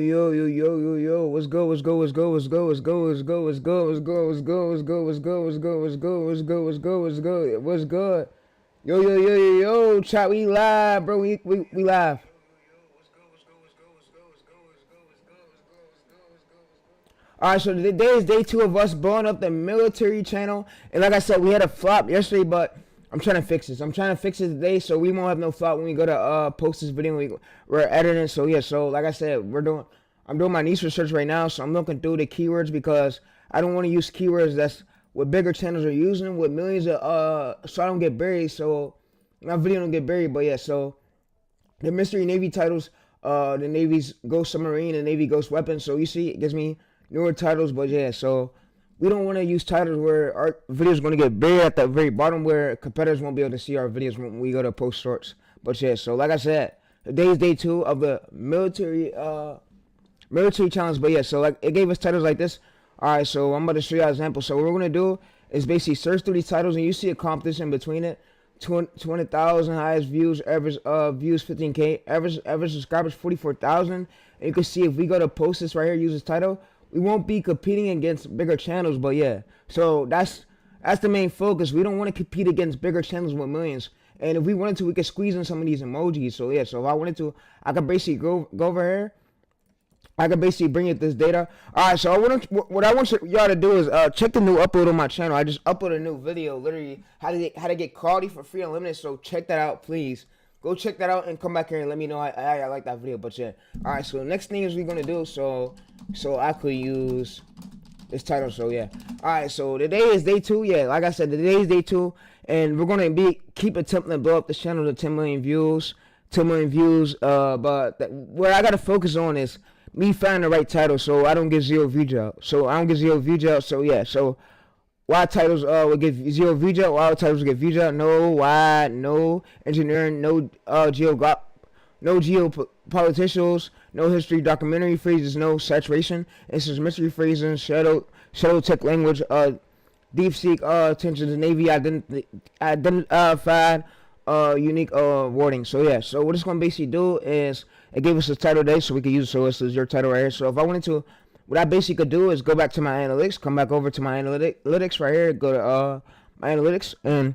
Yo, what's good, what's good, what's good, what's good, what's good, what's good, what's good, what's good, what's good, what's good, what's good, what's good, what's good, what's good, what's good, what's good, what's good? Yo, chat, we live, bro, we live. Alright, so today is day 2 of us blowing up the military channel. And like I said, we had a flop yesterday, but I'm trying to fix this. I'm trying to fix it today so we won't have no flop when we go to post this video. We're editing. So yeah, so like I said, I'm doing my niche research right now. So I'm looking through the keywords because I don't want to use keywords that's what bigger channels are using with millions of so I don't get buried. So my video don't get buried. But yeah, so the mystery Navy titles, the Navy's Ghost Submarine and Navy Ghost Weapon. So you see, it gives me newer titles, but yeah, so we don't want to use titles where our videos going to get buried at the very bottom where competitors won't be able to see our videos when we go to post shorts. But yeah, so like I said, today is day 2 of the military challenge. But yeah, so like it gave us titles like this. Alright, so I'm about to show you an example. So what we're going to do is basically search through these titles and you see a competition between it. 200,000 highest views, average views 15K, average subscribers 44,000. And you can see if we go to post this right here, use this title, we won't be competing against bigger channels. But yeah, so that's the main focus. We don't want to compete against bigger channels with millions. And if we wanted to, we could squeeze in some of these emojis. So yeah, so if I wanted to, I could basically go over here. I could basically bring you this data. Alright, so what I want y'all to do is check the new upload on my channel. I just uploaded a new video, literally how to get quality for free unlimited. So check that out, please. Go check that out and come back here and let me know how I like that video. But yeah, alright, so the next thing is we're gonna do, so I could use this title. So yeah, alright, so today is day 2. Yeah, like I said, today is day 2, and we're gonna keep attempting to blow up this channel to 10 million views. But what I gotta focus on is me finding the right title so I don't get 0 views out. So yeah, so why titles would get 0 views out, why titles would get views out, no engineering, no geopoliticals, no history documentary phrases, no saturation, this is mystery phrasing, shadow tech language, deep seek attention to Navy identified unique wording. So yeah, so what it's gonna basically do is it gave us a title today so we can use it. So this is your title right here. So if I wanted to, what I basically could do is go back to my analytics, come back over to my analytics right here, go to my analytics, and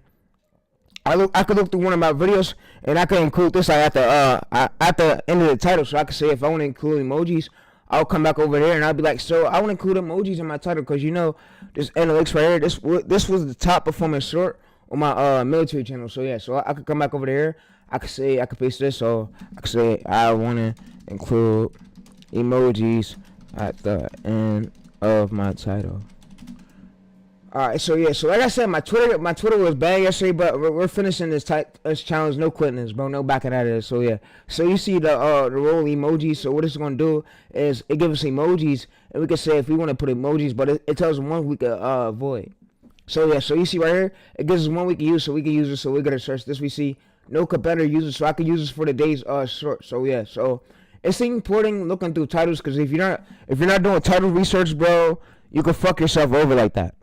I could look through one of my videos and I could include this at the end of the title. So I could say if I want to include emojis, I'll come back over there and I'll be like, so I want to include emojis in my title because you know this analytics right here, this was the top performing short on my military channel. So yeah, so I could come back over there. I could paste this. So I could say I want to include emojis at the end of my title. Alright, so yeah, so like I said, my Twitter was bad yesterday, but we're finishing this challenge. No quitting this, bro. No backing out of this. So yeah, so you see the roll emojis. So what it's gonna do is it gives us emojis, and we can say if we want to put emojis, but it tells us one we could avoid. So yeah, so you see right here, it gives us one we can use, so we can use it. So we're gonna search this. We see no competitor uses, so I can use this for the day's short. So yeah, so it's important looking through titles because if you're not doing title research, bro, you can fuck yourself over like that.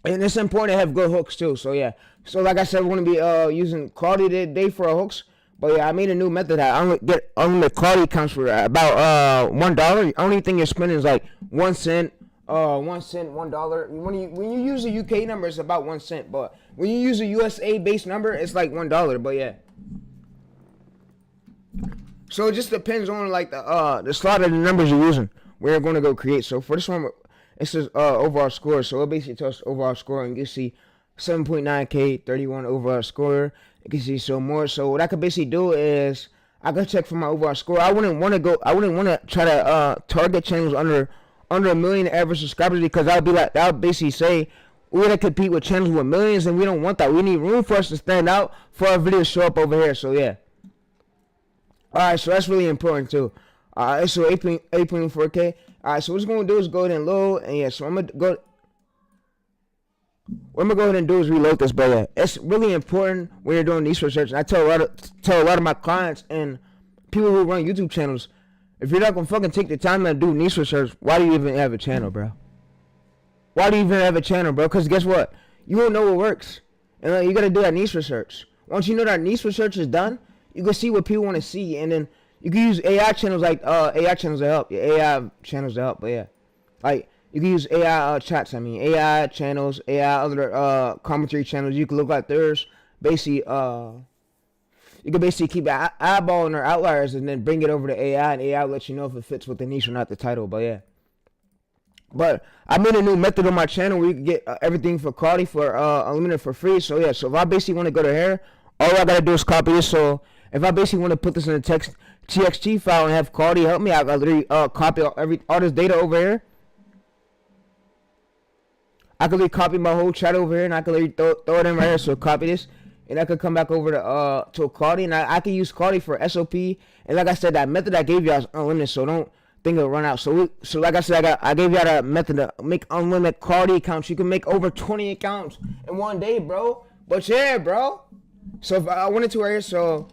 And it's important to have good hooks too. So yeah, so like I said, we're gonna be using quality today for our hooks. But yeah, I made a new method that I only get unlimited quality counts for about $1. Only thing you're spending is like 1 cent. 1 cent, $1. When you use a UK number, it's about 1 cent. But when you use a USA based number, it's like $1. But yeah, so it just depends on like the slot of the numbers you're using. We're gonna go create. So for this one, it says overall score. So it basically tells us overall score, and you see 7.9K, 31 overall score. You can see so more. So what I could basically do is I could check for my overall score. I wouldn't want to try to target channels under 1 million average subscribers because that would basically say we're gonna compete with channels with millions, and we don't want that. We need room for us to stand out for our videos to show up over here. So yeah. Alright, so that's really important too. Alright, so 8.4K. Alright, so what it's gonna do is go ahead and load, and yeah, so what I'm gonna go ahead and do is reload this, but yeah, it's really important when you're doing niche research. And I tell a lot of my clients and people who run YouTube channels, if you're not gonna fucking take the time to do niche research, why do you even have a channel, bro? Why do you even have a channel, bro? Because guess what? You won't know what works, and you gotta do that niche research. Once you know that niche research is done, you can see what people want to see, and then You can use AI channels like AI channels to help. Yeah, AI channels to help. But yeah, like you can use AI chats. I mean, AI channels, AI other commentary channels. You can look at theirs. Basically, you can basically keep eyeballing their outliers and then bring it over to AI, and AI will let you know if it fits with the niche or not the title. But yeah. But I made a new method on my channel where you can get everything for quality for unlimited for free. So yeah, so if I basically want to go to here, all I gotta do is copy this. So if I basically want to put this in a text TXT file and have quality help me, I gotta literally copy all this data over here. I can literally copy my whole chat over here, and I can literally throw it in right here. So copy this, and I could come back over to quality, and I can use quality for SOP. And like I said, that method I gave you is unlimited, so don't think it'll run out. So like I said, I gave y'all that method to make unlimited quality accounts. You can make over 20 accounts in one day, bro. But yeah, bro. So if I wanted to right here, so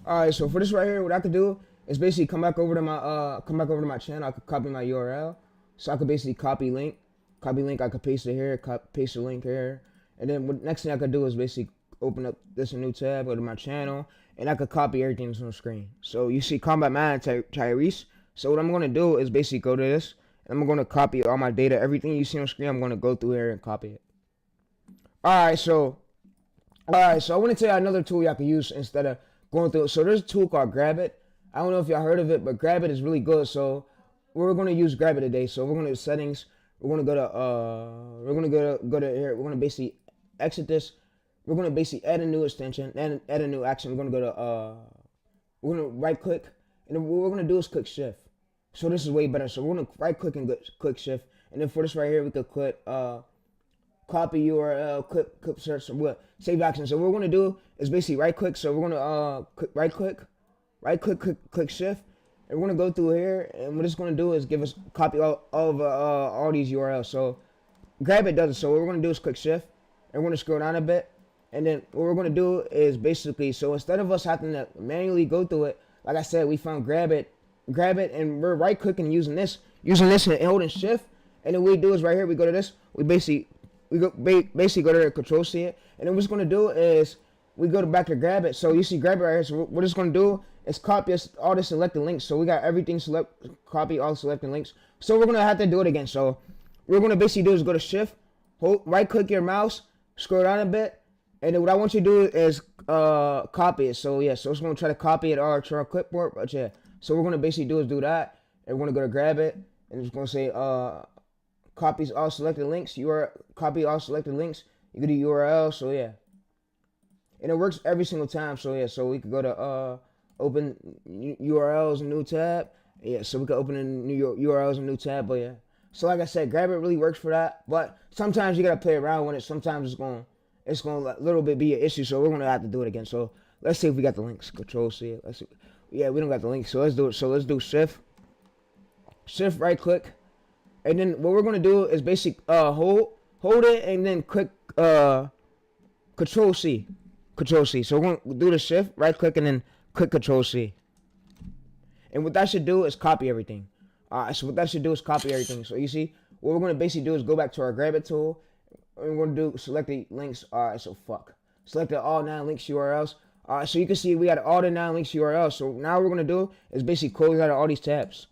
alright, so for this right here, what I could do is basically come back over to my channel. I could copy my URL. So I could basically copy link. I could paste it here, paste the link here. And then what next thing I could do is basically open up this a new tab, go to my channel, and I could copy everything that's on the screen. So you see Combat Man TayReese. So what I'm gonna do is basically go to this, and I'm gonna copy all my data, everything you see on the screen. I'm gonna go through here and copy it. Alright, so I want to tell you another tool y'all can use instead of going through. So there's a tool called Grab It. I don't know if y'all heard of it, but Grab It is really good. So we're gonna use Grab It today. So we're gonna to settings. We're gonna go to here. We're gonna basically exit this. We're gonna basically add a new extension and add a new action. We're gonna go to we're gonna right click, and then what we're gonna do is click shift. So this is way better. So we're gonna right click and click shift, and then for this right here we could click copy URL, clip search, what save action. So what we're gonna do is basically right click. So we're gonna click shift, and we're gonna go through here, and what it's gonna do is give us copy all these URLs. So Grab It does it. So what we're gonna do is click shift, and we're gonna scroll down a bit. And then what we're going to do is basically, so instead of us having to manually go through it, like I said, we found grab it, and we're right clicking using this and holding shift. And then what we do is right here, we go to this, we basically go to the control C it. And then what it's going to do is we go back to grab it. So you see grab it right here. So what it's going to do is copy all the selected links. So we got everything copy all selected links. So we're going to have to do it again. So what we're going to basically do is go to shift, hold, right click your mouse, scroll down a bit. And then what I want you to do is copy it. So yeah, so it's gonna try to copy it to our clipboard. But yeah, so what we're gonna basically do is do that, and we're gonna go to grab it, and it's gonna say copies all selected links. Copy all selected links. You go to URL. So yeah, and it works every single time. So yeah, so we could go to open URLs, a new tab. Yeah, so we could open in new URLs, a new tab. But yeah, so like I said, grab it really works for that. But sometimes you gotta play around with it. Sometimes it's going to a little bit be an issue, so we're going to have to do it again. So let's see if we got the links. Control C. Let's see. Yeah, we don't got the links, so let's do it. So let's do shift, right click, and then what we're going to do is basically hold it and then click Control C. So we're going to do the shift, right click, and then click Control C. And what that should do is copy everything. So what that should do is copy everything. So you see, what we're going to basically do is go back to our Grab It tool. We're going to do select the links. Alright, so select all 9 links URLs. Alright, so you can see we got all the 9 links URLs. So now what we're going to do is basically close out of all these tabs.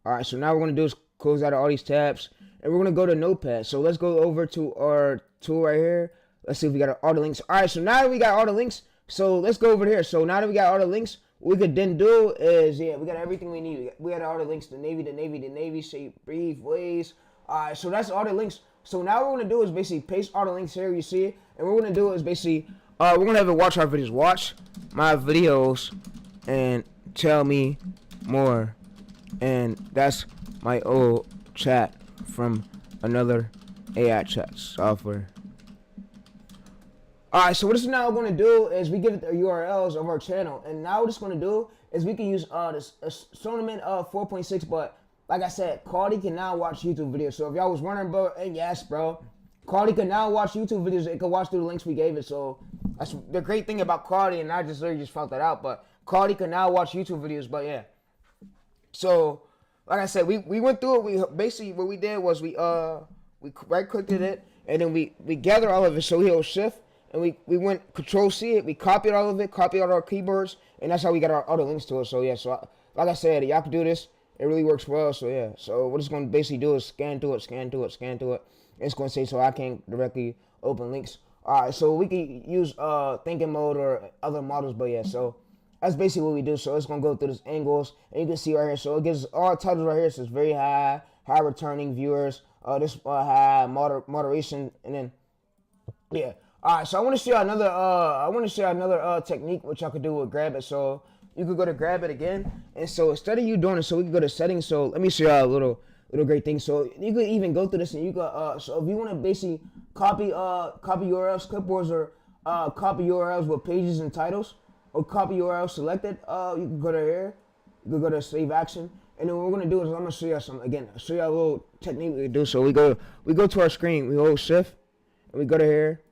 Alright, so now what we're going to do is close out of all these tabs, and we're going to go to Notepad. So let's go over to our tool right here. Let's see if we got all the links. Alright, so now that we got all the links, so let's go over here. So now that we got all the links, what we could then do is, yeah, we got everything we need. We got all the links, the Navy, shape, brief, ways. Alright, so that's all the links. So now what we're going to do is basically paste all the links here, you see it. And what we're going to do is basically, we're going to have it watch our videos. Watch my videos and tell me more. And that's my old chat from another AI chat software. Alright, so what this is now going to do is we give it the URLs of our channel. And now what it's going to do is we can use this Sonament 4.6, but like I said, Claude can now watch YouTube videos. So if y'all was wondering, bro, and yes, bro, Claude can now watch YouTube videos. It can watch through the links we gave it. So that's the great thing about Claude, and I just literally just found that out. But Claude can now watch YouTube videos. But yeah, so like I said, we went through it. We basically what we did was we right clicked it, and then we gather all of it. So we hold shift, and we went Control C it. We copied all of it, copied all our keyboards, and that's how we got all the links to it. So yeah, so like I said, y'all can do this. It really works well. So yeah, so what it's going to basically do is scan through it, scan through it, scan through it. And it's going to say so I can't directly open links. All right, so we can use thinking mode or other models, but yeah, so that's basically what we do. So it's going to go through this angles, and you can see right here. So it gives all titles right here. So it's very high returning viewers. This high moderation, and then yeah. All right, so I want to show you another technique which I could do with grab it. So you could go to grab it again, and so instead of you doing it, so we can go to settings. So let me show you a little great thing. So you could even go through this, and you could so if you want to basically copy URLs, clipboards, or copy URLs with pages and titles, or copy URLs selected, you can go to here. You can go to save action, and then what we're gonna do is I'm gonna show you show you a little technique we do. So we go to our screen, we hold shift, and we go to here.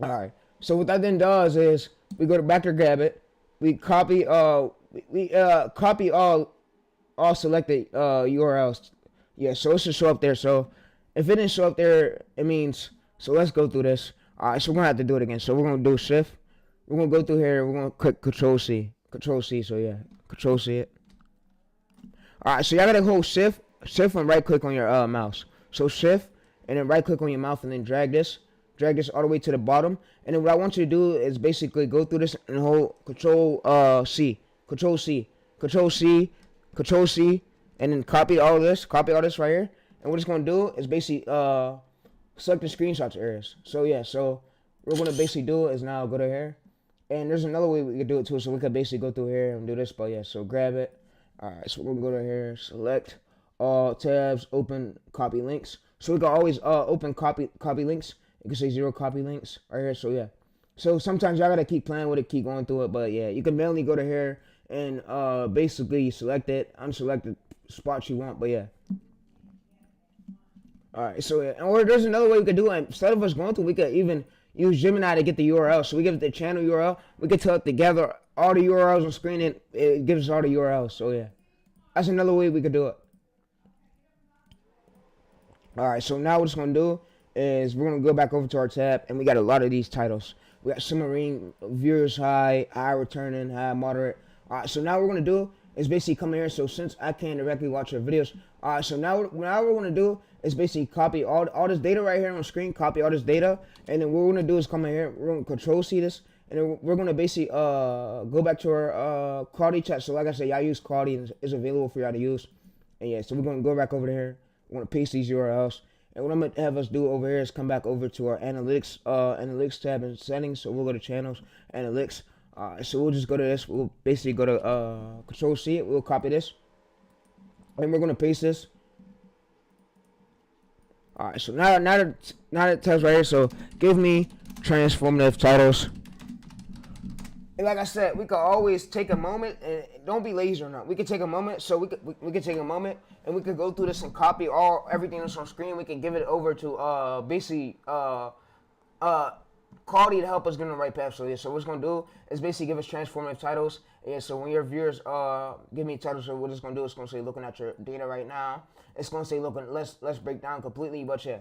All right. So what that then does is we go to back to grab it. We copy copy all selected URLs. Yeah. So it should show up there. So if it didn't show up there, it means. So let's go through this. All right. So we're gonna have to do it again. So we're gonna do shift. We're gonna go through here. We're gonna click Control C. Control C. So yeah, Control C it. All right. So y'all gotta hold shift and right click on your mouse. So shift and then right click on your mouse and then drag this all the way to the bottom, and then what I want you to do is basically go through this and hold Control C, Control C, Control C, Control C, and then copy all this right here. And what it's gonna do is basically select the screenshots areas. So yeah, so what we're gonna basically do is now go to here, and there's another way we could do it too. So we could basically go through here and do this, but yeah, so grab it. All right, so we're gonna go to here, select all tabs, open copy links. So we can always open copy links. You can say 0 copy links right here. So yeah, so sometimes y'all gotta keep playing with it, keep going through it. But yeah, you can mainly go to here and basically select it, unselect the spots you want. But yeah. All right, so yeah, or there's another way we could do it. Instead of us going through, we could even use Gemini to get the URL. So we give it the channel URL. We could tell it to gather all the URLs on screen, and it gives us all the URLs. So yeah, that's another way we could do it. All right, so now what it's gonna do is we're gonna go back over to our tab, and we got a lot of these titles. We got submarine, viewers high returning, high moderate. All right, so now what we're gonna do is basically come here. So since I can't directly watch your videos, all right, so now what we're gonna do is basically copy all this data right here on the screen, copy all this data, and then what we're gonna do is come in here, we're gonna Control C this, and then we're gonna basically go back to our quality chat. So like I said, y'all use quality, and it's available for y'all to use. And yeah, so we're gonna go back over here. We're gonna paste these URLs. And what I'm gonna have us do over here is come back over to our analytics tab and settings. So we'll go to channels, analytics. So we'll just go to this. We'll basically go to Control C it. We'll copy this, and we're gonna paste this. All right. So now that it tells right here. So give me transformative titles. And like I said, we could always take a moment, and don't be lazy or not. We could take a moment, so we could take a moment, and we could go through this and copy everything that's on screen. We can give it over to basically quality to help us get on the right path. So yeah, so what it's gonna do is basically give us transformative titles. Yeah, so when your viewers give me titles, so what it's gonna do is gonna say looking at your data right now. It's gonna say looking. Let's break down completely, but yeah.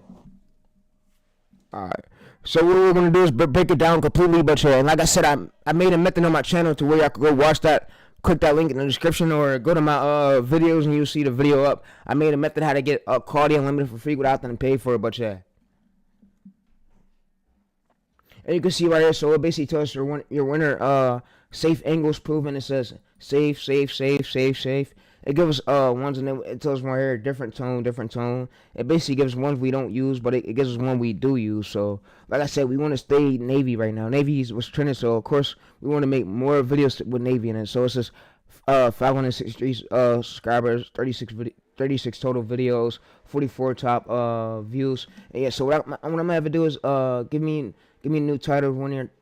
All right. So what we're gonna do is break it down completely, but yeah, and like I said, I made a method on my channel to where y'all can go watch that. Click that link in the description, or go to my videos and you'll see the video up. I made a method how to get quality unlimited for free without them to pay for it, but yeah. And you can see right here, so it basically tells your winner safe angles proven. It says safe. It gives us ones, and then it tells us right here different tone. It basically gives ones we don't use, but it gives us one we do use. So like I said, we want to stay Navy right now. Navy is what's trending, so of course we want to make more videos with Navy in it. So it says 563 subscribers, 36 total videos, 44 top views. And yeah, so what I'm gonna have to do is give me a new title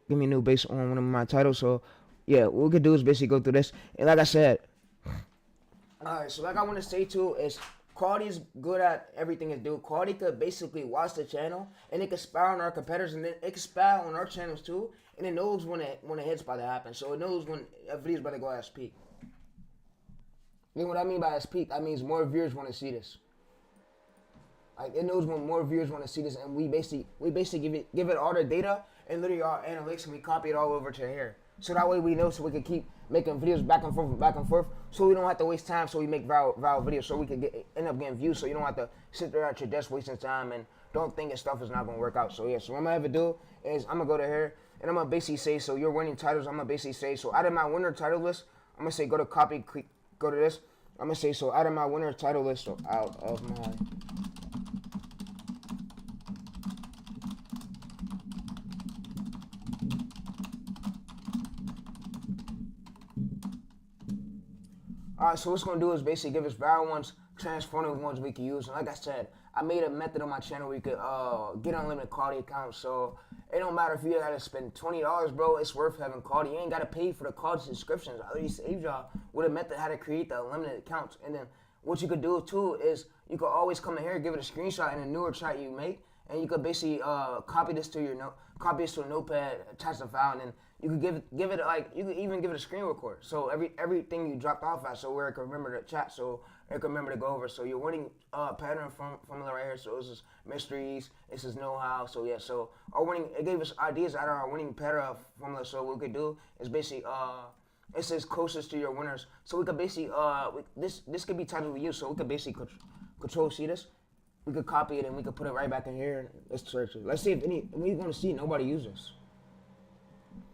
give me a new base on one of my titles. So yeah, what we could do is basically go through this, and like I said. Alright, so like I want to say too is quality is good at everything it do. Quality could basically watch the channel, and it could spy on our competitors, and then it could spy on our channels too, and it knows when a hit's about to happen. So it knows when a video's about to go at its peak. You know what I mean by its peak? That means more viewers want to see this. Like it knows when more viewers want to see this, and we basically give it all the data and literally our analytics, and we copy it all over to here. So that way we know, so we can keep making videos back and forth, so we don't have to waste time. So we make viral videos, so we can end up getting views. So you don't have to sit there at your desk wasting time and don't think your stuff is not gonna work out. So yeah, so what I'm gonna have to do is I'm gonna go to here and I'm gonna basically say, so your winning titles. I'm gonna basically say, so out of my winner title list, I'm gonna say go to copy, click, go to this. I'm gonna say, so out of my winner title list, so out of my Alright, so what's gonna do is basically give us viral ones, transformative ones we can use. And like I said, I made a method on my channel where you could get unlimited quality accounts. So it don't matter if you gotta spend $20, bro. It's worth having quality. You ain't gotta pay for the quality subscriptions. I already saved y'all with a method how to create the unlimited accounts. And then what you could do too is you could always come in here, give it a screenshot in a newer chat you make, and you could basically copy this to your copy this to a notepad, attach the file, and then you could give it like, you could even give it a screen record. So everything you dropped off at, so where it can remember to chat, so it can remember to go over. So your winning pattern formula right here. So this is mysteries, this is know-how. So yeah, so our winning, it gave us ideas out of our winning pattern formula. So what we could do is basically it says closest to your winners. So we could basically this could be titled we use. So we could basically control C this. We could copy it and we could put it right back in here. Let's search it. Let's see if we're gonna see nobody use this.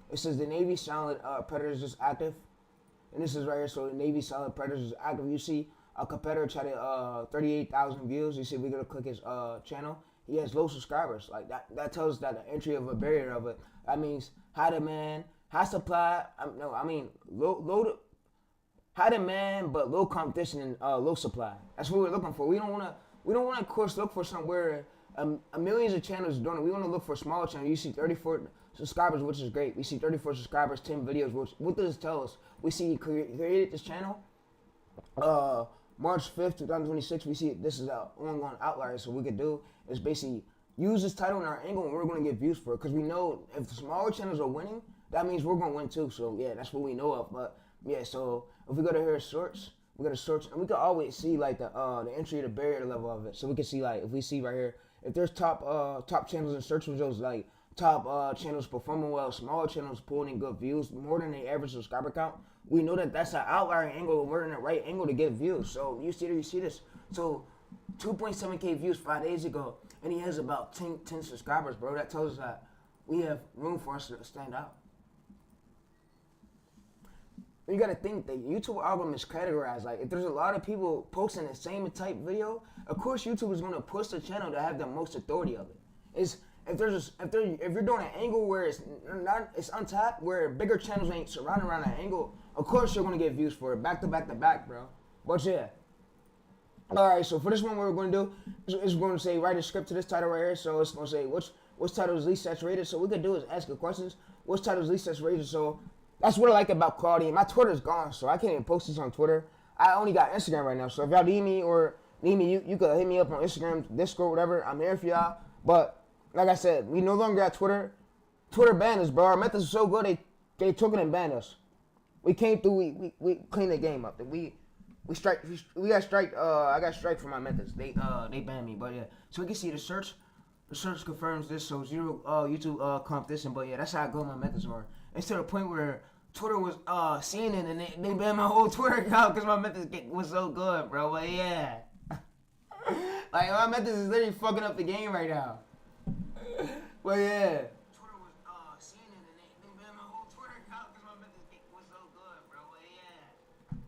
It says the Navy Silent Predators is active. And this is right here. So the Navy Silent Predators is active. You see a competitor tried to 38,000 views. You see we're gonna click his channel. He has low subscribers. Like that tells us that the entry of a barrier of it. That means high demand, high supply. High demand but low competition and low supply. That's what we're looking for. We don't wanna of course look for somewhere millions of channels doing it. We wanna look for smaller channels. You see 34 subscribers, which is great. We see 34 subscribers, 10 videos. What does this tell us? We see he created this channel March 5th, 2026. We see this is an ongoing outlier. So what we could do is basically use this title in our angle, and we're going to get views for it. Because we know if the smaller channels are winning, that means we're going to win too. So yeah, that's what we know of. But yeah, so if we go to here, search, we go to search, and we can always see like the entry, the barrier level of it. So we can see like, if we see right here, if there's top channels in search results, like top channels performing well, smaller channels pulling in good views, more than the average subscriber count, we know that that's an outlier angle. We're in the right angle to get views. So you see this. So 2.7K views 5 days ago, and he has about 10 subscribers, bro. That tells us that we have room for us to stand out. You gotta think that YouTube algorithm is categorized. Like if there's a lot of people posting the same type video, of course YouTube is gonna push the channel to have the most authority of it. If you're doing an angle where it's untapped, where bigger channels ain't surrounded around that angle, of course you're gonna get views for it, back to back, bro. But yeah. All right, so for this one, what we're gonna do is we're gonna say write a script to this title right here. So it's gonna say which title is least saturated. So what we could do is ask the questions. Which title is least saturated? So that's what I like about quality. My Twitter's gone, so I can't even post this on Twitter. I only got Instagram right now. So if y'all need me, you could hit me up on Instagram, Discord, whatever. I'm here for y'all. But like I said, we no longer got Twitter. Twitter banned us, bro. Our methods are so good, they took it and banned us. We came through, we cleaned the game up. We got strike. I got strike for my methods. They banned me, but yeah. So we can see the search. The search confirms this, so zero YouTube competition. But yeah, that's how good my methods are. It's to the point where Twitter was seeing it and they banned my whole Twitter account because my methods was so good, bro. But yeah, like my methods is literally fucking up the game right now. Well, yeah. Twitter was seeing it and they banned my whole Twitter account because my methods was so good, bro. But yeah,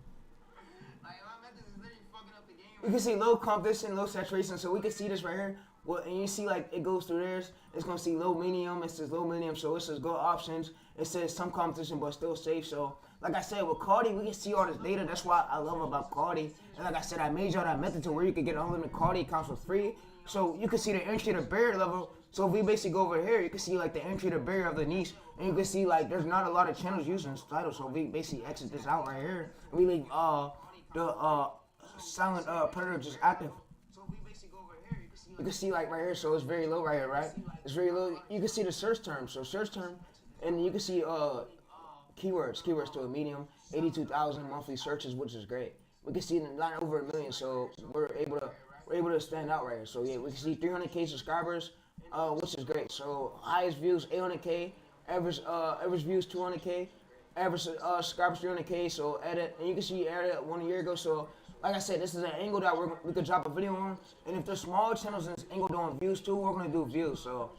like my methods is literally fucking up the game. You can see low competition, low saturation. So we can see this right here. Well, and you see like it goes through theirs. It's gonna see low medium. It says low medium. So it says go options. It says some competition but still safe. So like I said, with quality, we can see all this data. That's why I love about quality. And like I said, I made y'all that method to where you could get unlimited quality accounts for free. So you can see the entry to barrier level. So if we basically go over here, you can see like the entry to barrier of the niche, and you can see like there's not a lot of channels using this title. So we basically exit this out right here. We leave the silent predator just active. So we basically go over here, you can see like right here. So it's very low right here, right? It's very low. You can see the search term. So search term, and you can see keywords to a medium, 82,000 monthly searches, which is great. We can see not over 1 million. So we're able to we're able to stand out right here. So yeah, we can see 300K subscribers, which is great. So highest views 800K, average views 200K, average subscribers 300K. So edit, and you can see added 1 year ago. So like I said, this is an angle that we could drop a video on. And if there's smaller channels in this angle doing views too, we're gonna do views. So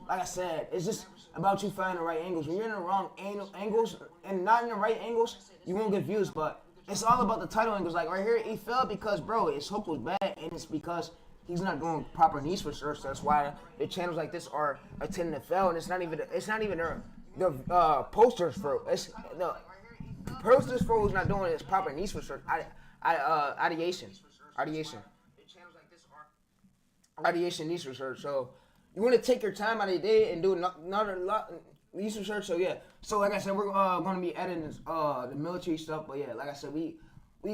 like I said, it's just about you finding the right angles. When you're in the wrong angles and not in the right angles, you won't get views. But it's all about the title angles. Like right here, he fell because, bro, his hook was bad, and it's because he's not doing proper niche research. That's why the channels like this are tending to fail. And it's not even the posters for it's the posters for who's not doing his proper niche research. Ideation niche research. So you want to take your time out of your day and do another lot niche research. So yeah. So like I said, we're going to be editing the military stuff. But yeah, like I said, we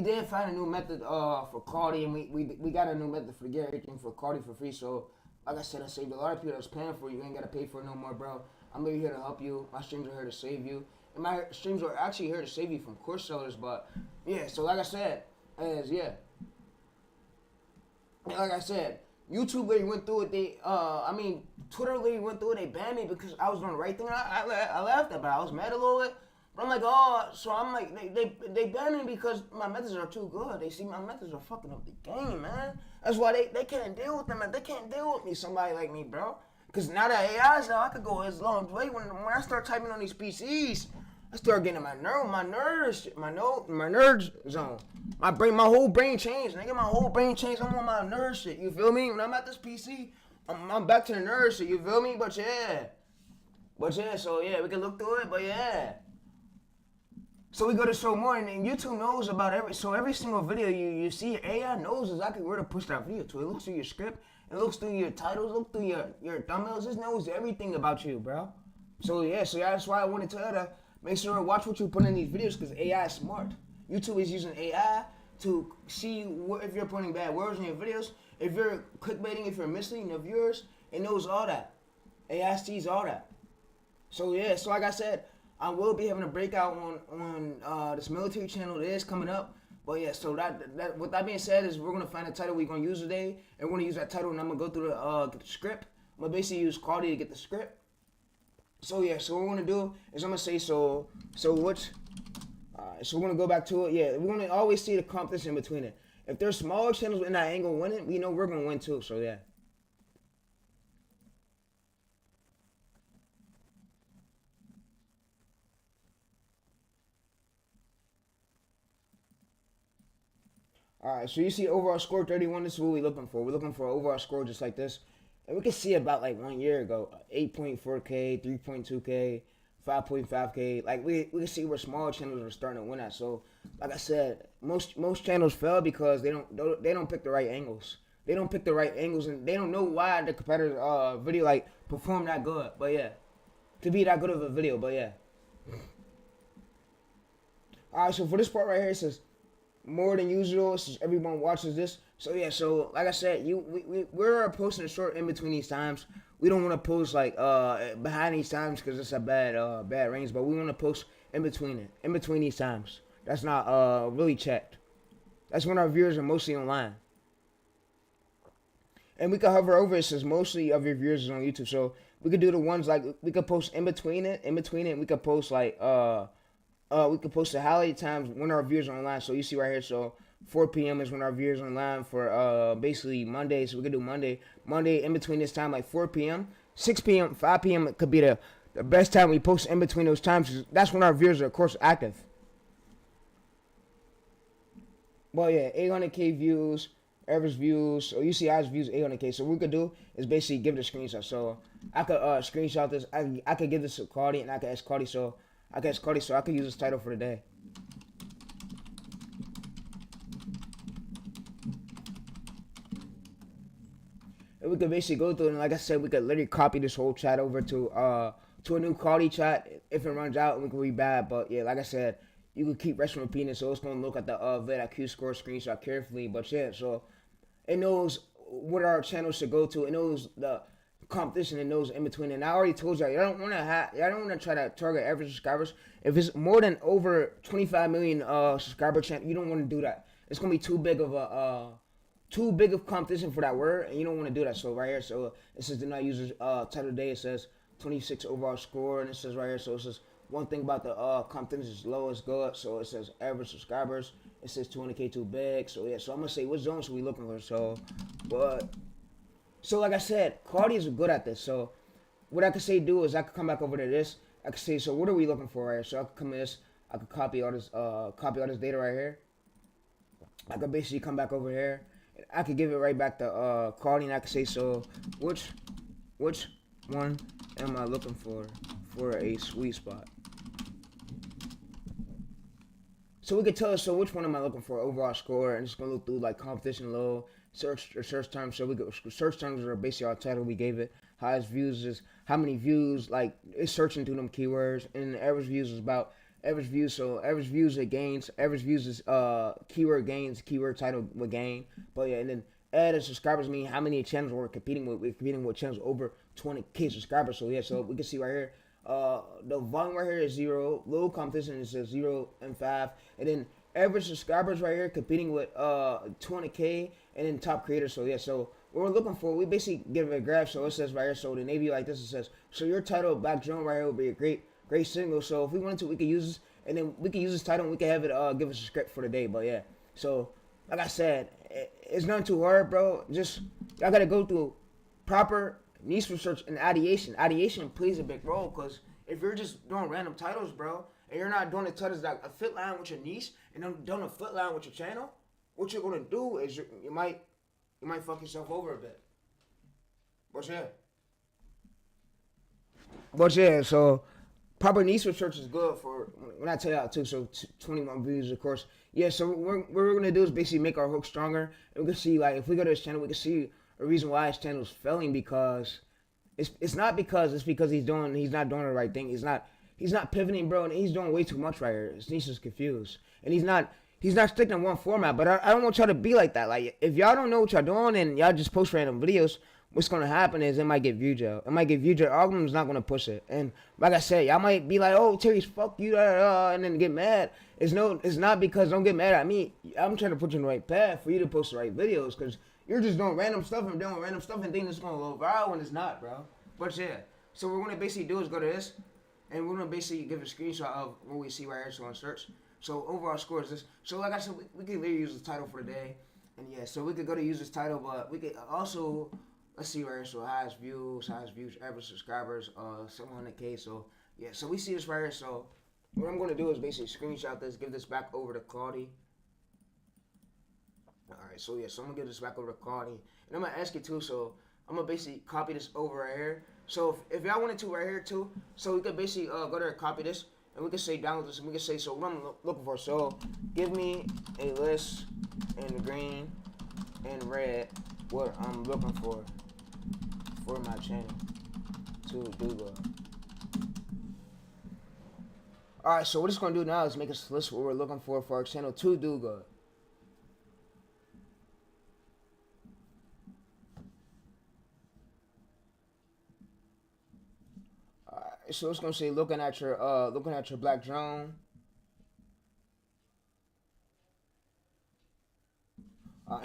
did find a new method for Claude, and we got a new method for get everything for Claude for free. So like I said, I saved a lot of people that's paying for it. You ain't got to pay for it no more, bro. I'm really here to help you. My streams are here to save you. And my streams are actually here to save you from course sellers. But yeah, so like I said, like I said, YouTube literally went through it. Twitter literally went through it. They banned me because I was doing the right thing. I laughed at it, but I was mad a little bit. But I'm like, they banned me because my methods are too good. They see my methods are fucking up the game, man. That's why they can't deal with them, man. They can't deal with me, somebody like me, bro. Because now that AI's out, I could go as long way. When I start typing on these PCs, I start getting my nerd zone. My whole brain changed. Nigga, my whole brain changed. I'm on my nerd shit. You feel me? When I'm at this PC, I'm back to the nerd shit. You feel me? But yeah. So yeah, we can look through it. But yeah. So we go to show more, and YouTube knows about every single video you see, AI knows exactly where to push that video to. It looks through your script, it looks through your titles, look through your thumbnails. It knows everything about you, bro. So yeah, that's why I wanted to tell you to make sure to watch what you put in these videos, because AI is smart. YouTube is using AI to see if you're putting bad words in your videos, if you're clickbaiting, if you're misleading the viewers. It knows all that. AI sees all that. So yeah, so like I said, I will be having a breakout on this military channel that is coming up. But yeah, so that with that being said, is we're gonna find a title we're gonna use today, and we're gonna use that title, and I'm gonna go through get the script. I'm gonna basically use Claude to get the script. So yeah, so what we're gonna do is I'm gonna say so we're gonna go back to it. Yeah, we're gonna always see the competition between it. If there's smaller channels in that angle winning, we know we're gonna win too. So yeah. Alright, so you see overall score 31. This is what we're looking for. We're looking for an overall score just like this. And we can see about like 1 year ago, 8.4K, 3.2K, 5.5K. Like we can see where smaller channels are starting to win at. So like I said, most channels fail because they don't pick the right angles. They don't pick the right angles, and they don't know why the competitor's video like performed that good. But yeah, to be that good of a video. But yeah. Alright, so for this part right here, it says more than usual since everyone watches this. So yeah, so like I said, we're posting a short in between these times. We don't want to post like behind these times because it's a bad range, but we want to post in between these times. That's not really checked. That's when our viewers are mostly online. And we can hover over it since mostly of your viewers is on YouTube. So we could do the ones like we could post in between it. We could post like we could post the highlight times when our viewers are online. So you see right here, so 4 p.m. is when our viewers are online for basically Monday. So we could do Monday in between this time, like 4 p.m., 6 p.m., 5 p.m. It could be the best time we post in between those times. That's when our viewers are, of course, active. Well, yeah, 800K views, average views. So you see average views 800K. So what we could do is basically give it a screenshot. So I could screenshot this. I could give this to Claude, and I could ask Claude. So I could use this title for the day. And we could basically go through, and like I said, we could literally copy this whole chat over to a new quality chat if it runs out, and we can read bad. But yeah, like I said, you can keep resting repeating it, so it's gonna look at the VidIQ score screenshot carefully. But yeah, so it knows what our channel should go to. It knows the competition and those in between. And I already told y'all, y'all don't want to try to target average subscribers. If it's more than over 25 million subscriber channel, you don't want to do that. It's gonna be too big of too big of competition for that word, and you don't want to do that. So right here, so it says do not use title today. It says 26 overall score, and it says right here, so it says one thing about the competition is low is good. So it says average subscribers. It says 200K too big. So yeah, so I'm gonna say what zone should we looking for? So like I said, Claudia's good at this. So what I could say do is I could come back over to this. I could say, so what are we looking for right here? So I could come to this. I could copy all this data right here. I could basically come back over here. I could give it right back to Claudia, and I could say, so which one am I looking for a sweet spot? So we could tell us, so which one am I looking for overall score, and it's gonna look through like competition low, search terms. So we go search terms are basically our title we gave it. Highest views is how many views, like it's searching through them keywords, and the average views is about average views. So average views it gains. Average views is keyword gains, keyword title would gain. But yeah, and then added subscribers mean how many channels we're competing with. We're competing with channels over 20K subscribers. So yeah, so we can see right here. The volume right here is 0. Low competition is 0 and 5. And then average subscribers right here competing with 20K, and then top creators. So yeah, so what we're looking for, we basically give it a graph. So it says right here, so the Navy like this, it says, so your title Black Drone right here would be a great single. So if we wanted to, we could use this, and then we could use this title and we could have it give us a script for the day. But yeah, so like I said, it's not too hard, bro. Just y'all gotta go through proper niche research and ideation. Ideation plays a big role, because if you're just doing random titles, bro, and you're not doing the titles that a fit line with your niche and then doing a fit line with your channel, what you're gonna do is you might fuck yourself over a bit. But yeah, so proper niche research is good for when I tell y'all too. So 21 views, of course. Yeah, so what we're gonna do is basically make our hook stronger, and we can see, like, if we go to his channel, we can see a reason why his channel is failing, because it's not because he's not doing the right thing. He's not pivoting, bro, and he's doing way too much right here. His niche is confused, and he's not sticking to one format. But I don't want y'all to be like that. Like, if y'all don't know what y'all doing and y'all just post random videos, what's gonna happen is it might get view jail. Algorithm's not gonna push it. And like I said, y'all might be like, "Oh, TayReese, fuck you," and then get mad. It's not because, don't get mad at me. I'm trying to put you in the right path for you to post the right videos, because you're just doing random stuff and thinking it's gonna go viral when it's not, bro. But yeah, so what we're gonna basically do is go to this, and we're gonna basically give a screenshot of what we see right here. So on search. So overall score is this. So like I said, we could literally use the title for the day, and yeah, so we could go to use this title, but we could also, let's see right here. So highest views, average subscribers, 700K. So yeah, so we see this right here. So what I'm gonna do is basically screenshot this, give this back over to Claudia. Alright, so yeah, so I'm gonna give this back over to Claudia, and I'm gonna ask you too. So I'm gonna basically copy this over right here. So if y'all wanted to right here too, so we could basically go there and copy this, and we can say download this, and we can say, so what I'm looking for. So give me a list in green and red what I'm looking for my channel to do good. Alright, so what it's gonna do now is make us list what we're looking for our channel to do good. So it's gonna say looking at your Black Drone.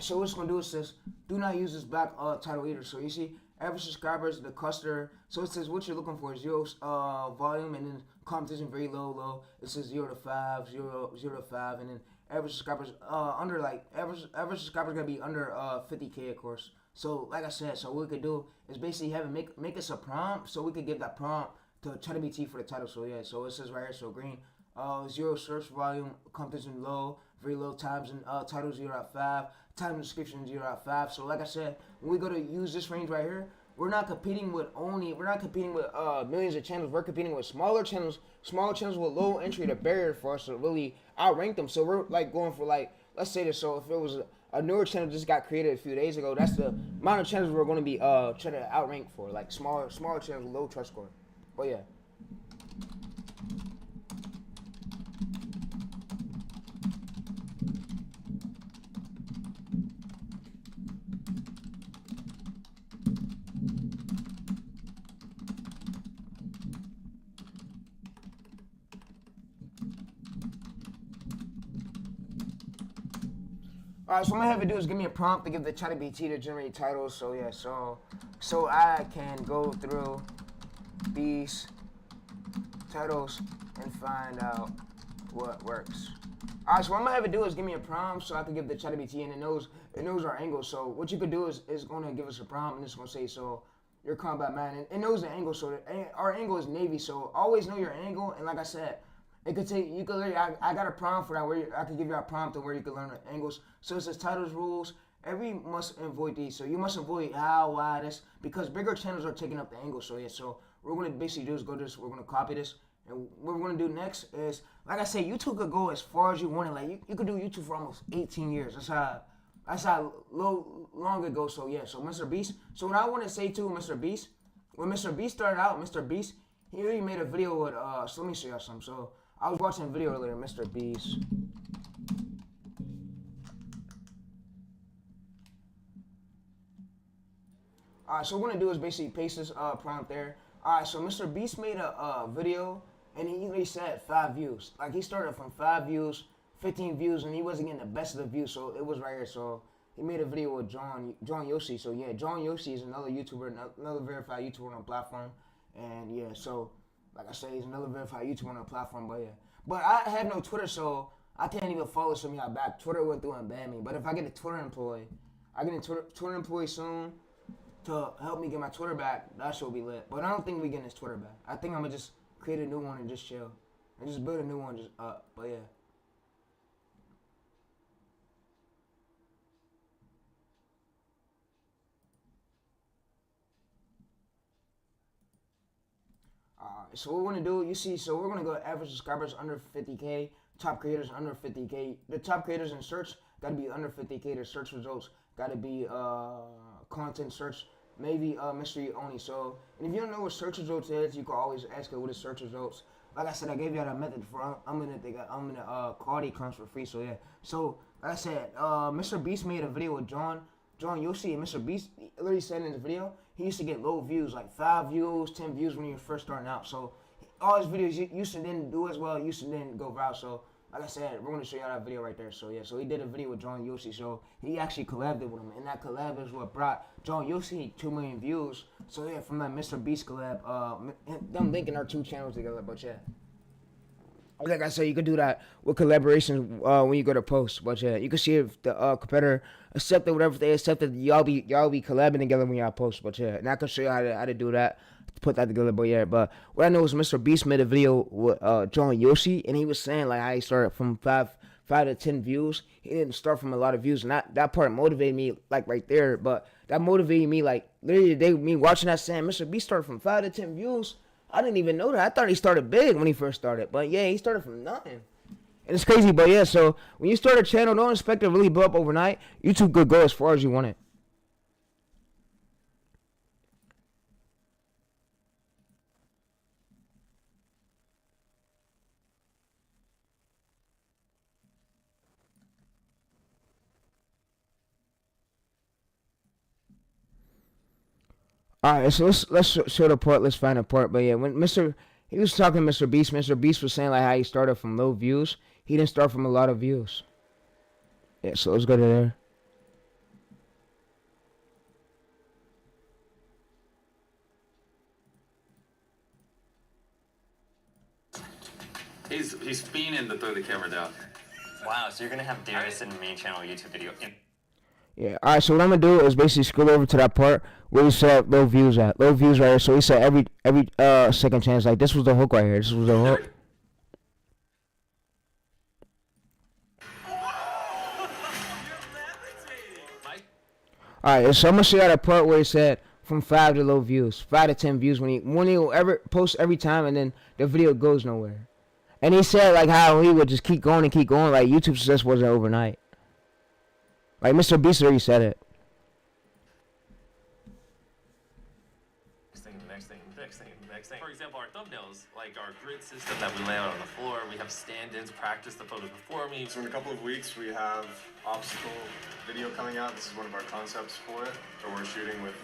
So what it's gonna do is says do not use this black title either. So you see average subscribers, the cluster. So it says what you're looking for is 0 volume, and then competition very low. It says 0 to 5, 0 to 5, and then average subscribers under, like, average subscribers gonna be under 50K, of course. So like I said, so what we could do is basically have it make us a prompt, so we could give that prompt to ChatGPT for the title. So yeah, so it says right here, so green, 0 search volume, competition low, very low times, and title 0.5, time description 0.5. So like I said, when we go to use this range right here, we're not competing with millions of channels. We're competing with smaller channels with low entry to barrier for us to really outrank them. So we're like going for, like, let's say this. So if it was a newer channel just got created a few days ago, that's the amount of channels we're going to be trying to outrank for, like smaller channels with low trust score. But yeah. Alright, so what I'm gonna have to do is give me a prompt to give the ChatGPT to generate titles. So yeah, so I can go through these titles and find out what works. Alright, so what I'm gonna have to do is give me a prompt so I can give the ChatGPT, and it knows our angle. So what you could do is gonna give us a prompt, and it's gonna say, so your combat man, and it knows the angle. So our angle is Navy. So always know your angle. And like I said, it could take, you could literally, I got a prompt for that where I could give you a prompt of where you could learn the angles. So it says titles rules. Every must avoid these. So you must avoid how, why, this, because bigger channels are taking up the angle. So yeah, so what we're gonna basically do is go to this, we're gonna copy this. And what we're gonna do next is, like I said, YouTube could go as far as you want it. Like you could do YouTube for almost 18 years. That's how long ago. So yeah, so Mr. Beast. So what I want to say to Mr. Beast, when Mr. Beast started out, Mr. Beast, he already made a video with, so let me show you something. So I was watching a video earlier, Mr. Beast. Alright, so what we're gonna do is basically paste this prompt there. Alright, so Mr. Beast made a video, and he said 5 views. Like he started from 5 views, 15 views, and he wasn't getting the best of the views, so it was right here. So he made a video with John Yoshi. So yeah, John Yoshi is another YouTuber, another verified YouTuber on the platform. And yeah, so like I said, he's another verified YouTuber on the platform. But yeah, but I have no Twitter, so I can't even follow some of y'all back. Twitter went through and banned me. But if I get a Twitter employee, I get a Twitter employee soon to help me get my Twitter back. That shit will be lit. But I don't think we getting this Twitter back. I think I'm gonna just create a new one and just chill, and just build a new one just up. But yeah. So what we're gonna do, you see, so we're gonna go average subscribers under 50K, top creators under 50K. The top creators in search gotta be under 50K. The search results gotta be content search, maybe mystery only. So, and if you don't know what search results is, you can always ask it what is search results. Like I said, I gave you that method for quality comes for free. So yeah. So like I said, Mr. Beast made a video with John Yoshi, and Mr. Beast literally said in his video, he used to get low views, like 5 views, 10 views when he was first starting out. So all his videos used to didn't do as well, used to didn't go viral. So like I said, we're gonna show y'all that video right there. So yeah, so he did a video with John Yoshi. So he actually collabed with him, and that collab is what brought John Yoshi 2 million views. So yeah, from that Mr. Beast collab, them linking our 2 channels together. But yeah, like I said, you could do that with collaborations when you go to post. But yeah, you can see if the competitor accepted whatever they accepted. Y'all be collabing together when y'all post. But yeah, and I can show you how to do that, to put that together. But yeah, but what I know is Mr. Beast made a video with John Yoshi, and he was saying like how he started from 5 to 10 views. He didn't start from a lot of views, and that part motivated me like right there. But that motivated me like literally me watching that saying Mr. Beast started from 5 to 10 views. I didn't even know that. I thought he started big when he first started. But yeah, he started from nothing. And it's crazy, but yeah, so when you start a channel, don't expect it to really blow up overnight. YouTube could go as far as you want it. Alright, so let's show the part. Let's find a part. But yeah, when he was talking to Mr. Beast, Mr. Beast was saying like how he started from low views. He didn't start from a lot of views. Yeah, so let's go to there. He's fiending to throw the camera down. Wow, so you're gonna have Darius in main channel YouTube video. Yeah, alright, so what I'm gonna do is basically scroll over to that part where he said low views at. Low views right here. So he said every second chance, like this was the hook right here. This was the hook. Alright, so I'm gonna show you that part where he said from 5 to low views. 5 to 10 views when he will ever post every time, and then the video goes nowhere. And he said like how he would just keep going and keep going, like YouTube success wasn't overnight. Like Mr. Beast already said it. Next thing. For example, our thumbnails, like our grid system that we lay out on the floor, we have stand-ins, practice the photos before me. So in a couple of weeks, we have obstacle video coming out. This is one of our concepts for it, where we're shooting with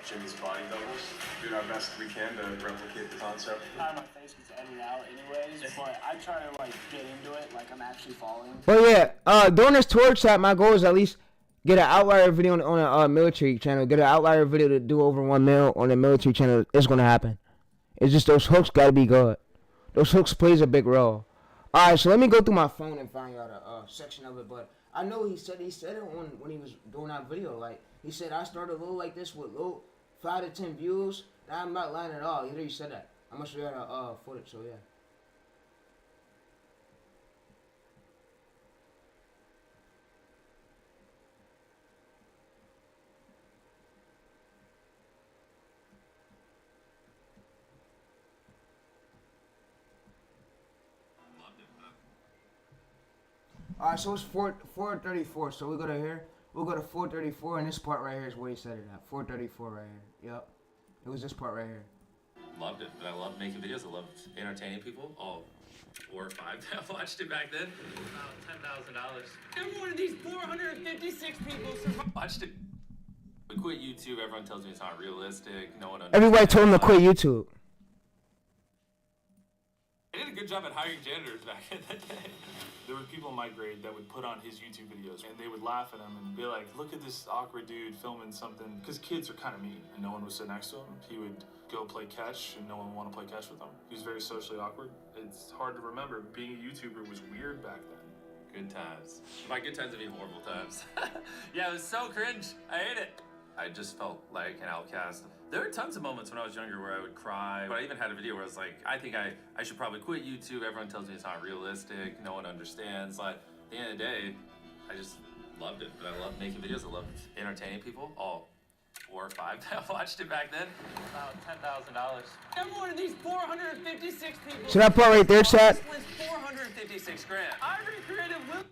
Jimmy's body doubles. Doing our best we can to replicate the concept. My face gets edited out anyways, but I try to like get into it like I'm actually following. But yeah, during this tour chat, my goal is at least get an outlier video on a military channel, get an outlier video to do over 1 mil on a military channel, it's gonna happen. It's just those hooks gotta be good. Those hooks plays a big role. All right, so let me go through my phone and find out a section of it. But I know he said it when he was doing that video. Like he said, I started low like this with low 5 to 10 views. Now I'm not lying at all. He literally said that. I'm gonna show you the footage. So yeah. Alright, so it's 434. So we go to here. We'll go to 434, and this part right here is where he said it at. 434 right here. Yep. It was this part right here. Loved it. But I loved making videos. I loved entertaining people. All 4 or 5 that watched it back then. About $10,000. And one of these 456 people survived. Watched it. We quit YouTube. Everyone tells me it's not realistic. No one understands. Everybody told him to quit YouTube. I did a good job at hiring janitors back in the day. There were people in my grade that would put on his YouTube videos, and they would laugh at him and be like, look at this awkward dude filming something. Because kids are kind of mean, and no one would sit next to him. He would go play catch, and no one would want to play catch with him. He was very socially awkward. It's hard to remember. Being a YouTuber was weird back then. Good times. By good times, I mean horrible times. Yeah, it was so cringe. I hate it. I just felt like an outcast. There were tons of moments when I was younger where I would cry. But I even had a video where I was like, I think I should probably quit YouTube. Everyone tells me it's not realistic. No one understands. But at the end of the day, I just loved it. But I loved making videos. I loved entertaining people. All 4 or 5 that watched it back then. About $10,000. And one of these 456 people. So that part right there, chat. 456 grand. I recreated Will.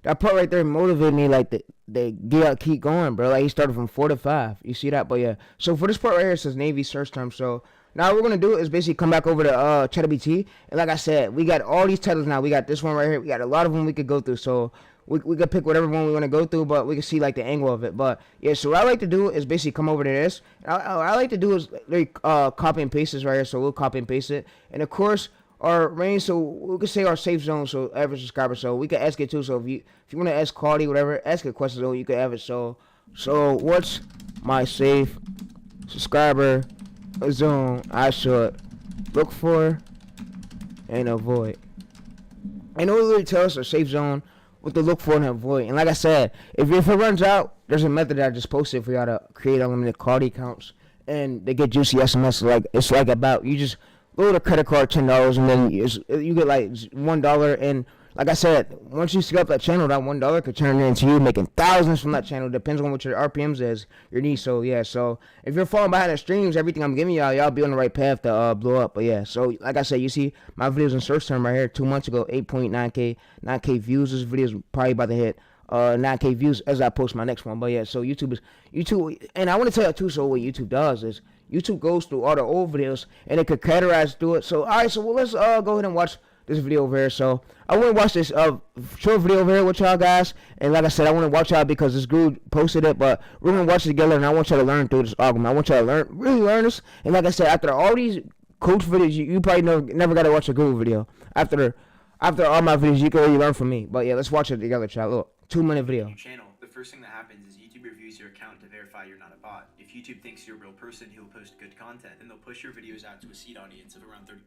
That part right there motivated me, like, they keep going, bro. Like, he started from 4 to 5. You see that? But, yeah. So, for this part right here, it says Navy search term. So, now what we're going to do is basically come back over to ChatGPT. And like I said, we got all these titles now. We got this one right here. We got a lot of them we could go thugh. So, we could pick whatever one we want to go through, but we can see, like, the angle of it. But, yeah, so what I like to do is basically come over to this. What I like to do is, copy and paste this right here. So, we'll copy and paste it. And, of course, our range, so we could say our safe zone, so average subscriber, so we can ask it too. So if you want to ask quality, whatever, ask a question, so you can have it. So what's my safe subscriber zone I should look for and avoid? And it will really tell us our safe zone, what to look for and avoid. And like I said, if it runs out, there's a method that I just posted for y'all to create unlimited quality accounts, and they get juicy SMS. Like it's like about you just load a credit card $10 and then you get like $1. And like I said, once you set up that channel, that $1 could turn into you making thousands from that channel. Depends on what your RPMs is, your needs. So yeah, so if you're falling behind the streams, everything I'm giving y'all be on the right path to blow up. But yeah, so like I said, you see my videos in search term right here. 2 months ago, 9K views. This video is probably about to hit 9K views as I post my next one. But yeah, so YouTube, and I want to tell you too. So what YouTube does is YouTube goes through all the old videos and it could categorize through it. So all right, so let's go ahead and watch this video over here. So I want to watch this short video over here with y'all guys. And like I said, I want to watch y'all because this dude posted it, but we're gonna watch it together. And I want y'all to learn through this argument. I want y'all to really learn this. And like I said, after all these coach videos, you probably never got to watch a Google video. After all my videos, you can really learn from me. But yeah, let's watch it together, chat. Look, 2-minute video. Channel. The first thing that happens is YouTube reviews your account to verify you're not a bot. If YouTube thinks you're a real person who will post good content, then they'll push your videos out to a seed audience of around 30.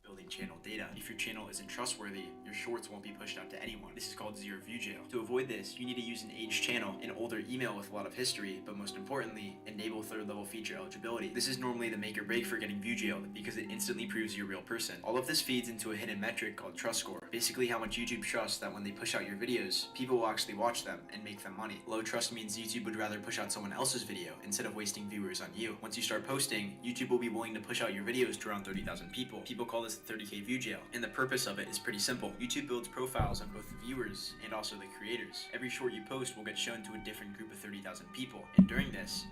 Building channel data. If your channel isn't trustworthy, your shorts won't be pushed out to anyone. This is called zero view jail. To avoid this, you need to use an aged channel, an older email with a lot of history, but most importantly, enable 3rd level feature eligibility. This is normally the make or break for getting view jailed because it instantly proves you're a real person. All of this feeds into a hidden metric called trust score. Basically how much YouTube trusts that when they push out your videos, people will actually watch them and make them money. Low trust means YouTube would rather push out someone else's video instead of wasting viewers on you. Once you start posting, YouTube will be willing to push out your videos to around 30,000 people. People call this the 30K view jail. And the purpose of it is pretty simple. YouTube builds profiles on both the viewers and also the creators. Every short you post will get shown to a different group of 30,000 people. And during this,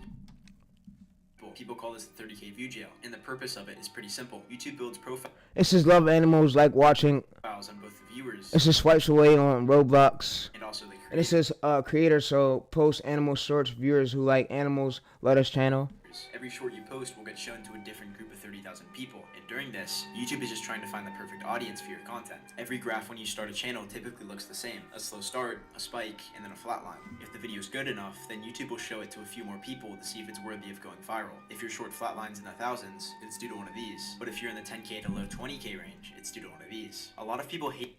people call this the 30K view jail. And the purpose of it is pretty simple. YouTube builds profiles. It says love animals, like watching. On both the viewers. It says swipes away on Roblox. And also the creators. And it says creators, so post animal shorts, viewers who like animals, let us channel. Every short you post will get shown to a different group of 30,000 people, and during this, YouTube is just trying to find the perfect audience for your content. Every graph when you start a channel typically looks the same: a slow start, a spike, and then a flat line. If the video is good enough, then YouTube will show it to a few more people to see if it's worthy of going viral. If your short flatlines in the thousands, it's due to one of these. But if you're in the 10K to low 20K range, it's due to one of these. A lot of people hate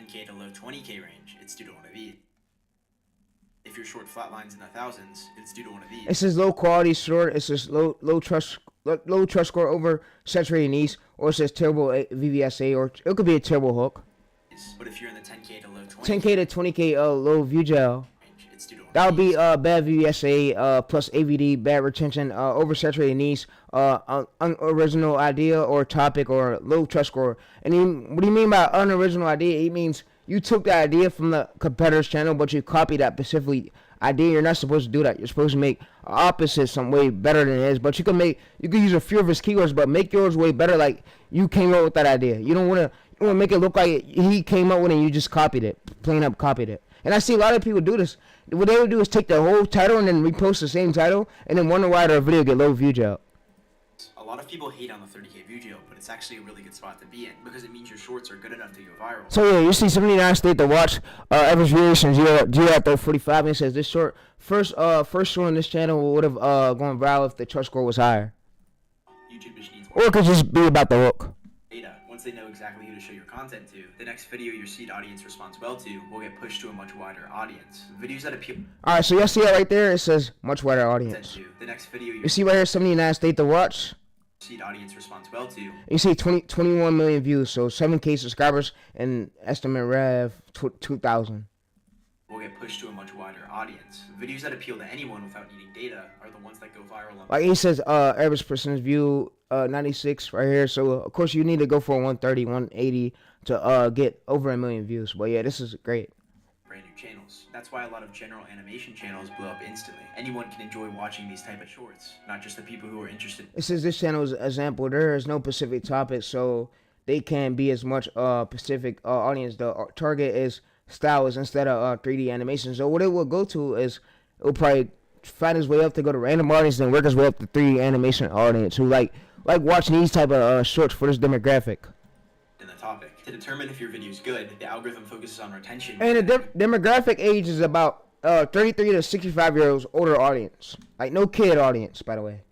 10K to low 20K range, it's due to one of these. If your short flatlines in the thousands, it's due to one of these. It says low quality short. It says low trust score over saturated niche, or it says terrible VVSA, or it could be a terrible hook. But if you're in the 10K to low 10K to 20K low view gel, it's due to one that would of be these. bad VVSA plus AVD, bad retention, oversaturated niche, unoriginal idea or topic, or low trust score. And what do you mean by unoriginal idea? It means you took the idea from the competitor's channel, but you copied that specific idea. You're not supposed to do that. You're supposed to make opposite some way better than it is. But you can use a few of his keywords, but make yours way better. Like you came up with that idea. You don't want to make it look like he came up with it and you just copied it, plain up copied it. And I see a lot of people do this. What they would do is take the whole title and then repost the same title, and then wonder why their video get low view gel. A lot of people hate on the 30K view gel, but it's actually a really good spot to be in because it means your shorts are good enough to go viral. So yeah, you see 79 state to watch, average views 0 at 45, and it says this short first short on this channel would have gone viral if the trust score was higher. YouTube just needs Or it could just be about the hook. data. Once they know exactly who to show your content to, the next video your seed audience responds well to will get pushed to a much wider audience. Videos that appeal Alright, so y'all see that right there? It says much wider audience. to the next video your You see right here, 79 state to watch. seed audience responds well to You see 21 million views, so 7K subscribers, and estimate rev 2,000. will get pushed to a much wider audience. Videos that appeal to anyone without needing data are the ones that go viral on Like he says, average percentage view 96 right here. So of course you need to go for 130, 180 to get over 1 million views. But yeah, this is great. brand new channels. That's why a lot of general animation channels blow up instantly. Anyone can enjoy watching these type of shorts, not just the people who are interested. It says this channel is an example. There is no specific topic, so they can be as much specific audience. The target is styles instead of 3D animation. So what it will go to is it will probably find his way up to go to random audience, then work his way up to 3D animation audience who like watching these type of shorts for this demographic. In the topic. To determine if your video is good, the algorithm focuses on retention. And the demographic age is about 33 to 65 year olds older audience. Like no kid audience, by the way.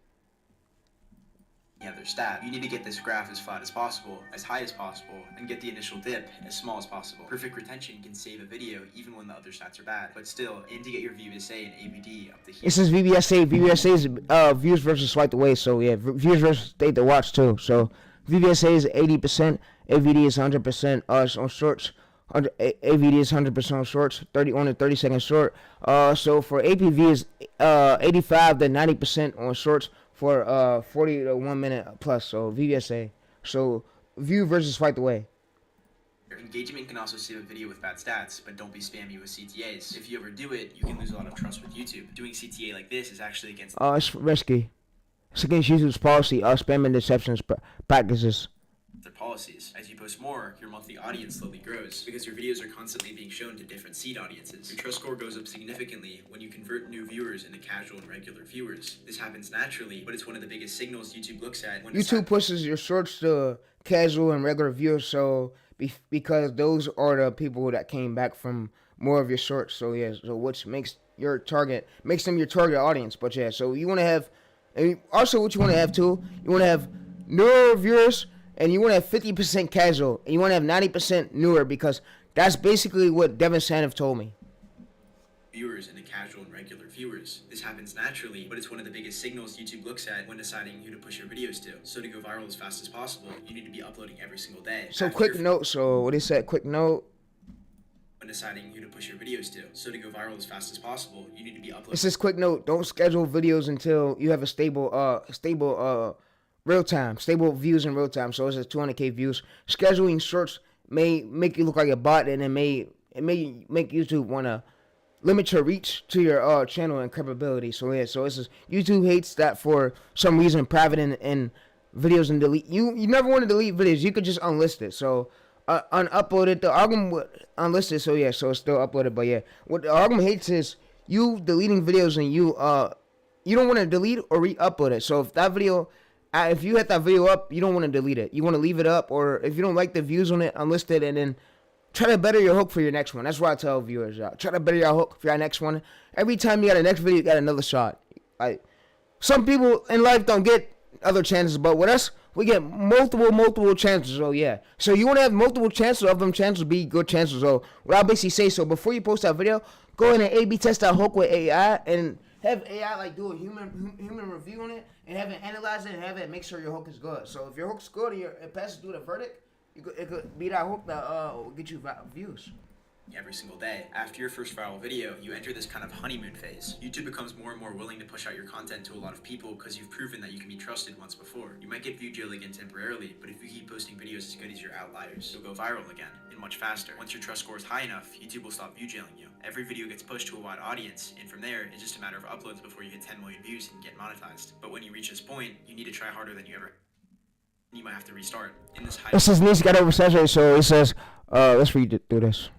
You have their stat. You need to get this graph as flat as possible, as high as possible, and get the initial dip as small as possible. Perfect retention can save a video even when the other stats are bad. But still, aim to get your VVSA and ABD up to here. It says VVSA. VVSA is views versus swipe away. So yeah, views versus state to watch too. So VVSA is 80%. AVD is 100% on shorts. AVD is 100% on shorts. 31 to 30 second short. So for APV is 85 to 90% on shorts for 40 to 1 minute plus. So VVSA. So view versus swipe away. Your engagement can also save a video with bad stats, but don't be spammy with CTAs. If you overdo it, you can lose a lot of trust with YouTube. Doing CTA like this is actually against It's risky. It's against YouTube's policy. Spam and deceptions practices. their policies. As you post more, your monthly audience slowly grows because your videos are constantly being shown to different seed audiences. Your trust score goes up significantly when you convert new viewers into casual and regular viewers. This happens naturally, but it's one of the biggest signals YouTube looks at when YouTube pushes your shorts to casual and regular viewers, so because those are the people that came back from more of your shorts. So yeah, so which makes them your target audience. But yeah, so you want to have, and also what you want to have too, you want to have newer viewers. And you want to have 50% casual, and you want to have 90% newer, because that's basically what Devin Sanif told me. viewers into casual and regular viewers. This happens naturally, but it's one of the biggest signals YouTube looks at when deciding who to push your videos to. So to go viral as fast as possible, you need to be uploading every single day. So quick note, so what he said, quick note. When deciding who to push your videos to. So to go viral as fast as possible, you need to be uploading. It says quick note, don't schedule videos until you have a stable real time, stable views in real time. So it says 200K views. Scheduling shorts may make you look like a bot, and it may make YouTube want to limit your reach to your channel and credibility. So yeah, so it says YouTube hates that for some reason. Private in videos and delete. You never want to delete videos. You could just unlist it. So unupload it. The algorithm would unlist it. So yeah, so it's still uploaded. But yeah, what the algorithm hates is you deleting videos and you you don't want to delete or re-upload it. So if that video, if you had that video up, you don't want to delete it. You want to leave it up, or if you don't like the views on it, unlist it, and then try to better your hook for your next one. That's what I tell viewers. Try to better your hook for your next one. Every time you got a next video, you got another shot. Like, some people in life don't get other chances, but with us, we get multiple chances. So yeah, so you want to have multiple chances of them chances be good chances. So what I basically say, so before you post that video, go in and A/B test that hook with AI and have AI like do a human review on it and have it analyze it and have it make sure your hook is good. So if your hook's good and it passes through the verdict, it could be that hook that will get you views. Every single day. After your first viral video, you enter this kind of honeymoon phase. YouTube becomes more and more willing to push out your content to a lot of people because you've proven that you can be trusted once before. You might get view jailed again temporarily, but if you keep posting videos as good as your outliers, you'll go viral again, and much faster. Once your trust score is high enough, YouTube will stop view jailing you. Every video gets pushed to a wide audience, and from there, it's just a matter of uploads before you hit 10 million views and get monetized. But when you reach this point, you need to try harder than you ever. You might have to restart. In this high. This is needs got oversaturated, so it says, let's read it through this.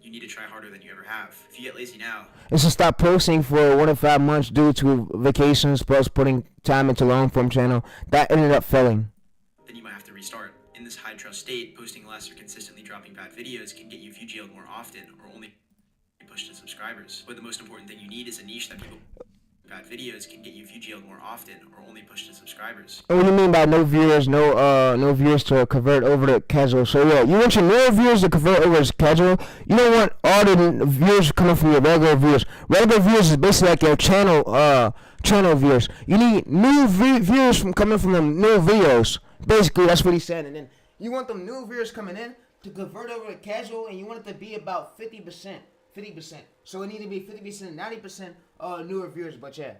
You need to try harder than you ever have. If you get lazy now, it says stop posting for 1 to 5 months due to vacations plus putting time into long form channel. That ended up failing. Then you might have to restart. In this high trust state, posting less or consistently dropping bad videos can get you view jailed more often or only push to subscribers. But the most important thing you need is a niche that people. Bad videos can get you view jailed more often or only push to subscribers. And what do you mean by no viewers? No viewers to convert over to casual. So yeah, you want your new viewers to convert over to casual. You don't want all the viewers coming from your regular viewers. Regular viewers is basically like your channel viewers. You need new viewers from coming from them new videos. Basically, that's what he's saying. And then you want them new viewers coming in to convert over to casual, and you want it to be about 50%. 50%. So it needs to be 50%, 90% newer viewers, but yeah.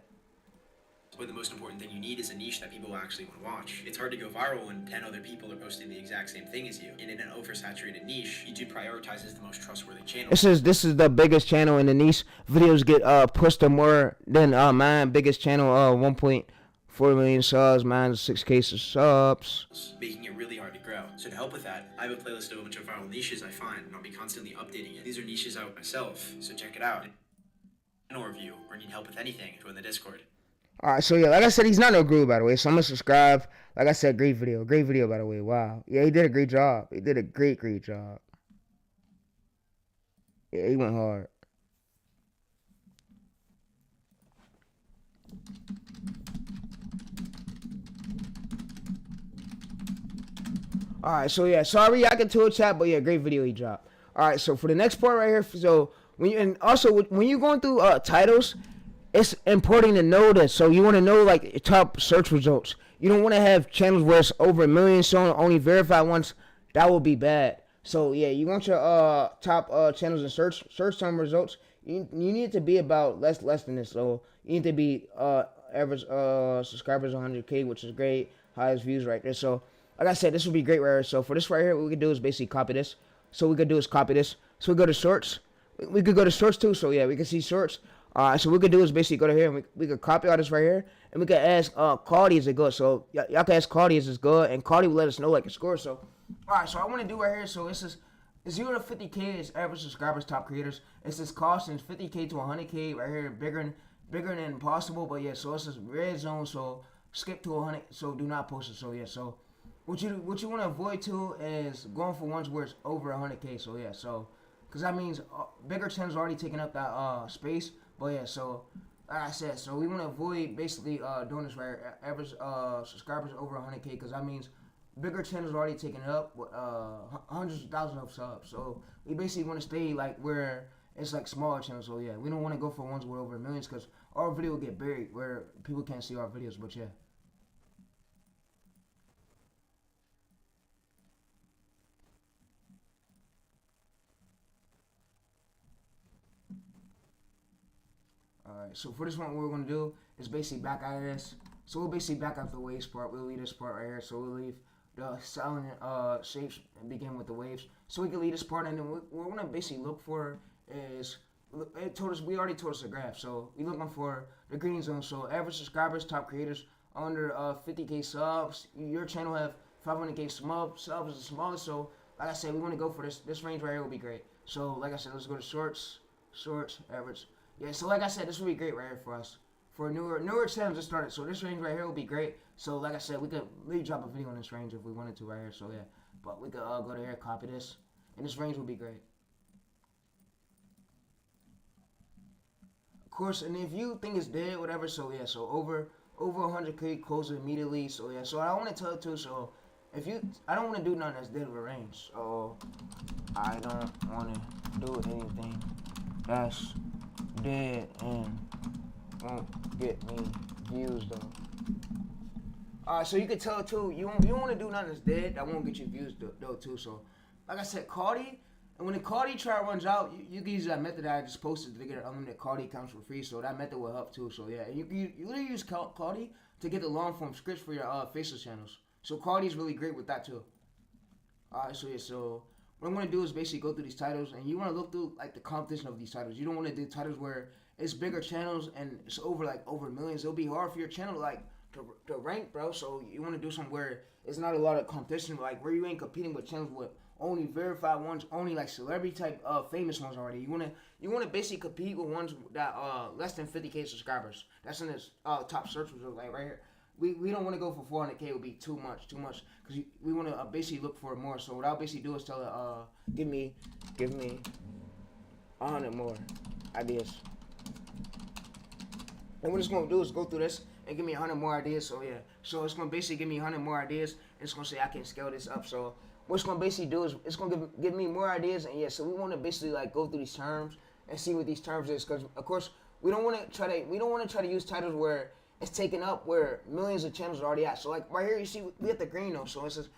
But the most important thing you need is a niche that people actually want to watch. It's hard to go viral when 10 other people are posting the exact same thing as you. And in an oversaturated niche, YouTube prioritizes the most trustworthy channels. This is the biggest channel in the niche. Videos get pushed to more than mine. Biggest channel, 1.4 million subs. Mine's 6K subs. Making it really hard to grow. So to help with that, I have a playlist of a bunch of viral niches I find, and I'll be constantly updating it. These are niches I wrote myself, so check it out. No review or need help with anything, join the Discord. Alright, so yeah, like I said, he's not no guru, by the way, so I'm gonna subscribe. Like I said, great video, by the way. Wow, yeah, he did a great job. He did a great job. Yeah, he went hard. Alright, so yeah, sorry I can tool chat, but yeah, great video he dropped. Alright, so for the next part right here, so when you're going through titles, it's important to know that. So you want to know like top search results. You don't want to have channels where it's over 1 million shown, only verified ones. That would be bad. So yeah, you want your top channels and search term results. You need to be about less than this. So you need to be average subscribers 100K, which is great. Highest views right there. So like I said, this would be great right here. So for this right here, what we can do is basically copy this. So we could do is copy this. So we go to shorts. We could go to shorts too. So yeah, we can see shorts. So what we could do is basically go to here and we could copy all this right here, and we could ask Claude is it good. So y'all can ask Claude is it good, and Claude will let us know like a score. So alright, so I want to do right here. So this is 0 to 50K is average subscribers, top creators. It says cost is 50K to 100K right here, bigger than possible. But yeah, so this is red zone. So skip to 100. So do not post it. So yeah, so what you want to avoid too is going for ones where it's over 100K. So yeah, so because that means bigger channels already taking up that space. But yeah, so like I said, so we want to avoid basically doing this right here. Average subscribers over 100K, because that means bigger channels already taking it up with hundreds of thousands of subs. So we basically want to stay like where it's like smaller channels. So yeah, we don't want to go for ones with over millions, because our video will get buried where people can't see our videos. But yeah. Alright, so for this one, what we're going to do is basically back out of this. So we'll basically back out the waves part. We'll leave this part right here. So we'll leave the silent shapes and begin with the waves. So we can leave this part, and then what we're going to basically look for is, it told us, we already told us the graph. So we're looking for the green zone. So average subscribers, top creators, under 50K subs. Your channel have 500K subs is the smallest. So like I said, we want to go for this range right here will be great. So like I said, let's go to shorts, average. Yeah, so like I said, this will be great right here for us. For newer channels just started. So this range right here will be great. So like I said, we could really drop a video on this range if we wanted to right here. So yeah, but we could go to here, copy this, and this range will be great. Of course, and if you think it's dead, whatever, so yeah, so over 100K, close it immediately. So yeah, so I want to tell it too. So if you, I don't want to do nothing that's dead of a range. So I don't want to do anything that's dead and won't get me views though. So you can tell too, you don't want to do nothing that's dead that won't get you views though too. So like I said, Cardi, and when the Cardi trial runs out, you can use that method that I just posted to get unlimited Cardi accounts for free. So that method will help too. So yeah, and you literally use Cardi to get the long form scripts for your faceless channels. So Cardi's really great with that too. Alright, so yeah, so what I'm gonna do is basically go through these titles, and you wanna look through like the competition of these titles. You don't wanna do titles where it's bigger channels and it's over millions. It'll be hard for your channel to rank, bro. So you wanna do something where it's not a lot of competition, like where you ain't competing with channels with only verified ones, only like celebrity type famous ones already. You wanna basically compete with ones that less than 50K subscribers. That's in this top search results, like right here. We don't want to go for 400K. It would be too much, because we want to basically look for more. So what I'll basically do is tell it, give me 100 more ideas. And what it's going to do is go through this and give me 100 more ideas. So yeah, so it's going to basically give me 100 more ideas, and it's going to say I can scale this up. So what it's going to basically do is it's going to give me more ideas, and yeah, so we want to basically like go through these terms and see what these terms is, because of course we don't want to try to use titles where it's taken up where millions of channels are already at. So like right here, you see we have the green though. So it says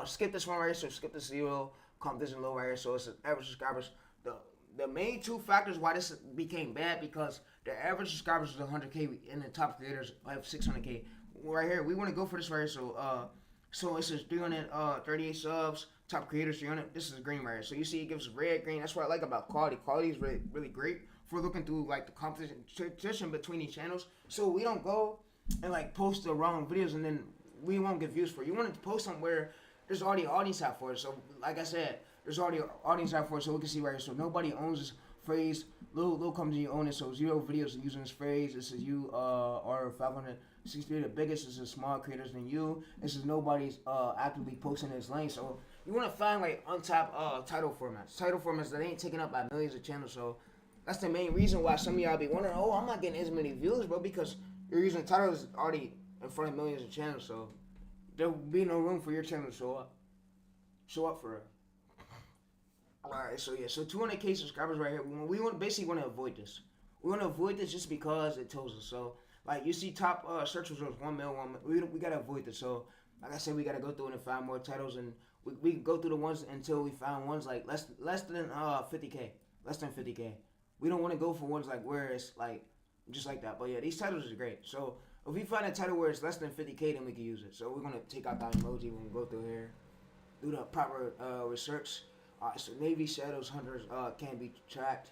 skip this one right here. So skip this 0, competition low right here. So it says average subscribers. The main two factors why this became bad, because the average subscribers is 100K and the top creators have 600K. Right here, we want to go for this right here. So it says 338 subs. Top creators 300. This is green right here. So you see it gives red, green. That's what I like about quality. Quality is really, really great for looking through like the competition between these channels. So we don't go and like post the wrong videos and then we won't get views for it. You want to post something where there's already audience out for it. So like I said, there's already audience out for it, so we can see right here. So nobody owns this phrase. Little company own it. So 0 videos using this phrase. This is you are 563. The biggest. This is small creators than you. This is nobody's actively posting this lane. So you want to find like untapped title formats that ain't taken up by millions of channels. So that's the main reason why some of y'all be wondering, oh, I'm not getting as many views, bro, because you're using titles already in front of millions of channels. So there'll be no room for your channel to show up. Show up for it. Alright, so yeah, so 200K subscribers right here. We basically want to avoid this. We want to avoid this just because it tells us. So like you see top search results 1 mil, 1 mil. We gotta avoid this. So like I said, we gotta go through it and find more titles, and we go through the ones until we find ones like less than 50K, less than 50K. We don't want to go for ones like where it's like just like that. But yeah, these titles are great. So if we find a title where it's less than 50K, then we can use it. So we're gonna take out that emoji when we go through here, do the proper research. So Navy Shadows Hunters can be tracked.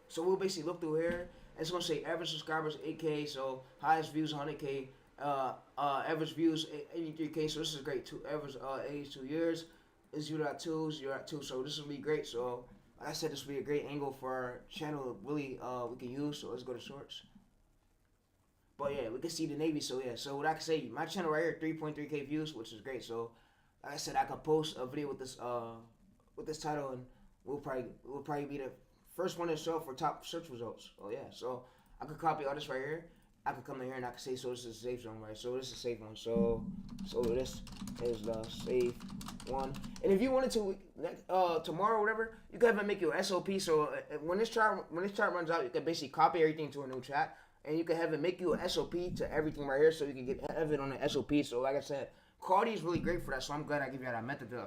So we'll basically look through here. And it's gonna say average subscribers 8K. So highest views 100K. Average views 83K. So this is great. Average age 2 years is 0.2. So this will be great. So like I said, this will be a great angle for our channel. Really, we can use. So let's go to shorts. But yeah, we can see the Navy. So yeah, so what I can say, my channel right here, 3.3K views, which is great. So like I said, I could post a video with this title, and we'll probably be the first one to show up for top search results. Oh yeah, so I could copy all this right here. I could come in here and I could say, so this is a safe zone, right? So this is a safe one. So this is the safe one. And if you wanted to, tomorrow or whatever, you could have it make your SOP. So when this chart runs out, you can basically copy everything to a new chat, and you can have it make you an SOP to everything right here, so you can have it on the SOP. So like I said, Cardi is really great for that. So I'm glad I give you that method to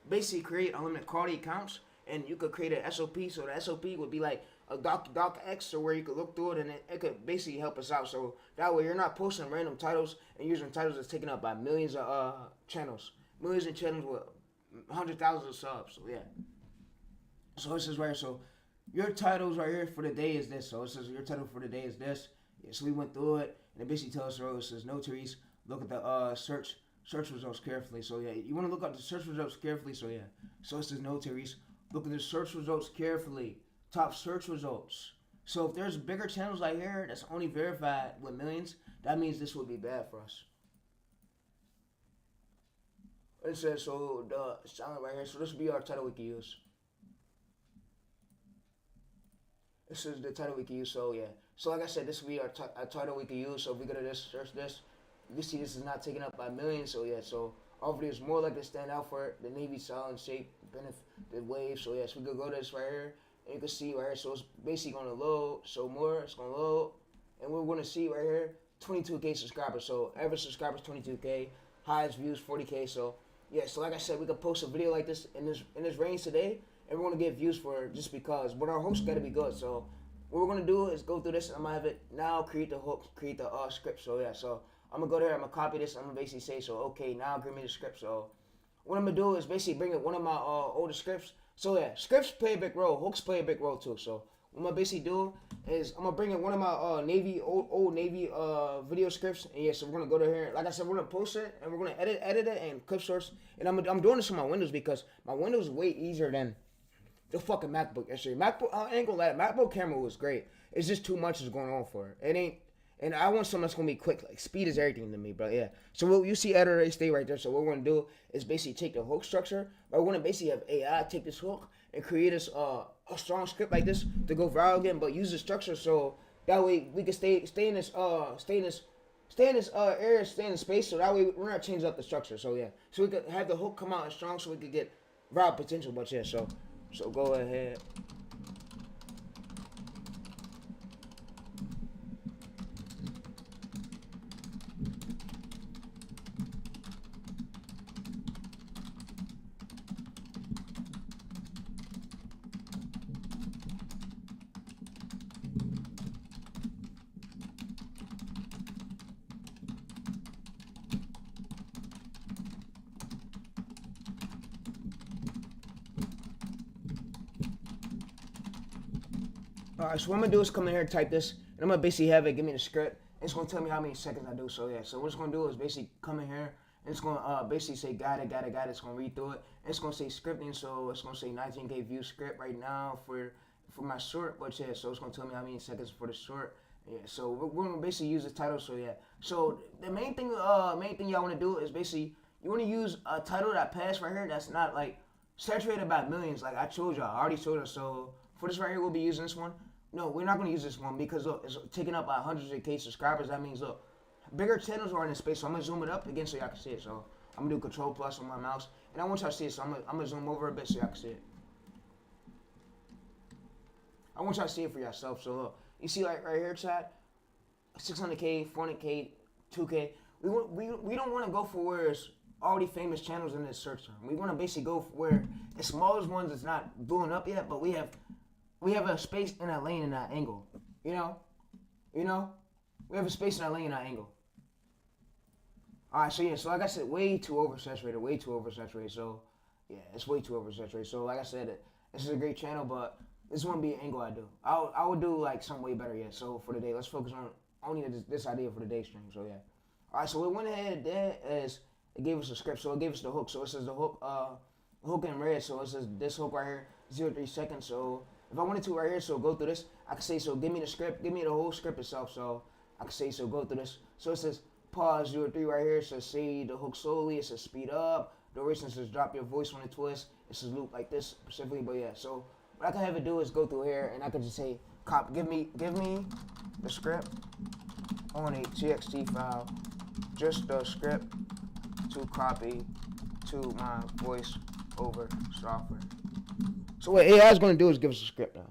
basically create unlimited Cardi accounts, and you could create an SOP. So the SOP would be like a doc X, or where you could look through it, and it could basically help us out. So that way you're not posting random titles and using titles that's taken up by millions of channels with 100,000 of subs. So yeah. So this is right here. So your titles right here for the day is this. So it says your title for the day is this. Yeah, so we went through it, and it basically tells us, it says no TayReese. Look at the search results carefully. So yeah, you want to look at the search results carefully. So yeah, so it says no TayReese. Look at the search results carefully. Top search results. So if there's bigger channels like here that's only verified with millions, that means this would be bad for us. It says, so the sound right here, so this would be our title we can use. This is the title we can use, so yeah. So like I said, this will be our title we can use. So if we go to this, search this, you can see this is not taken up by millions. So yeah, so our videos more likely to stand out for it. The Navy solid shape, the wave. So yeah, so we could go to this right here, and you can see right here. So it's basically gonna load. So more, it's gonna load, and we're gonna see right here, 22K subscribers. So average subscribers 22K, highest views 40K. So yeah, so like I said, we could post a video like this in this range today, and we're gonna get views for it just because. But our hook's gotta be good. So what we're gonna do is go through this, and I'm gonna have it now create the hook, create the script. So yeah, so I'm gonna go there, I'm gonna copy this, I'm gonna basically say, so okay, now give me the script. So what I'm gonna do is basically bring up one of my older scripts. So yeah, scripts play a big role, hooks play a big role too. So what I'm gonna basically do is I'm gonna bring in one of my old Navy video scripts, and yeah, so we're gonna go to here. Like I said, we're gonna post it, and we're gonna edit it and clip source. And I'm doing this on my Windows because my Windows is way easier than the fucking MacBook yesterday. MacBook, I ain't gonna lie, MacBook camera was great. It's just too much is going on for it. It ain't, and I want something that's gonna be quick. Like speed is everything to me, bro. Yeah. So what you see editor, they stay right there. So what we're gonna do is basically take the hook structure, but we're gonna basically have AI take this hook and create us a strong script like this to go viral again, but use the structure so that way we can stay in this area, stay in the space. So that way we're not changing up the structure. So yeah, so we could have the hook come out strong so we could get viral potential. But yeah, so go ahead. Alright, so what I'm gonna do is come in here, type this, and I'm gonna basically have it give me the script. And it's gonna tell me how many seconds I do. So yeah, so what it's gonna do is basically come in here, and it's gonna basically say got it. It's gonna read through it, and it's gonna say scripting. So it's gonna say 19K view script right now for my short. But yeah, so it's gonna tell me how many seconds for the short. Yeah, so we're gonna basically use the title. So yeah, so the main thing y'all wanna do is basically you wanna use a title that pass right here that's not like saturated by millions. Like I told y'all, I already showed us. So for this right here, we'll be using this one. No, we're not going to use this one because, look, it's taken up by hundreds of K subscribers. That means, look, bigger channels are in this space. So I'm going to zoom it up again so y'all can see it. So I'm going to do Control Plus on my mouse. And I want y'all to see it. So I'm going to zoom over a bit so y'all can see it. I want y'all to see it for yourself. So look, you see like right here, chat, 600K, 400K, 2K. We don't want to go for where it's already famous channels in this search term. We want to basically go for where the smallest ones is not blowing up yet, but we have a space in that lane in that angle. You know? We have a space in that lane in that angle. Alright, so yeah, so like I said, way too oversaturated. So yeah, it's way too oversaturated. So like I said, this is a great channel, but this wouldn't be an angle I do. I would do like something way better yet. So for today, let's focus on only this idea for today's stream. So yeah. Alright, so we went ahead and did is it gave us a script. So it gave us the hook. So it says the hook in red. So it says this hook right here, 0.3 seconds. So if I wanted to right here, so go through this, I could say, so give me the script, give me the whole script itself. So I could say, so go through this. So it says pause 0.3 right here. It says say the hook slowly. It says speed up. Duration says drop your voice when it twists. It says loop like this specifically. But yeah, so what I can have it do is go through here, and I could just say, give me the script on a TXT file, just the script to copy to my voice over software. So what AI is going to do is give us a script now.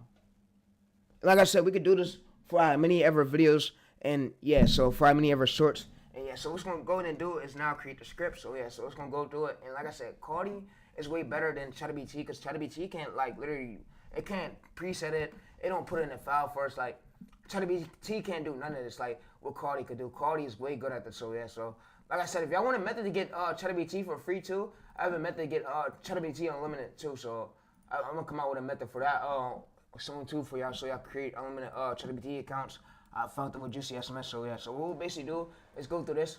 Like I said, we could do this for how many ever videos, and yeah, so for how many ever shorts. And yeah, so what's going to go in and do is now create the script. So yeah, so it's going to go through it. And like I said, Claude is way better than ChatGPT because ChatGPT can't like literally, it can't preset it. It don't put it in a file for us. Like ChatGPT can't do none of this like what Claude could do. Claude is way good at this. So yeah, so like I said, if y'all want a method to get ChatGPT for free too, I have a method to get ChatGPT unlimited too. So I'm gonna come out with a method for that soon too for y'all, so y'all create unlimited ChatGPT accounts. I found them with Juicy SMS. So yeah, so what we'll basically do is go through this,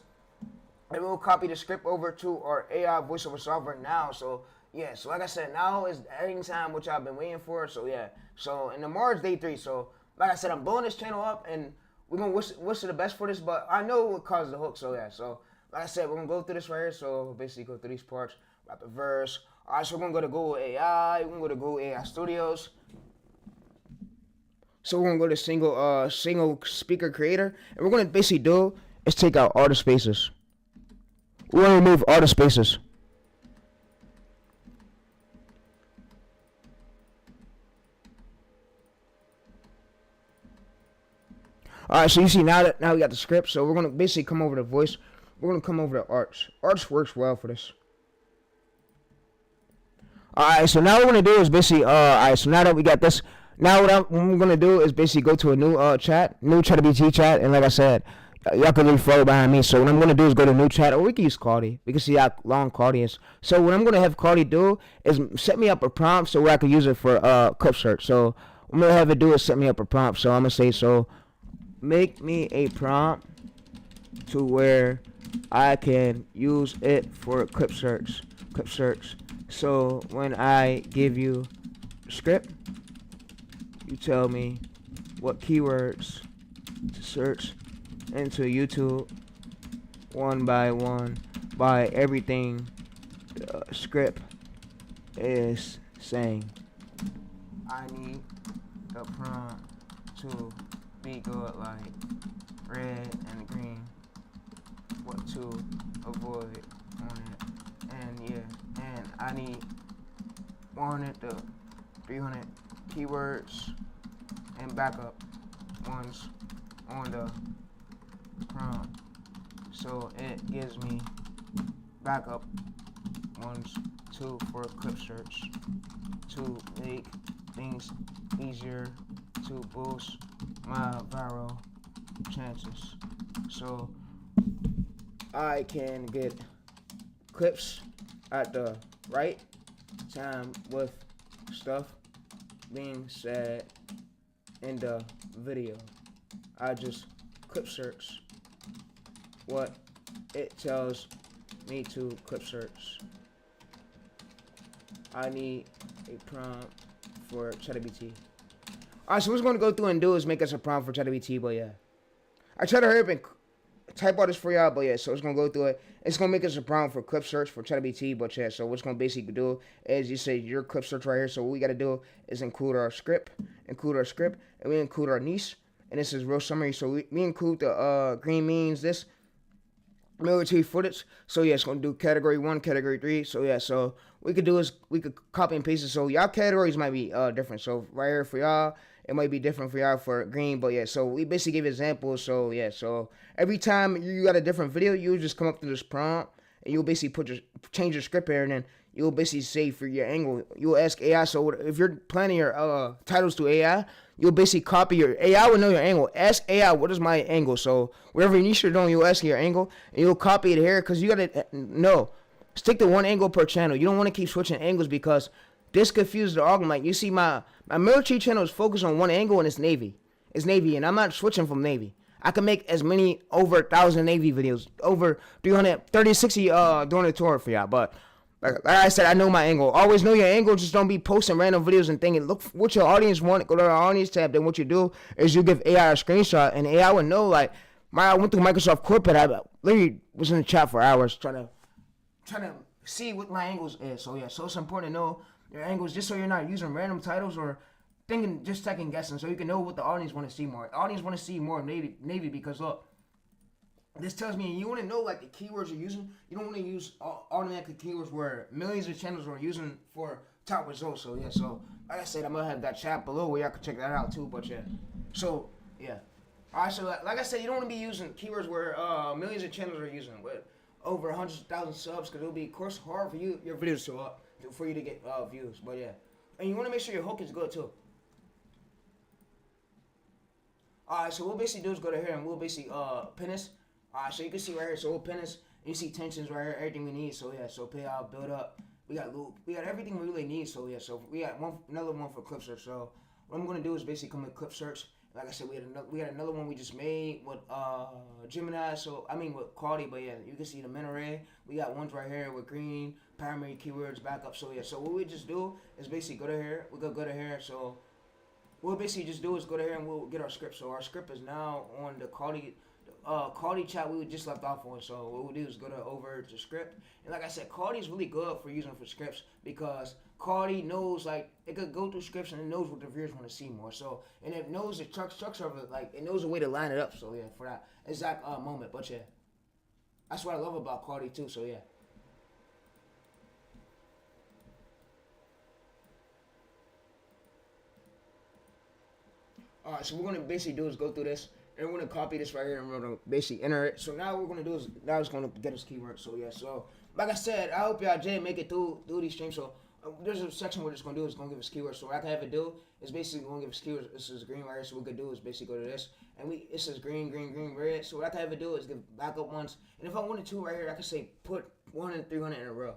and we'll copy the script over to our AI voiceover software now. So yeah, so like I said, now is the editing time which I've been waiting for. So yeah, so and tomorrow's day 3. So like I said, I'm blowing this channel up, and we're gonna wish the best for this. But I know what caused the hook, so yeah. So like I said, we're gonna go through this right here. So basically, go through these parts, rap the verse. All right, so we're gonna go to Google AI. We're gonna go to Google AI Studios. So we're gonna go to single speaker creator, and we're gonna basically do is take out all the spaces. We're gonna remove all the spaces. All right, so you see now we got the script. So we're gonna basically come over to voice. We're gonna come over to arts. Arts works well for this. All right, so now what we're gonna do is basically all right. So now that we got this, now what we're gonna do is basically go to a new chat, new ChatGPT chat, and like I said, y'all can really follow behind me. So what I'm gonna do is go to new chat, or we can use Claude. We can see how long Claude is. So what I'm gonna have Claude do is set me up a prompt so where I can use it for clip search. So what I'm gonna have it do is set me up a prompt. So I'm gonna say make me a prompt to where I can use it for clip search. So when I give you script, you tell me what keywords to search into YouTube one by one by everything the script is saying. I need the prompt to be good like red and green, what to avoid on it, and yeah, and I need 100 to 300 keywords and backup ones on the prompt, so it gives me backup ones too for clip search to make things easier to boost my viral chances, so I can get clips at the right time with stuff being said in the video. I just clip search what it tells me to clip search. I need a prompt for ChatGPT. Alright, so what we're going to go through and do is make us a prompt for ChatGPT, but yeah. I try to hurry up and type all this for y'all, but yeah, so it's going to go through it. It's going to make us a prompt for clip search for ChatGPT, but yeah, so what's going to basically do is you say your clip search right here. So what we got to do is include our script, and we include our niche, and this is real summary. So we include the green means this military footage. So yeah, it's going to do category 1, category 3. So yeah, so what we could do is we could copy and paste it. So y'all categories might be different. So right here for y'all, it might be different for y'all for green, but yeah, so we basically give examples. So yeah, so every time you got a different video, you just come up to this prompt and you'll basically change your script here, and then you'll basically say for your angle, you'll ask AI. So if you're planning your titles to AI, you'll basically copy your AI will know your angle. Ask AI, what is my angle? So whatever niche you're doing, you'll ask your angle, and you'll copy it here, because you gotta know, stick to one angle per channel. You don't want to keep switching angles, because this confuses the algorithm. Like you see, my military channel is focused on one angle, and it's Navy. It's Navy, and I'm not switching from Navy. I can make as many over 1,000 Navy videos, over 330, 60 during the tour for y'all. But like I said, I know my angle. Always know your angle. Just don't be posting random videos and thinking, look what your audience want. Go to our audience tab. Then what you do is you give AI a screenshot, and AI would know. Like I went through Microsoft Corporate. I literally was in the chat for hours trying to see what my angles is. So yeah, so it's important to know your angles, just so you're not using random titles or thinking, just second guessing, so you can know what the audience want to see more. The audience want to see more Navy, because look, this tells me you want to know like the keywords you're using. You don't want to use automatic keywords where millions of channels are using for top results. So yeah, so like I said, I'm gonna have that chat below where y'all can check that out too. But yeah, so yeah, all right. So like I said, you don't want to be using keywords where millions of channels are using with over 100,000 subs, because it'll be, of course, hard for your videos to for you to get views. But yeah, and you want to make sure your hook is good too. Alright, so what we'll basically do is go to here and we'll basically pin this. Alright, so you can see right here, so we'll pin this, and you see tensions right here, everything we need. So yeah, so pay out, build up. We got loop, we got everything we really need. So yeah, so we got another one for clip search. So what I'm gonna do is basically come with clip search. Like I said, we had another one we just made with Gemini. So I mean with Claude, but yeah, you can see the min array. We got ones right here with green, primary keywords, backup. So yeah, so what we just do is basically go to here. We go to here. So we'll basically just do is go to here and we'll get our script. So our script is now on the Claude chat we just left off on. So what we'll do is go over to script. And like I said, Claude is really good for using for scripts because Claude knows, like, it could go through scripts and it knows what the viewers want to see more. So, and it knows the structure of it, like, it knows a way to line it up. So yeah, for that exact moment. But yeah, that's what I love about Claude too. So yeah. Alright, so what we're going to basically do is go through this, and we're going to copy this right here, and we're going to basically enter it. So now what we're going to do is, now it's going to get us keywords. So yeah, so like I said, I hope y'all did make it through these streams. So there's a section where it's going to do is going to give us keywords. So what I can have it do is basically going to give us keywords. This is green right here, so what we could do is basically go to this, and it says green, green, green, red. So what I can have it do is give backup ones, and if I wanted to right here, I could say put 1 and 300 in a row.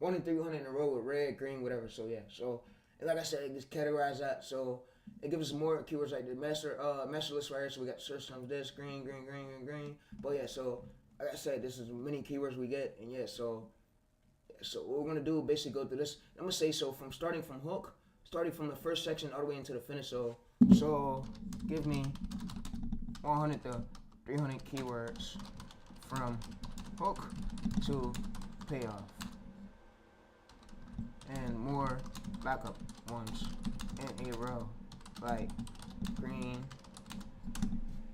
1 and 300 in a row with red, green, whatever. So yeah, so and like I said, just categorize that. So it gives us more keywords like the master list right here. So we got search terms this, green, green, green, green, green. But yeah, so like I said, this is many keywords we get, and yeah, so what we're gonna do basically go through this. I'm gonna say so from starting from the first section all the way into the finish. So give me 100 to 300 keywords from hook to payoff, and more backup ones in a row, like green.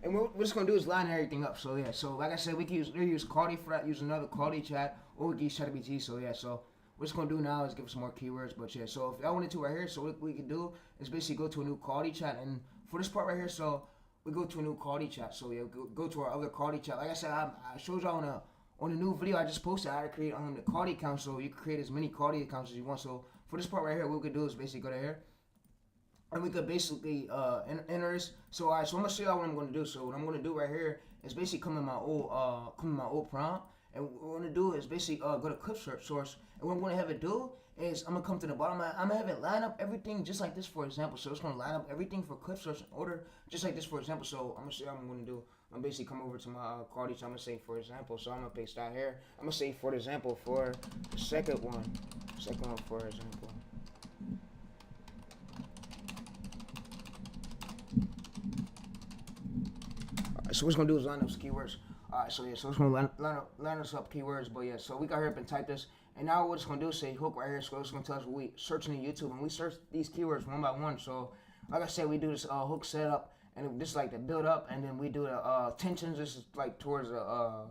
And what we're just gonna do is line everything up. So yeah, so like I said, we can use Claude for that, use another Claude chat, or we can use ChatGPT. So yeah, so what it's gonna do now is give some more keywords. But yeah, so if y'all wanted to right here, so what we can do is basically go to a new Claude chat, and for this part right here, so we go to a new Claude chat. So yeah, go to our other Claude chat. Like I said, I showed y'all on a new video I just posted how to create the Claude account. So you can create as many Claude accounts as you want. So for this part right here, what we could do is basically go to here, and we could basically enter this. So alright, so I'm gonna show y'all what I'm gonna do. So what I'm gonna do right here is basically come in my old prompt, and what we're gonna do is basically go to clip source, and what I'm gonna have it do is I'm gonna come to the bottom. I'm gonna have it line up everything just like this, for example. So it's gonna line up everything for clip source in order just like this, for example. So I'm gonna show you what I'm gonna do. I'm basically come over to my Claude. So I'm gonna say for example. So I'm gonna paste that here. I'm gonna say for example for the second one for example. So what's gonna do is line up keywords. Alright, so yeah, so it's gonna line us up keywords. But yeah, so we got here up and type this, and now what it's gonna do is say hook right here. So it's gonna tell us what we searching in YouTube, and we search these keywords one by one. So like I said, we do this hook setup, and this like the build up, and then we do the tensions. This is like towards the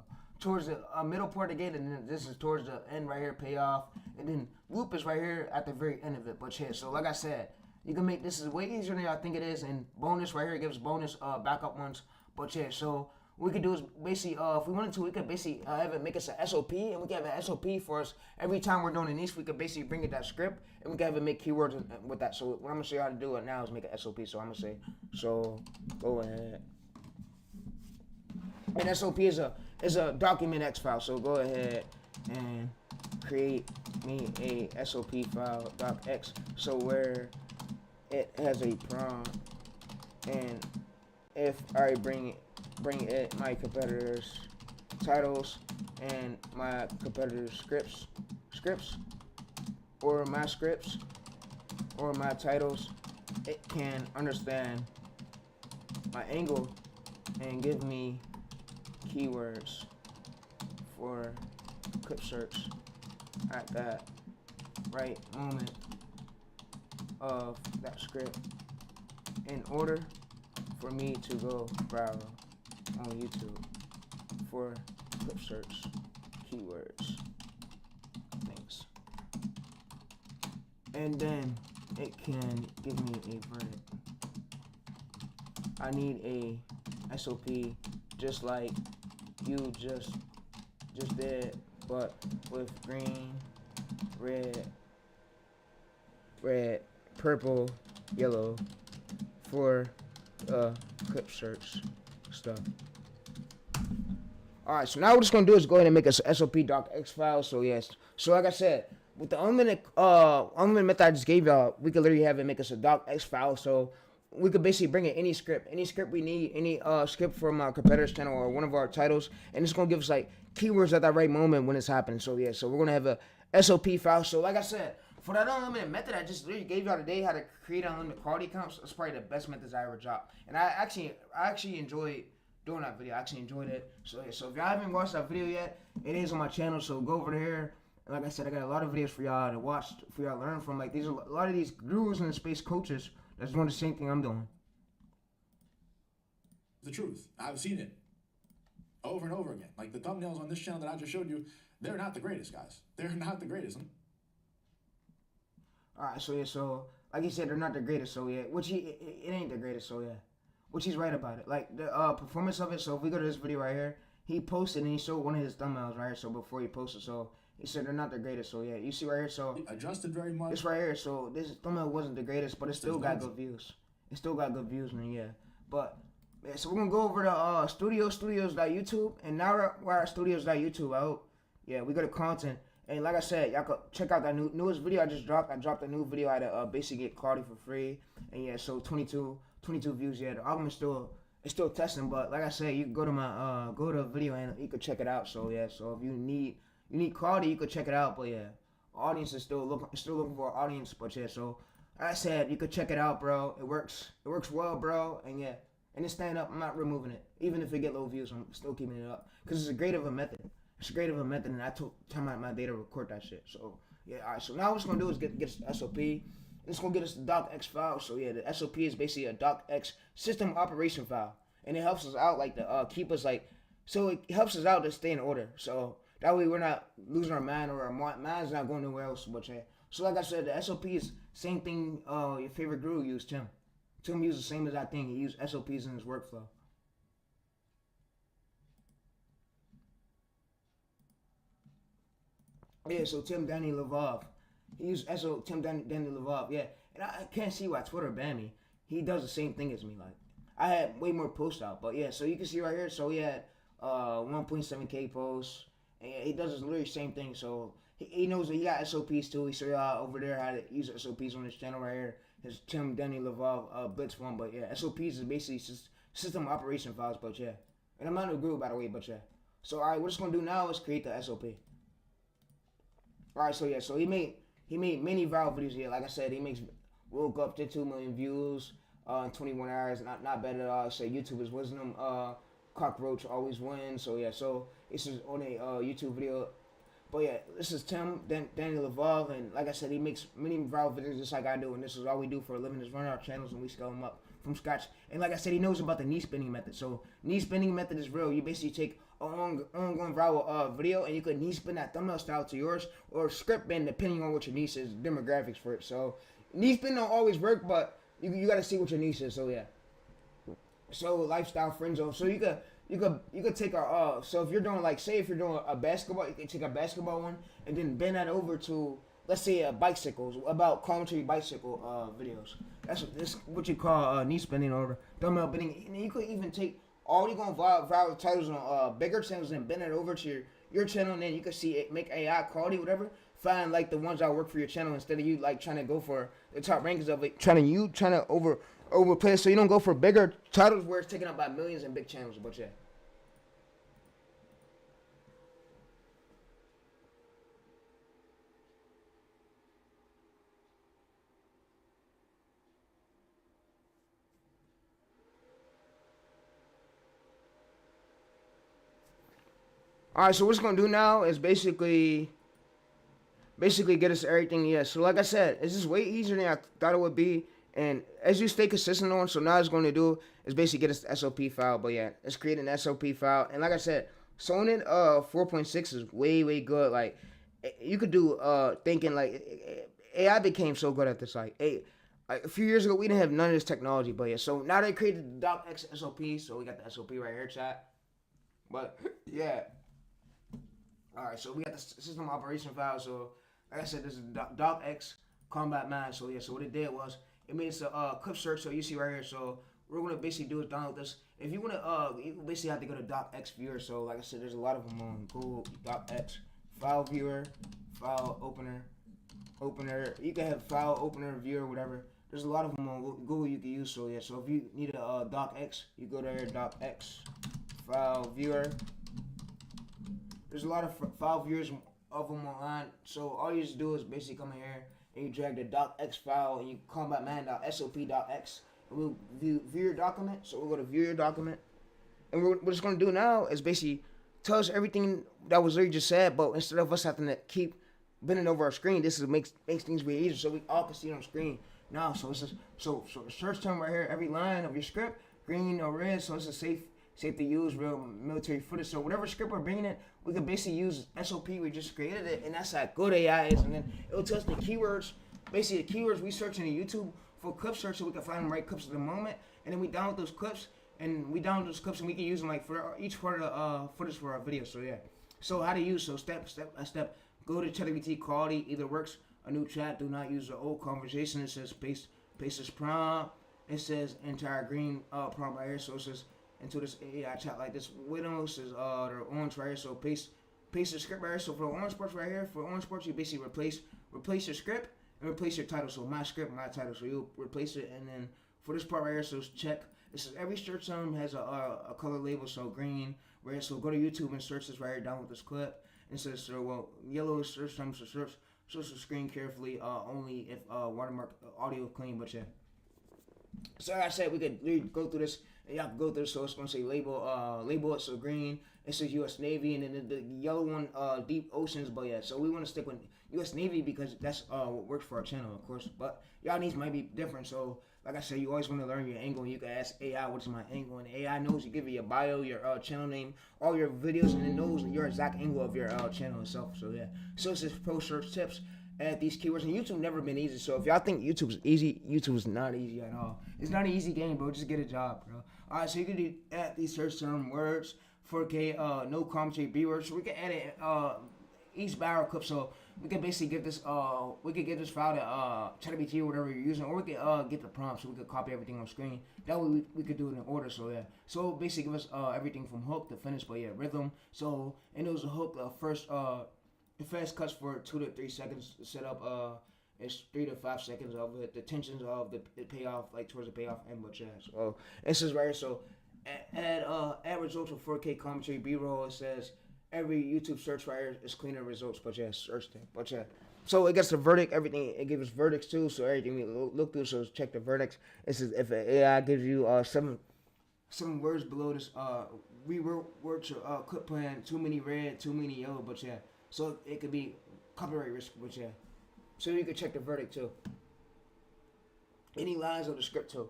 middle part again, and then this is towards the end right here, payoff, and then loop is right here at the very end of it. But yeah, so like I said, you can make this is way easier than I think it is, and bonus right here gives bonus backup ones. But yeah, so what we could do is basically, if we wanted to, we could basically have it make us an SOP, and we can have an SOP for us every time we're doing a niche. We could basically bring it that script, and we can have it make keywords with that. So what I'm gonna show you how to do it now is make an SOP. So I'm gonna say, so go ahead. And SOP is a document X file. So go ahead and create me a SOP file docx. So where it has a prompt, and if I bring it my competitors' titles and my competitors' scripts, or my scripts, or my titles, it can understand my angle and give me keywords for clip search at that right moment of that script in order for me to go viral on YouTube for clip search keywords. Thanks. And then it can give me a verdict. I need a SOP just like you just did, but with green, red, purple, yellow for clip search stuff. Alright, so now what it's gonna do is go ahead and make a SOP docx file. So yes, so like I said, with the unlimited method I just gave y'all, we could literally have it make us a docx file. So we could basically bring in any script we need, any script from our competitor's channel or one of our titles, and it's gonna give us like keywords at that right moment when it's happening. So yeah, so we're gonna have a SOP file. So like I said, For that unlimited method, I just literally gave y'all today how to create unlimited quality accounts. That's probably the best methods I ever dropped. And I actually enjoyed doing that video. I actually enjoyed it. So if y'all haven't watched that video yet, it is on my channel. So go over there. And like I said, I got a lot of videos for y'all to watch, for y'all to learn from. Like, these are a lot of these gurus and space coaches that's doing the same thing I'm doing. The truth. I've seen it over and over again. Like the thumbnails on this channel that I just showed you, they're not the greatest, guys. They're not the greatest. Alright, so yeah, so like he said, they're not the greatest, so yeah, it ain't the greatest, so yeah, which he's right about it. Like the performance of it. So if we go to this video right here, he posted and he showed one of his thumbnails right here. So before he posted, so he said they're not the greatest. So yeah, you see right here. So adjusted very much. This right here. So this thumbnail wasn't the greatest, but it still got good views. It still got good views, man. Yeah, but yeah, so we're gonna go over to studios.youtube, and now we're at studios.youtube. I hope. Yeah, we go to content. And like I said, y'all could check out that newest video I just dropped. I dropped a new video. I had to basically get Claude for free. And yeah, so 22 views. Yeah, the album is still testing. But like I said, you can go to my go to the video and you could check it out. So yeah, so if you need Claude, you could check it out. But yeah, audience is still looking for an audience. But yeah, so like I said, you could check it out, bro. It works well, bro. And yeah, and it's staying up. I'm not removing it. Even if it get low views, I'm still keeping it up because it's a great of a method. It's great of a method, and I took time out of my day to record that shit. So yeah, all right. So now what it's gonna do is get us the SOP. It's gonna get us the docx file. So yeah, the SOP is basically a docx system operation file, and it helps us out like to keep us like. So it helps us out to stay in order. So that way we're not losing our mind or our mind's not going nowhere else. But yeah. So like I said, the SOP is same thing. Your favorite guru used, Tim. Tim used the same as I think. He used SOPs in his workflow. Yeah, so Tim Danny Levov. He used Tim Danny Levov, yeah. And I can't see why Twitter banned me. He does the same thing as me. Like, I had way more posts out. But yeah, so you can see right here, so he had 1.7K posts. And yeah, he does literally the same thing. So he knows that he got SOPs too. He showed y'all over there how to use SOPs on his channel right here. His Tim Danny Levov Blitz one. But yeah, SOPs is basically just system operation files, but yeah. And I'm not a guru, by the way, but yeah. So alright, what it's gonna do now is create the SOP. Alright, so yeah, so he made many viral videos here. Like I said, he woke up to 2 million views in 21 hours. Not bad at all. Say YouTube is wisdom. Cockroach always wins. So yeah, so this is on a YouTube video. But yeah, this is Tim Danny Levov, and like I said, he makes many viral videos just like I do, and this is all we do for a living is run our channels and we scale them up from scratch. And like I said, he knows about the knee spinning method. So knee spinning method is real. You basically take ongoing viral video, and you could knee spin that thumbnail style to yours or script bend depending on what your niche is, demographics for it. So knee spin don't always work, but you got to see what your niche is. So yeah, so lifestyle friend zone. So you could take a so if you're doing like, say if you're doing a basketball, you can take a basketball one and then bend that over to, let's say, bicycles, about commentary bicycle videos. That's what you call knee spinning or thumbnail bending. And you could even take already going viral titles on bigger channels and bend it over to your channel, and then you can see it make AI quality, whatever. Find like the ones that work for your channel instead of you like trying to go for the top rankings of it, trying to overplay it, so you don't go for bigger titles where it's taken up by millions and big channels. But yeah. Alright, so what it's gonna do now is basically get us everything. Yeah, so like I said, it's just way easier than I thought it would be. And as you stay consistent on, so now it's going to do is basically get us the SOP file. But yeah, let's create an SOP file. And like I said, Sonin 4.6 is way good. Like, you could do thinking like AI became so good at this. Like a few years ago, we didn't have none of this technology. But yeah, so now they created the docx SOP. So we got the SOP right here, chat. But yeah. Alright, so we got the system operation file. So like I said, this is docx combat man. So yeah, so what it did was it made us a clip search. So you see right here. So what we're gonna basically do is download this. If you wanna you basically have to go to docx viewer. So like I said, there's a lot of them on Google. Docx file viewer, file opener. You can have file opener, viewer, whatever. There's a lot of them on Google you can use. So yeah, so if you need a docx, you go there, docx file viewer. There's a lot of file viewers of them online. So all you just do is basically come in here and you drag the docx file and you combatman.sop.x and we'll view your document. So we'll go to view your document, and what it's gonna do now is basically tell us everything that was already just said, but instead of us having to keep bending over our screen, this is makes things way easier so we all can see it on screen now. So it's just so the search term right here, every line of your script, green or red, so it's a safe to use real military footage. So whatever script we're bringing in, we can basically use SOP. We just created it, and that's how good AI is. And then it'll tell us the keywords, basically the keywords we search in the YouTube for clip search, so we can find the right clips at the moment. And then we download those clips, and we we can use them like for each part of the footage for our video. So yeah. So how to use? So step by step. Go to ChatGPT quality. Either works. A new chat. Do not use the old conversation. It says paste this prompt. It says entire green prompt right here. So it says into this AI chat like this. Windows is the orange right here. So paste the script right here. So for the orange parts right here, for orange parts you basically replace your script and replace your title. So my script, my title. So you replace it, and then for this part right here, so check. This is every search term has a color label. So green, red. So go to YouTube and search this right here down with this clip. And it says yellow is search term. So search the screen carefully. Only if watermark audio clean. But yeah. So like I said, we could go through this. And y'all can go through. So it's gonna say label it. So green, it says U.S. Navy, and then the yellow one, deep oceans. But yeah, so we want to stick with U.S. Navy because that's what works for our channel, of course. But y'all needs might be different. So like I said, you always want to learn your angle. And you can ask AI, what's my angle? And AI knows. You give it your bio, your channel name, all your videos, and it knows your exact angle of your channel itself. So yeah. So it's just pro search tips. Add these keywords, and YouTube never been easy. So if y'all think YouTube's easy, YouTube's not easy at all. It's not an easy game, bro. Just get a job, bro. All right, so you can add these search term words, 4K, no commentary, B words. So we can add it each barrel clip. So we can basically give this file to ChatGPT or whatever you're using, or we can get the prompt so we could copy everything on screen. That way we could do it in order. So yeah. So basically give us everything from hook to finish, but yeah, rhythm. So and it was a hook first. The fast cuts for 2 to 3 seconds to set up. It's 3 to 5 seconds of it. The tensions of the payoff, like towards the payoff end, but yeah. So it says right here. So add results with 4K commentary B-roll. It says every YouTube search right here is cleaner results, but yeah, search thing, but yeah. So it gets the verdict, everything. It gives us verdicts too. So everything we look through. So check the verdicts. It says if an AI gives you seven words below this, reword your clip plan. Too many red, too many yellow, but yeah. So it could be copyright risk, but yeah. So you can check the verdict too. Any lines of the script too.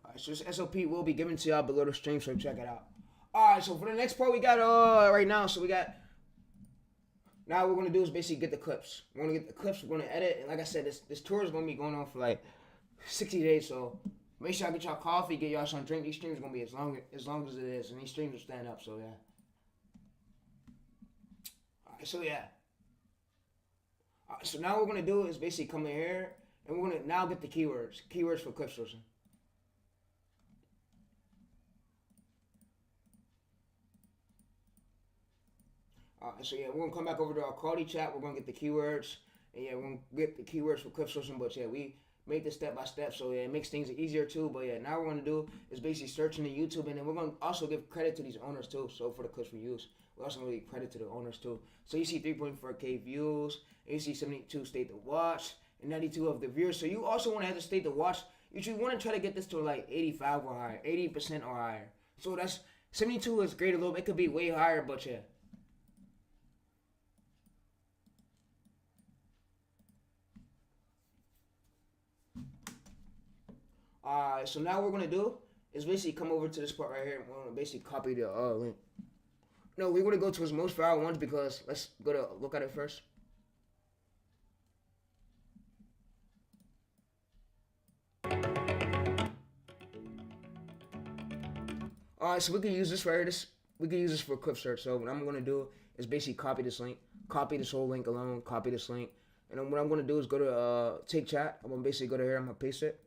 Alright, so this SOP will be given to y'all below the stream, so check it out. Alright, so for the next part we got right now, so we got now what we're gonna do is basically get the clips. We're gonna get the clips, we're gonna edit, and like I said, this tour is gonna be going on for like 60 days, so make sure I get y'all coffee, get y'all some drink. These streams are gonna be as long as it is, and these streams will stand up. So yeah. Alright, so yeah. Alright, so now what we're gonna do is basically come in here, and we're gonna now get the keywords for clip sourcing. Alright, so yeah, we're gonna come back over to our quality chat. We're gonna get the keywords, and yeah, we're gonna get the keywords for clip sourcing. But yeah, we make this step by step, so yeah, it makes things easier too. But yeah, now what we're gonna do is basically searching the YouTube, and then we're gonna also give credit to these owners too. So for the clips we use, we also gonna give credit to the owners too. So you see 3.4K views, and you see 72 state to watch, and 92 of the viewers. So you also want to have the state to watch. You should want to try to get this to like 85 or higher, 80% or higher. So that's 72 is great a little bit. It could be way higher, but yeah. So now what we're gonna do is basically come over to this part right here. We're gonna basically copy the link. No, we're gonna go to his most viral ones because let's go to look at it first. Alright, so we can use this right here. We can use this for clip search. So what I'm gonna do is basically copy this link, copy this whole link alone, copy this link, and then what I'm gonna do is go to take chat. I'm gonna basically go to here. I'm gonna paste it.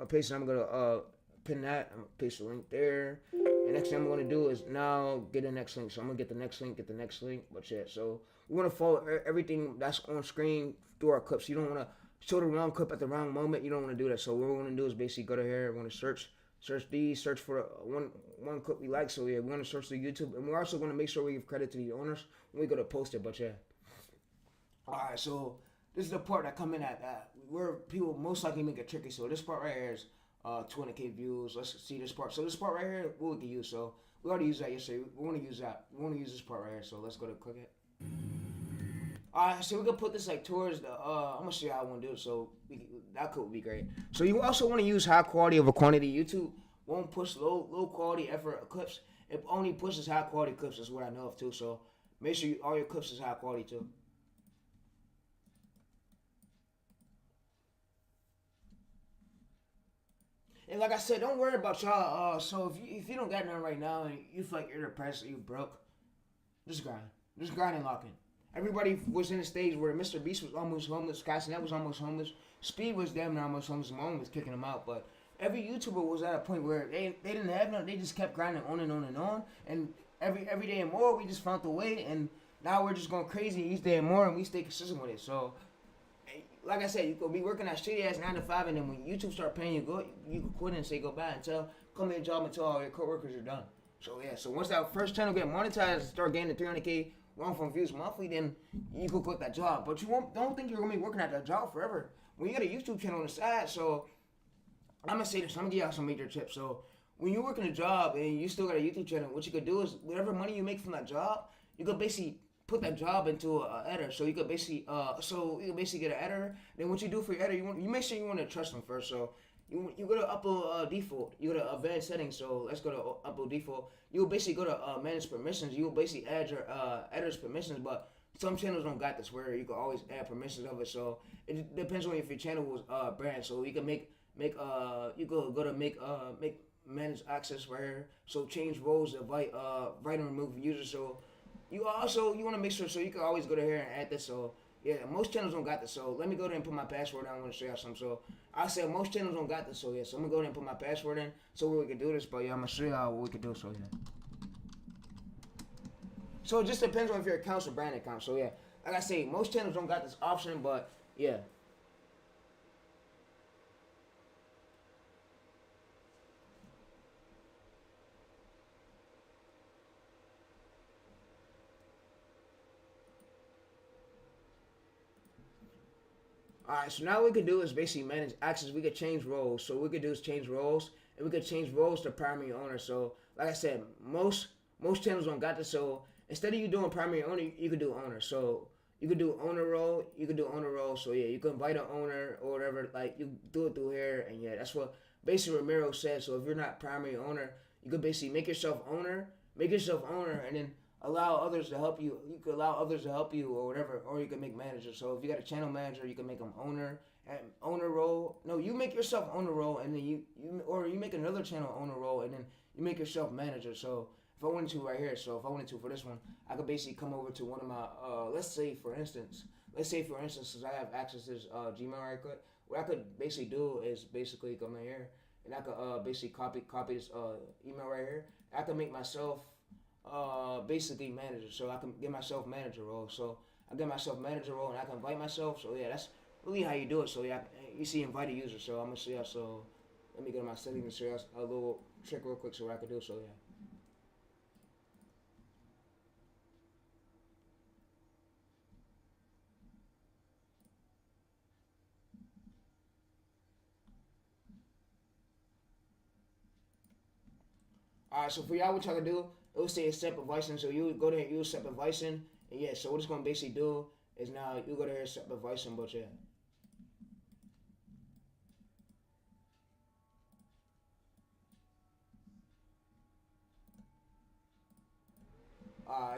I'm gonna pin that. I'm gonna paste the link there. The next thing I'm gonna do is now get the next link. So I'm gonna get the next link, But yeah, so we wanna follow everything that's on screen through our clips. You don't wanna show the wrong clip at the wrong moment. You don't wanna do that. So what we're gonna do is basically go to here. We're gonna search search these, search for one clip we like. So yeah, we're gonna search the YouTube, and we're also gonna make sure we give credit to the owners when we go to post it. But yeah, all right. So this is the part that come in at where people most likely make it tricky. So this part right here is 200K views. Let's see this part. So this part right here we can use. So we already used that yesterday. We want to use that. We want to use this part right here. So let's go to click it. Alright, so we can put this like towards the I'm gonna show you how I want to do it. So that could be great. So you also want to use high quality over quantity. YouTube won't push low quality effort clips. It only pushes high quality clips. That's what I know of too. So make sure all your clips is high quality too. And like I said, don't worry about y'all. So if you don't got none right now and you feel like you're depressed or you broke, just grind and lock in. Everybody was in a stage where Mr. Beast was almost homeless, Cassinet was almost homeless, Speed was damn near almost homeless, Malone was kicking him out, but every YouTuber was at a point where they didn't have none, they just kept grinding on and on and on, and every day and more, we just found the way, and now we're just going crazy each day and more, and we stay consistent with it. So, like I said, you could be working that shitty ass 9 to 5, and then when YouTube start paying you good, you can quit and say goodbye until come to your job until all your coworkers are done. So yeah, so once that first channel get monetized and start getting to 300K from views monthly, then you could quit that job. But you don't think you're gonna be working at that job forever. When you got a YouTube channel on the side, so I'm gonna say this, I'm gonna give y'all some major tips. So when you're working a job and you still got a YouTube channel, what you could do is whatever money you make from that job, you could basically put that job into a editor. So you could basically get an editor. Then what you do for your editor, you make sure you want to trust them first. So you go to upload default. You go to advanced settings. So let's go to upload default. You'll basically go to manage permissions. You'll basically add your editor's permissions, but some channels don't got this where you can always add permissions of it. So it depends on if your channel was brand. So you can make you go to make manage access right here. So change roles, invite write and remove users. So you want to make sure so you can always go to here and add this. So yeah, most channels don't got this. So let me go there and put my password in. I want to show y'all something. So I said most channels don't got this. So yeah, so I'm gonna go there and put my password in so we can do this. But yeah, I'm gonna show y'all what we can do. So yeah. So it just depends on if your account's a brand account. So yeah, like I say, most channels don't got this option, but yeah. Alright, so now what we can do is basically manage access. We could change roles. So what we could do is change roles, and we could change roles to primary owner. So like I said, most channels don't got this. So instead of you doing primary owner, you could do owner. So you could do owner role. You could do owner role. So yeah, you can invite an owner or whatever. Like you do it through here, and yeah, that's what basically Ramiro said. So if you're not primary owner, you could basically make yourself owner, and then allow others to help you. You could allow others to help you or whatever, or you can make manager. So if you got a channel manager, you can make them owner and owner role. No, you make yourself owner role, and then you make another channel owner role, and then you make yourself manager. So if I wanted to right here, so if I wanted to for this one, I could basically come over to one of my let's say for instance, since I have access to this Gmail right quick, what I could basically do is basically come in here and I could basically copy this email right here. I could make myself basically manager, so I can get myself manager role. So I get myself manager role and I can invite myself. So yeah, that's really how you do it. So yeah, you see invite a user. So I'm gonna show you. So let me go to my settings and show you a little trick real quick. So what I can do. So yeah. Alright, so for y'all, what y'all can do, it will say accept advising. So you go there, you accept advising, and yeah, so what it's gonna basically do is now you go there, accept advising, but yeah.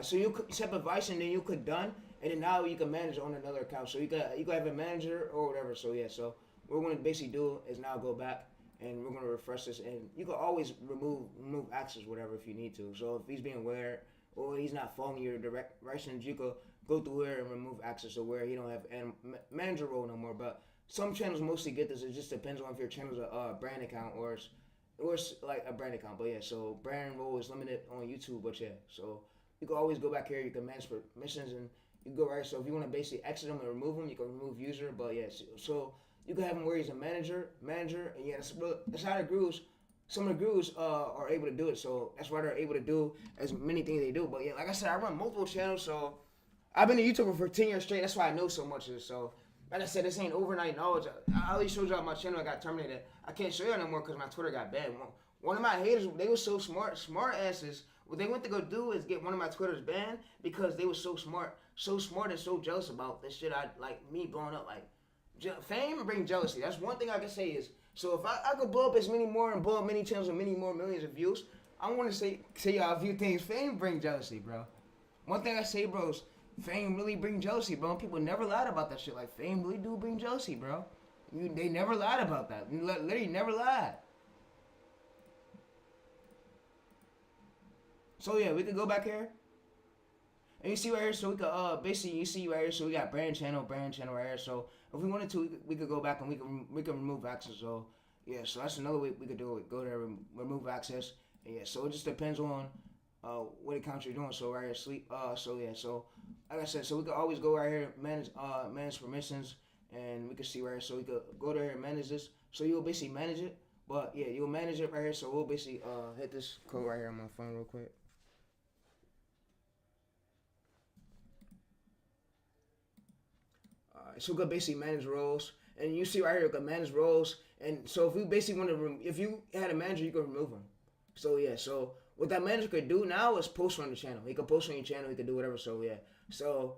So you could accept advice and then you click done, and then now you can manage on another account. So you can have a manager or whatever. So yeah, so what we're gonna basically do is now go back and we're gonna refresh this, and you can always remove access whatever if you need to. So if he's being weird or he's not following your directions, you could go through here and remove access to where he don't have manager role no more. But some channels mostly get this. It just depends on if your channel's a brand account or it's like a brand account. But yeah, so brand role is limited on YouTube. But yeah, so you can always go back here. You can manage permissions and you go right. So if you want to basically exit them and remove them, you can remove user. But yeah, so you can have him where he's a manager, and yeah, that's how it grows. some of the gurus are able to do it. So that's why they're able to do as many things they do. But yeah, like I said, I run multiple channels, so I've been a YouTuber for 10 years straight. That's why I know so much of this. So like I said, this ain't overnight knowledge. I already showed y'all my channel. I got terminated. I can't show y'all no more because my Twitter got banned. One of my haters, they were so smart asses. What they went to go do is get one of my Twitters banned because they were so smart and so jealous about this shit. I like me blowing up. Like fame bring jealousy. That's one thing I can say is. So if I could blow up as many more and blow up many channels with many more millions of views, I want to say y'all a few things. Fame bring jealousy, bro. One thing I say, bro, is fame really bring jealousy, bro. People never lied about that shit. Like fame really do bring jealousy, bro. They never lied about that. Literally never lied. So yeah, we could go back here. And you see right here, so we could basically you see right here, so we got brand channel right here. So if we wanted to, we could go back and we can remove access. So yeah, so that's another way we could do it. Go there, remove access. And yeah, so it just depends on what account you're doing. So right here, sleep. So yeah, so like I said, so we could always go right here, manage permissions, and we can see right here. So we could go there and manage this. So you'll basically manage it. But yeah, you'll manage it right here. So we'll basically hit this code right here on my phone real quick. So we could basically manage roles, and you see right here, we could manage roles. And so if we basically want to, if you had a manager, you could remove him. So yeah, so what that manager could do now is post on the channel. He could post on your channel. He could do whatever. So yeah, so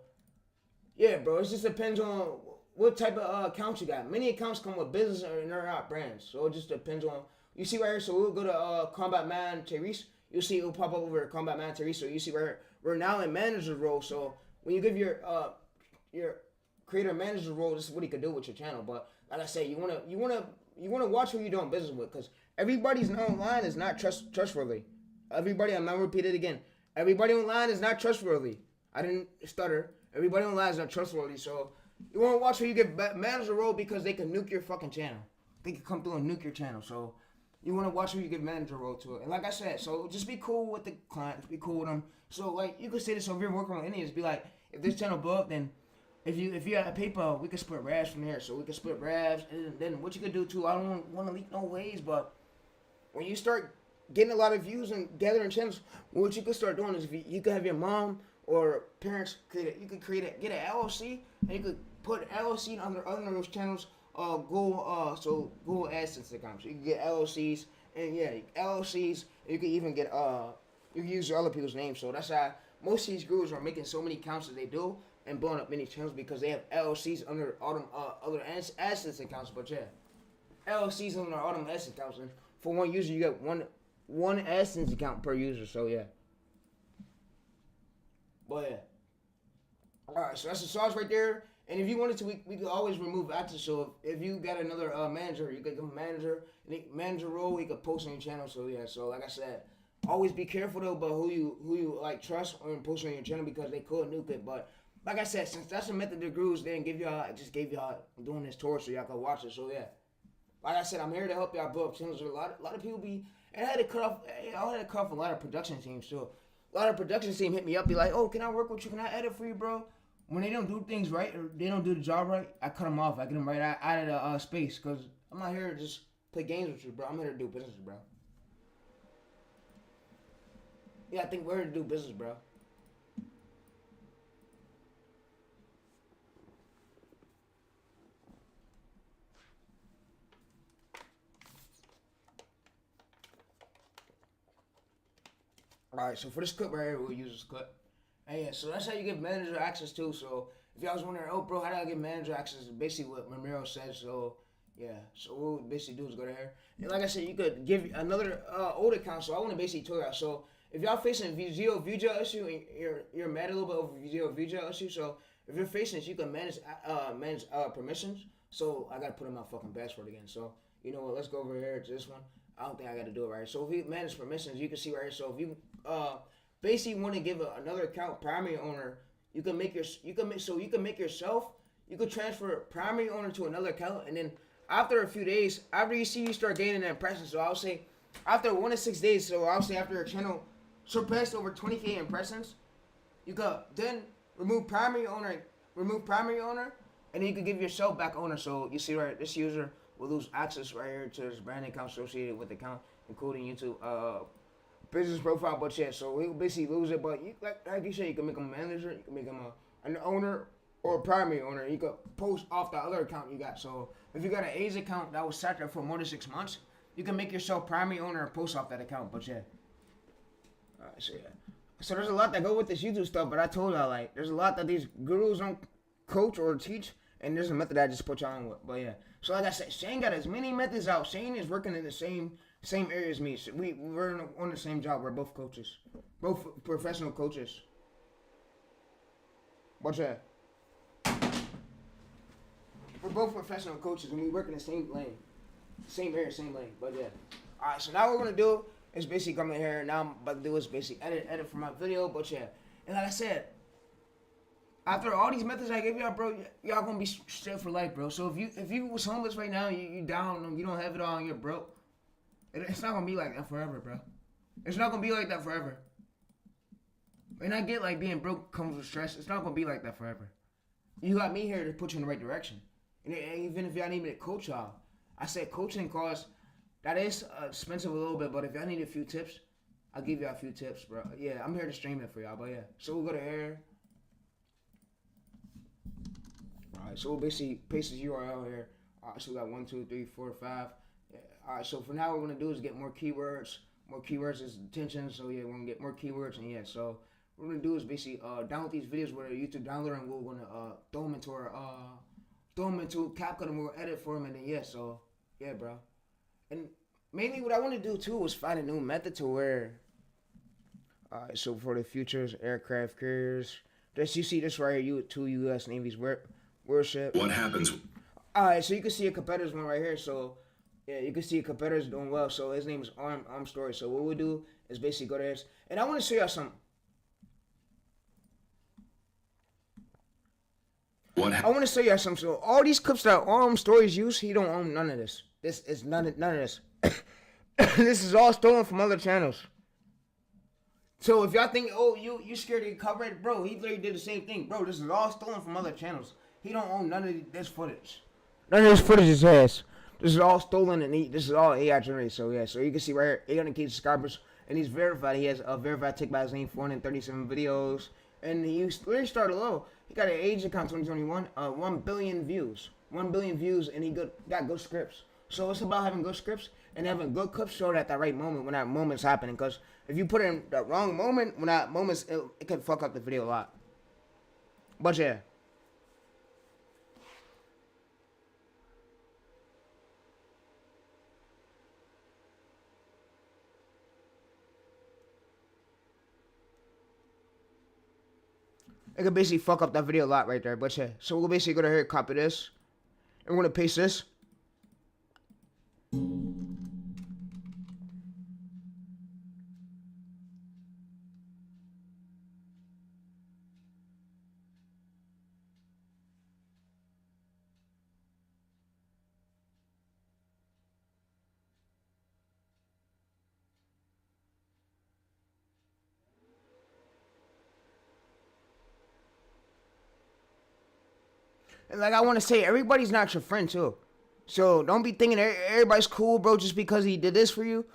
yeah, bro, it just depends on what type of accounts you got. Many accounts come with business and they're not brands. So it just depends on. You see right here, so we'll go to Combat Man TayReese. You'll see it will pop up over Combat Man TayReese. So you see right here, we're now in manager role. So when you give your creator manager role, this is what he could do with your channel. But like I said, you wanna watch who you're doing business with, because everybody's online is not trustworthy. Everybody, I'm not repeat it again. Everybody online is not trustworthy. I didn't stutter. Everybody online is not trustworthy. So you wanna watch who you get manager role, because they can nuke your fucking channel. They can come through and nuke your channel. So you wanna watch who you give manager role to. And like I said, so just be cool with the clients, be cool with them. So like you could say this, so if you're working on Indians, be like, if this channel blow up, then if you have PayPal, we can split ravs from here. So we can split ravs, and then what you could do too, I don't want to leak no ways, but when you start getting a lot of views and gathering channels, what you could start doing is, if you could have your mom or parents get an LLC, and you could put LLC under those channels. Google AdSense accounts. You can get LLCs, and yeah, LLCs. You can even get you can use other people's names. So that's how most of these gurus are making so many accounts that they do, and blowing up many channels, because they have LLCs under all them other AdSense accounts. But yeah, LLCs under all them AdSense accounts, and for one user you get one AdSense account per user. So yeah. But yeah. Alright, so that's the sauce right there. And if you wanted to, we could always remove access. So if you got another manager, you could give him manager role, he could post on your channel. So yeah, so like I said, always be careful though about who you like trust or post on your channel, because they could nuke it. But like I said, since that's a method the gurus didn't give y'all, I just gave y'all doing this tour so y'all can watch it. So yeah, like I said, I'm here to help y'all blow up channels. A lot of people be, and I had to cut off a lot of production teams too. A lot of production team hit me up, be like, oh, can I work with you? Can I edit for you, bro? When they don't do things right, or they don't do the job right, I cut them off. I get them right out of the space, because I'm not here to just play games with you, bro. I'm here to do business, bro. Yeah, I think we're here to do business, bro. Alright, so for this clip right here, we'll use this clip. And yeah, so that's how you give manager access too. So if y'all was wondering, oh bro, how do I get manager access? Basically what Ramiro said. So yeah, so what we'll basically do is go to here. And like I said, you could give another old account. So I want to basically tell y'all. So if y'all facing zero view jail issue, and you're mad a little bit over zero view jail issue, so if you're facing this, you can manage permissions. So I gotta put in my fucking password again. So you know what? Let's go over here to this one. I don't think I got to do it right. So if you manage permissions, you can see right here. So if you basically want to give another account primary owner, you can make yourself. You could transfer primary owner to another account, and then after a few days, after you start gaining that impressions. So I'll say after 1 to 6 days. So I'll say after your channel surpassed over 20K impressions, you could then remove primary owner, and then you could give yourself back owner. So you see right, this user will lose access right here to his brand account associated with the account. including YouTube business profile. But yeah, so he'll basically lose it. But you, like you said, you can make him a manager, you can make him an owner or a primary owner. You could post off the other account you got. So if you got an A's account that was sat there for more than 6 months, you can make yourself primary owner and post off that account. But yeah. Alright, so yeah. So there's a lot that go with this YouTube stuff, but I told y'all, like, there's a lot that these gurus don't coach or teach, and there's a method I just put y'all on with. But yeah. So like I said, Shane got as many methods out. Shane is working in the same area as me. So we're on the same job. We're both coaches. Both professional coaches. But yeah. We're both professional coaches, and we work in the same lane. Same area, same lane. But yeah. Alright, so now what we're going to do is basically come in here. Now I'm about to do is basically edit for my video. But yeah. And like I said, after all these methods I gave y'all, bro, y'all gonna be straight for life, bro. So if you was homeless right now, you down, you don't have it all, and you're broke, it's not gonna be like that forever, bro. It's not gonna be like that forever. And I get like being broke comes with stress. It's not gonna be like that forever. You got me here to put you in the right direction. And even if y'all need me to coach y'all, I said coaching costs, that is expensive a little bit, but if y'all need a few tips, I'll give y'all a few tips, bro. Yeah, I'm here to stream it for y'all, but yeah. So we'll go to here. Alright, so we'll basically paste this URL here. Alright, so we got 1, 2, 3, 4, 5. Yeah. Alright, so for now, what we're gonna do is get more keywords. More keywords is attention. So yeah, we're gonna get more keywords, and yeah, so what we're gonna do is basically download these videos with a YouTube downloader, and we're gonna throw them into CapCut, and we'll edit for them, and then yeah, so yeah, bro. And mainly, what I want to do too is find a new method to where. Alright, so for the futures, aircraft carriers. This you see this right here, two U.S. Navy's worship. What happens? Alright, so you can see a competitor's one right here. So yeah, you can see a competitor's doing well. So his name is Arm Story. So what we'll do is basically go to this, and I want to show y'all something. I want to show y'all something. So all these clips that Arm Stories use, he don't own none of this. This is none of this. This is all stolen from other channels. So if y'all think, oh, you scared to cover it, bro, he literally did the same thing. Bro, this is all stolen from other channels. He don't own none of this footage. None of this footage is his. This is all stolen, and this is all AI generated. So yeah, so you can see right here, 800K subscribers, and he's verified. He has a verified tick by his name, 437 videos, and he literally started low. He got an age account 2021, 1 billion views. 1 billion views, and he got good scripts. So it's about having good scripts and having good clips showed at that right moment when that moment's happening. Because if you put it in the wrong moment, when that moment's, it can fuck up the video a lot. But yeah. It could basically fuck up that video a lot right there. But yeah. So we'll basically go to here, copy this. And we're going to paste this. And like I want to say, everybody's not your friend too. So don't be thinking everybody's cool, bro, just because he did this for you.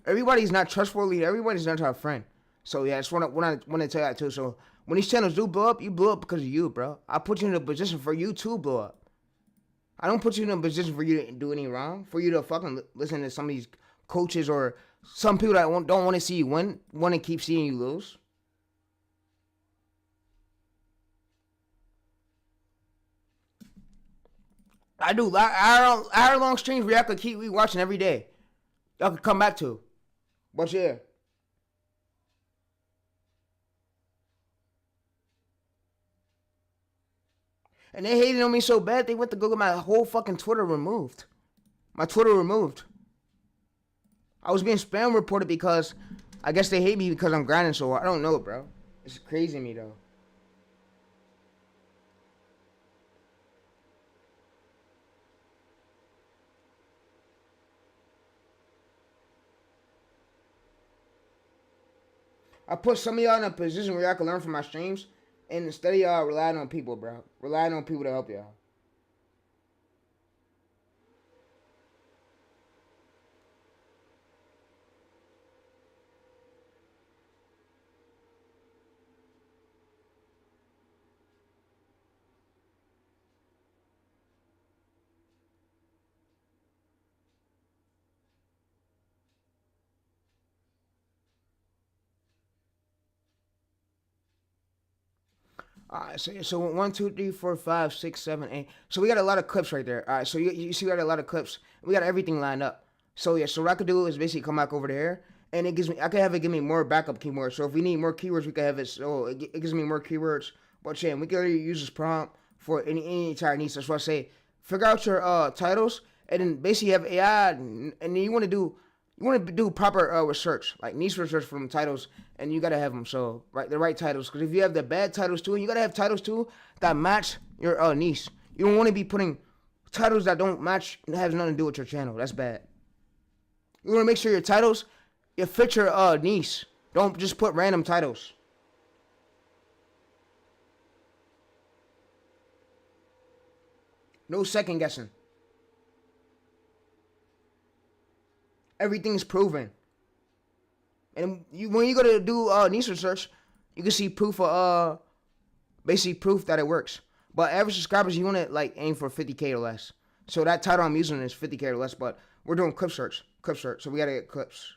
Everybody's not trustworthy. Everybody's not our friend. So yeah, I just want to tell you that too. So when these channels do blow up, you blow up because of you, bro. I put you in a position for you to blow up. I don't put you in a position for you to do any wrong. For you to fucking listen to some of these coaches or some people that don't want to see you win, want to keep seeing you lose. I do hour-long streams where y'all could keep watching every day. Y'all could come back to. But yeah. And they hated on me so bad, they went to go get my whole fucking Twitter removed. My Twitter removed. I was being spam reported because I guess they hate me because I'm grinding so hard. I don't know, bro. It's crazy to me, though. I put some of y'all in a position where y'all can learn from my streams, and instead of y'all relying on people, bro. Relying on people to help y'all. Alright, so 1, 2, 3, 4, 5, 6, 7, 8. So we got a lot of clips right there. Alright, so you see we got a lot of clips. We got everything lined up. So yeah, so what I could do is basically come back over there, and it gives me, I could have it give me more backup keywords. So if we need more keywords, we could have it. So it gives me more keywords. But yeah, we can already use this prompt for any entire niche. That's what I say. Figure out your titles, and then basically have AI, and then you want to do proper research, like niche research from titles, and you gotta have them the right titles. Because if you have the bad titles too, and you gotta have titles too that match your niche. You don't want to be putting titles that don't match and has nothing to do with your channel. That's bad. You want to make sure your titles fit your niche. Don't just put random titles. No second guessing. Everything's proven. And when you go to do niche research, you can see proof of basically proof that it works. But average subscribers, you want to like aim for 50K or less. So that title I'm using is 50K or less, but we're doing clip search. So we gotta get clips.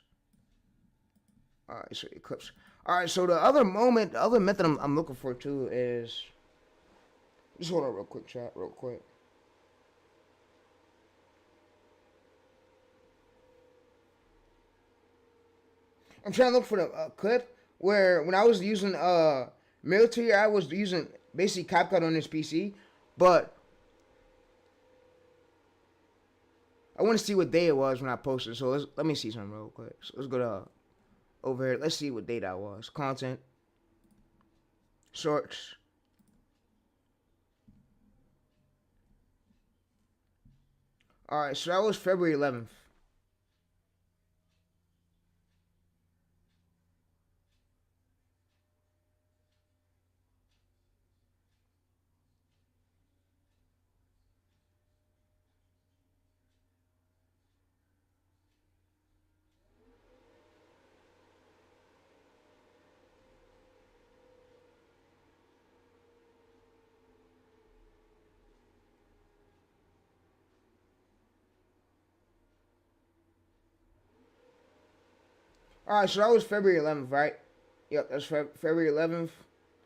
Alright, so clips. Alright, so the other method I'm looking for too is, just hold on real quick, chat, real quick. I'm trying to look for the clip where when I was using military, I was using basically CapCut on this PC, but I want to see what day it was when I posted. So let me see something real quick. So let's go to over here. Let's see what day that was. Content, shorts. All right, so that was February 11th. All right, so that was February 11th, right? Yep, that's February 11th.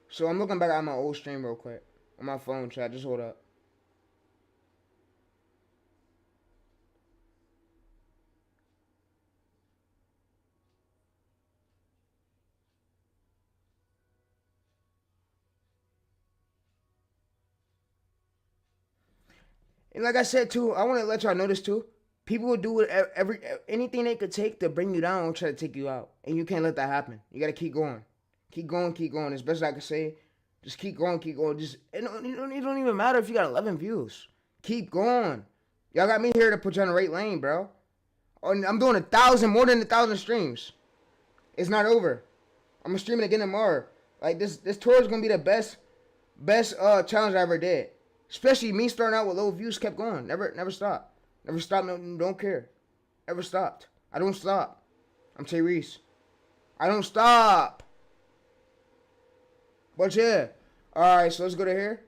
So I'm looking back at my old stream real quick on my phone, chat. Just hold up. And like I said too, I want to let y'all know this too. People will do anything they could take to bring you down and try to take you out, and you can't let that happen. You gotta keep going, keep going. As best I can say, just keep going. Just it don't even matter if you got 11 views. Keep going. Y'all got me here to put you on the right lane, bro. I'm doing more than 1,000 streams. It's not over. I'm streaming again tomorrow. Like this tour is gonna be the best challenge I ever did. Especially me starting out with low views, kept going. Never stopped. Never stopped, no, don't care. Never stopped. I don't stop. I'm TayReese. I don't stop. But yeah. Alright, so let's go to here.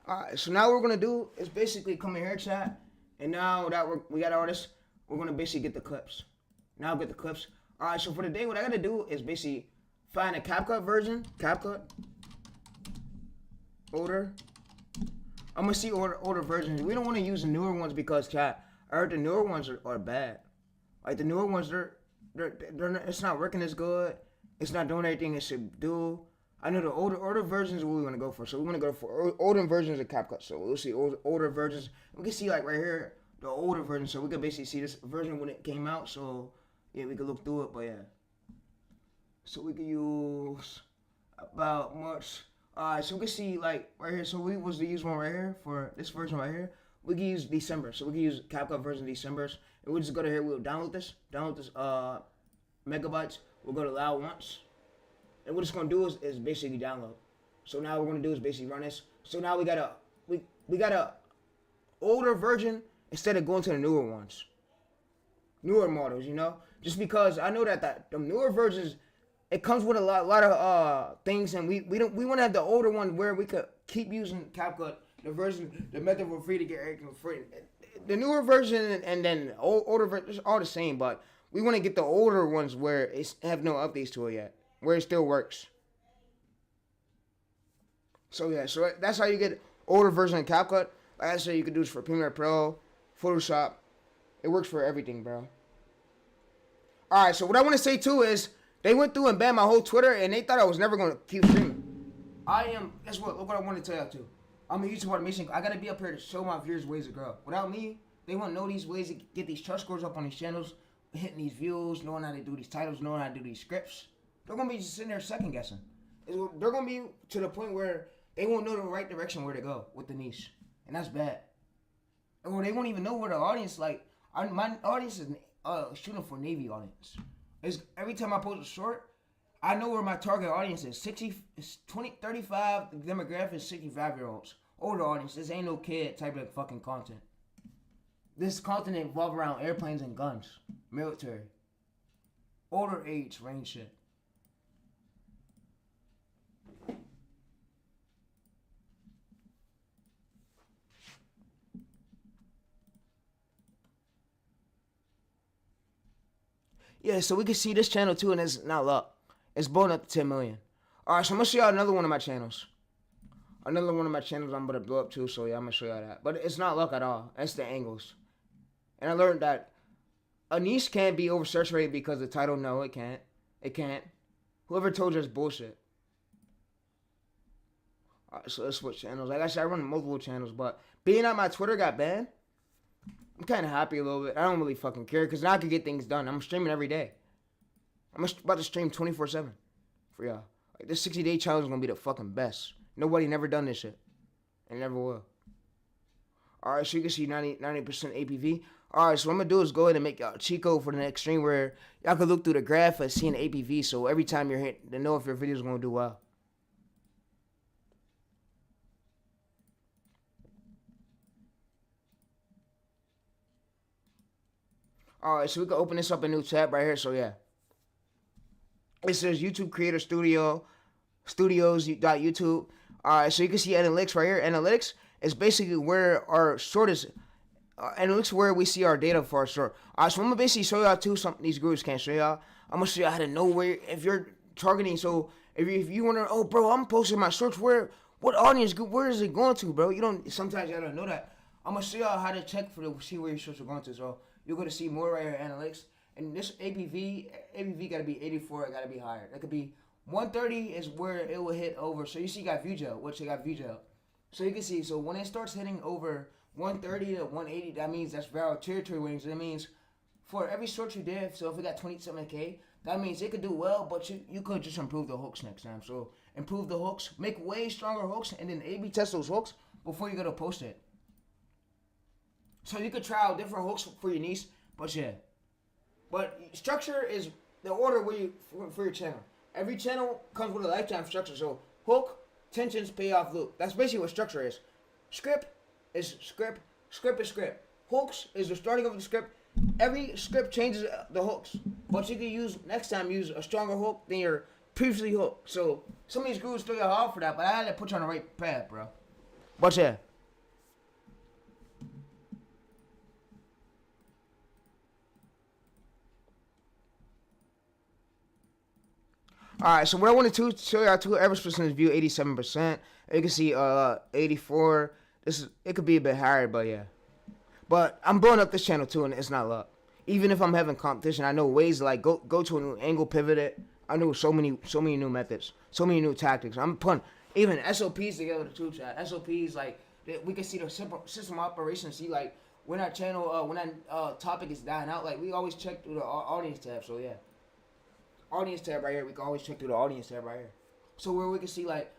Alright, so now what we're going to do is basically come in here, chat. And now that we got all this, we're going to basically get the clips. Now get the clips. Alright, so for today, what I got to do is basically find a CapCut version. CapCut. Older. I'm going to see older versions. We don't want to use the newer ones because, chat, I heard the newer ones are bad. Like, the newer ones, they're not, it's not working as good. It's not doing everything it should do. I know the older versions are what we want to go for. So we want to go for older versions of CapCut. So we'll see older versions. We can see, like, right here, the older version. So we can basically see this version when it came out. So, yeah, we can look through it. But, yeah. So we can use about much. Alright, so we can see like right here. So we was to use one right here for this version right here. We can use December. So we can use CapCut version December's. And we'll just go to here. We'll download this megabytes. We'll go to allow once. And what it's gonna do is basically download. So now what we're gonna do is basically run this. So now we got a older version instead of going to the newer ones. Newer models, you know? Just because I know that the newer versions, it comes with a lot of things, and we want to have the older one where we could keep using CapCut, the method for free to get everything for free. the newer version and then older version, all the same, but we want to get the older ones where it's have no updates to it yet, where it still works. So yeah, so that's how you get older version of CapCut. Like I said, you can do this for Premiere Pro, Photoshop. It works for everything, bro. All right, so what I want to say too is they went through and banned my whole Twitter, and they thought I was never gonna keep streaming. I am. Guess what? Look what I want to tell y'all too. I'm a YouTube automation. I gotta be up here to show my viewers ways to grow. Without me, they won't know these ways to get these trust scores up on these channels, hitting these views, knowing how to do these titles, knowing how to do these scripts. They're gonna be just sitting there second guessing. They're gonna be to the point where they won't know the right direction where to go with the niche, and that's bad. Or they won't even know where the audience my audience is shooting for Navy audience. It's every time I post a short, I know where my target audience is. 35 demographic, 65-year-olds. Older audience. This ain't no kid type of fucking content. This content involves around airplanes and guns, military, older age range shit. Yeah, so we can see this channel too, and it's not luck. It's blowing up to 10 million. All right, so I'm gonna show y'all another one of my channels. Another one of my channels I'm gonna blow up too, so yeah, I'm gonna show y'all that. But it's not luck at all. It's the angles. And I learned that a niche can't be oversaturated because the title. No, it can't. It can't. Whoever told you it's bullshit. All right, so let's switch channels. Like I said, I run multiple channels, but being that my Twitter got banned, I'm kind of happy a little bit. I don't really fucking care because now I can get things done. I'm streaming every day. I'm about to stream 24/7 for y'all. Like this 60-day challenge is gonna be the fucking best. Nobody never done this shit, and never will. All right, so you can see 90% APV. All right, so what I'm gonna do is go ahead and make y'all a cheat code for the next stream where y'all can look through the graph and see an APV. So every time you're hit, to know if your video is gonna do well. All right, so we can open this up a new tab right here. So yeah, it says YouTube Creator Studio, Studios.YouTube. All right, so you can see analytics right here. Analytics is basically where our short is. Analytics where we see our data for our short. All right, so I'm gonna basically show y'all too. Something these gurus can't show y'all. I'm gonna show y'all how to know where if you're targeting. So if you wonder, oh bro, I'm posting my shorts. What audience? Where is it going to, bro? You don't. Sometimes y'all don't know that. I'm gonna show y'all how to check see where your shorts are going to. So you're gonna see more right here, analytics. And this ABV gotta be 84. It gotta be higher. It could be 130 is where it will hit over. So you see, you got view gel, which it got view gel. So you can see. So when it starts hitting over 130 to 180, that means that's viral territory wings. That means for every short you did, so if it got 27K, that means it could do well, but you could just improve the hooks next time. So improve the hooks, make way stronger hooks, and then A/B test those hooks before you go to post it. So you could try out different hooks for your niche, but yeah. But structure is the order for your channel. Every channel comes with a lifetime structure. So hook, tensions, payoff, loop. That's basically what structure is. Script is script. Script is script. Hooks is the starting of the script. Every script changes the hooks, but you can next time use a stronger hook than your previously hooked. So some of these gurus throw you off for that, but I had to put you on the right path, bro. But yeah. Alright, so what I wanted to show y'all too, average percentage view 87%. You can see 84. It could be a bit higher, but yeah. But I'm blowing up this channel too, and it's not luck. Even if I'm having competition, I know ways to like go to a new angle, pivot it. I know so many new methods, so many new tactics. I'm putting even SOPs together too, chat. SOPs like we can see the system operation. See like when our channel when that topic is dying out, like we always check through the audience tab. So yeah. Audience tab right here. We can always check through the audience tab right here. So where we can see like,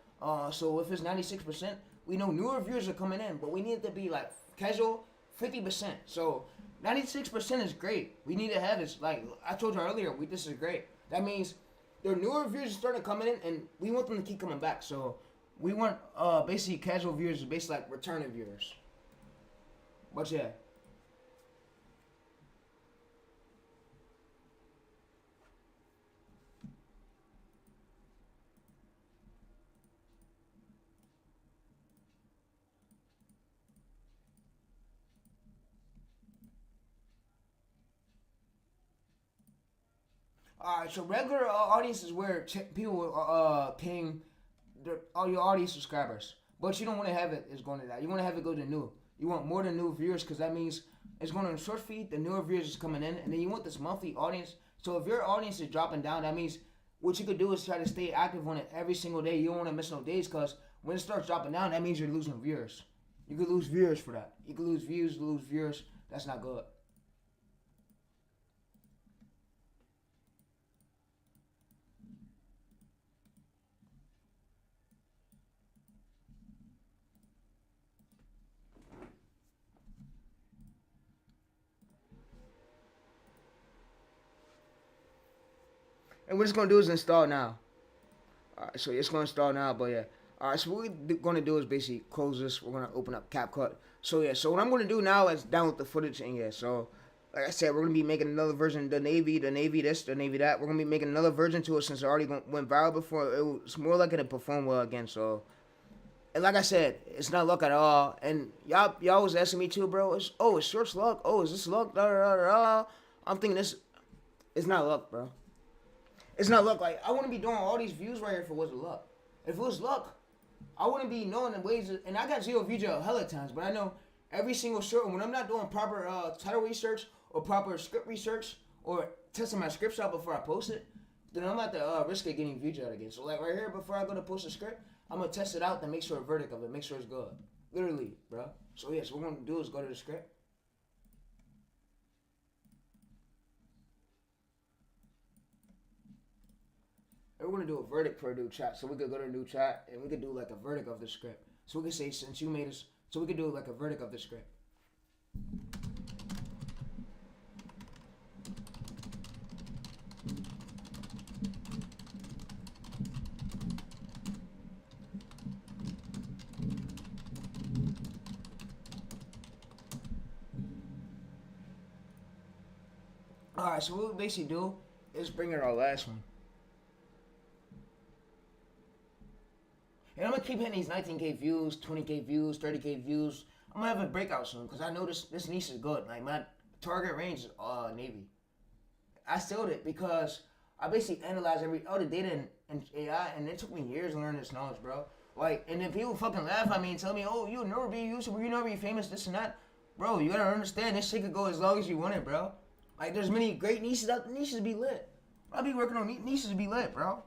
so if it's 96%, we know newer viewers are coming in, but we need it to be like casual 50%. So 96% is great. We need to have this. Like I told you earlier, this is great. That means their newer viewers are starting coming in, and we want them to keep coming back. So we want basically casual viewers, basically like returning viewers. But yeah. Alright, so regular audience is where people are paying all your audience subscribers. But you don't want to have it is going to that. You want to have it go to new. You want more than new viewers because that means it's going to short feed, the newer viewers is coming in, and then you want this monthly audience. So if your audience is dropping down, that means what you could do is try to stay active on it every single day. You don't want to miss no days because when it starts dropping down, that means you're losing viewers. You could lose viewers for that. You could lose views, lose viewers. That's not good. And what it's going to do is install now. Alright, so it's going to install now, but yeah. Alright, so what we're going to do is basically close this. We're going to open up CapCut. So yeah, so what I'm going to do now is download the footage. And yeah, so like I said, we're going to be making another version of the Navy this, the Navy that. We're going to be making another version to it since it already went viral before. It's more likely to perform well again, so. And like I said, it's not luck at all. And y'all was asking me too, bro. It's short luck. Oh, is this luck? Da, da, da, da. I'm thinking this. It's not luck, bro. It's not luck. Like, I wouldn't be doing all these views right here if it wasn't luck. If it was luck, I wouldn't be knowing the ways. And I got zero views a hella times, but I know every single short. When I'm not doing proper title research or proper script research or testing my scripts out before I post it, then I'm at the risk of getting views out again. So like right here, before I go to post a script, I'm gonna test it out to make sure a verdict of it, make sure it's good. Literally, bro. So yeah, so what we're gonna do is go to the script. And we're gonna do a verdict for a new chat. So we could go to a new chat and we could do like a verdict of the script. So we could say since you made us, so we could do like a verdict of the script. Alright, so what we basically do is bring in our last one. And I'm gonna keep hitting these 19K views, 20K views, 30K views. I'm gonna have a breakout soon because I know this niche is good. Like my target range is Navy. I sold it because I basically analyzed all the data in AI, and it took me years to learn this knowledge, bro. Like, and then people fucking laugh at me and tell me, "Oh, you'll never be YouTuber, you never be famous, this and that." Bro, you gotta understand this shit could go as long as you want it, bro. Like, there's many great niches out. Niches be lit. I'll be working on niches to be lit, bro.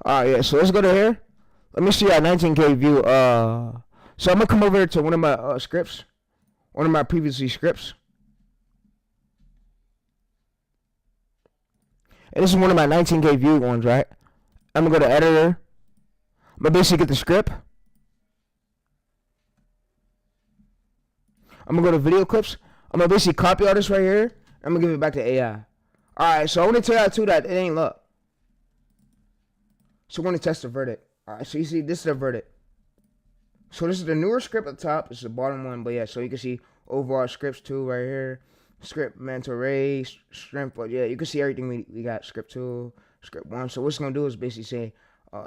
Alright, yeah, so let's go to here. Let me see our 19K view. So I'm gonna come over to one of my scripts. One of my previously scripts. And this is one of my 19K view ones, right? I'm gonna go to editor. I'm gonna basically get the script. I'm gonna go to video clips. I'm gonna basically copy all this right here. I'm gonna give it back to AI. Alright, so I wanna tell y'all too that it ain't luck. So we're gonna test the verdict. Alright, so you see this is the verdict. So this is the newer script at the top. This is the bottom one, but yeah, so you can see overall scripts too right here. Script mental race, strength, but yeah, you can see everything we got. Script 2, script 1. So what it's gonna do is basically say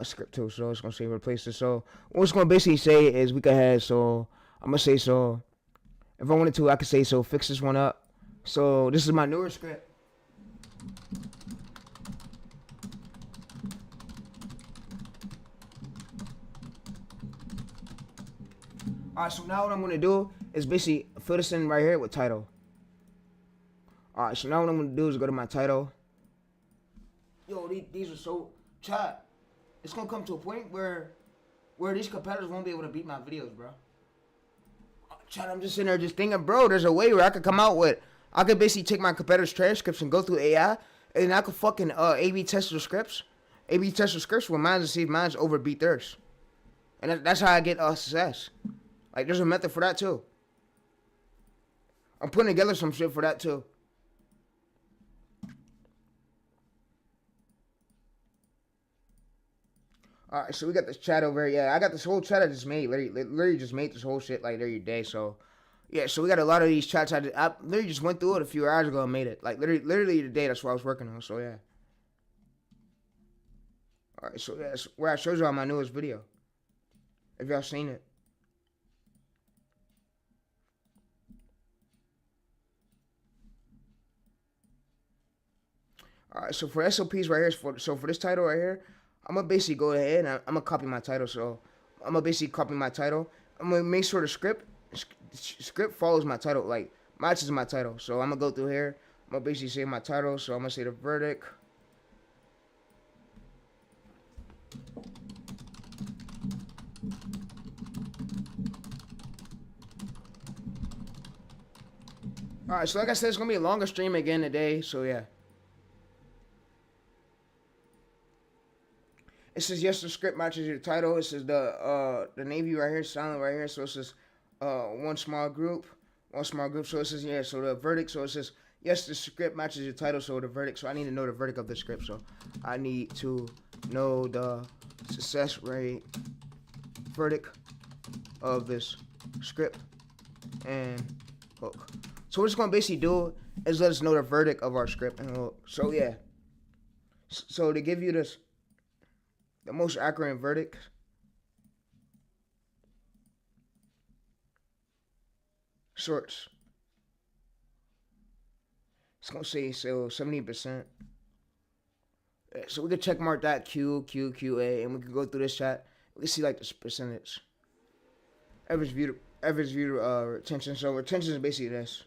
script 2. So it's gonna say replace this. So what it's gonna basically say is we could have, so I'm gonna say, so if I wanted to, I could say, so fix this one up. So this is my newer script. Alright, so now what I'm gonna do is basically fill this in right here with title. Alright, so now what I'm gonna do is go to my title. Yo, these are so chat. It's gonna come to a point where these competitors won't be able to beat my videos, bro. Chat, I'm just sitting there just thinking, bro, there's a way where I could come out with, I could basically take my competitors' transcripts and go through AI, and I could fucking A/B test their scripts. A/B test their scripts with mine to see if mine's overbeat theirs. And that's how I get success. Like, there's a method for that too. I'm putting together some shit for that too. Alright, so we got this chat over here. Yeah, I got this whole chat I just made. Literally just made this whole shit like every day. So, yeah, so we got a lot of these chats. I literally just went through it a few hours ago and made it. Like, literally today, that's what I was working on. So, yeah. Alright, so yeah, that's where I showed y'all my newest video. If y'all seen it. All right, so for SOPs right here, for this title right here, I'm gonna basically go ahead and I'm gonna copy my title. So I'm gonna basically copy my title. I'm gonna make sure the script follows my title, like matches my title. So I'm gonna go through here. I'm gonna basically say my title. So I'm gonna say the verdict. All right, so like I said, it's gonna be a longer stream again today. So yeah. It says yes, the script matches your title. It says the Navy right here, silent right here. So it says one small group. So it says yeah. So the verdict. So it says yes, the script matches your title. So the verdict. So I need to know the verdict of the script. So I need to know the success rate verdict of this script and hook. So what it's gonna basically do is let us know the verdict of our script and hook. So yeah. So to give you this. The most accurate verdict. Shorts. It's gonna say so 70%. So we can check mark that Q, A, and we can go through this chat. We can see like this percentage. Average view retention. So retention is basically this.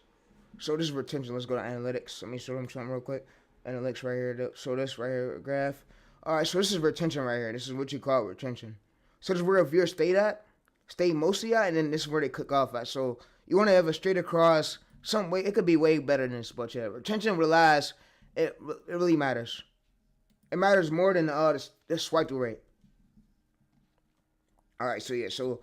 So this is retention. Let's go to analytics. Let me show them something real quick. Analytics right here. So this right here graph. All right, so this is retention right here. This is what you call retention. So this is where a viewer stay mostly at, and then this is where they click off at. So you want to have a straight across some way. It could be way better than this, but yeah, retention relies. It really matters. It matters more than the swipe through rate. All right, so yeah, so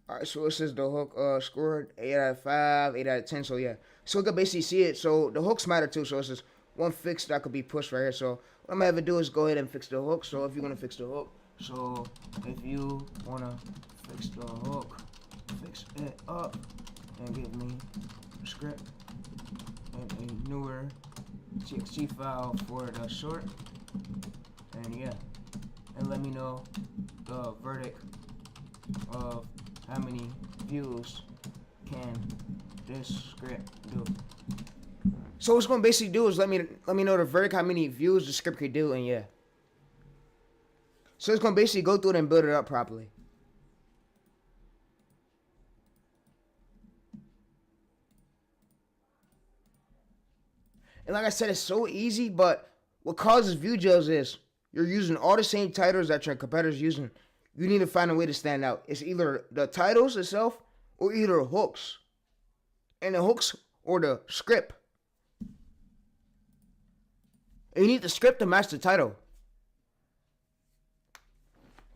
all right, so it says the hook scored 8 out of 5, 8 out of 10. So yeah, so we can basically see it. So the hooks matter too. So it says one fix that could be pushed right here. So what I'm gonna have to do is go ahead and fix the hook. So if you're gonna fix the hook, so if you wanna fix the hook, fix it up and give me a script and a newer TXT file for the short. And yeah, and let me know the verdict of how many views can this script do. So what it's gonna basically do is let me know the verdict, how many views the script could do, and yeah. So it's gonna basically go through it and build it up properly. And like I said, it's so easy, but what causes view jails is you're using all the same titles that your competitors using. You need to find a way to stand out. It's either the titles itself or either hooks. And the hooks or the script. And you need the script to match the title.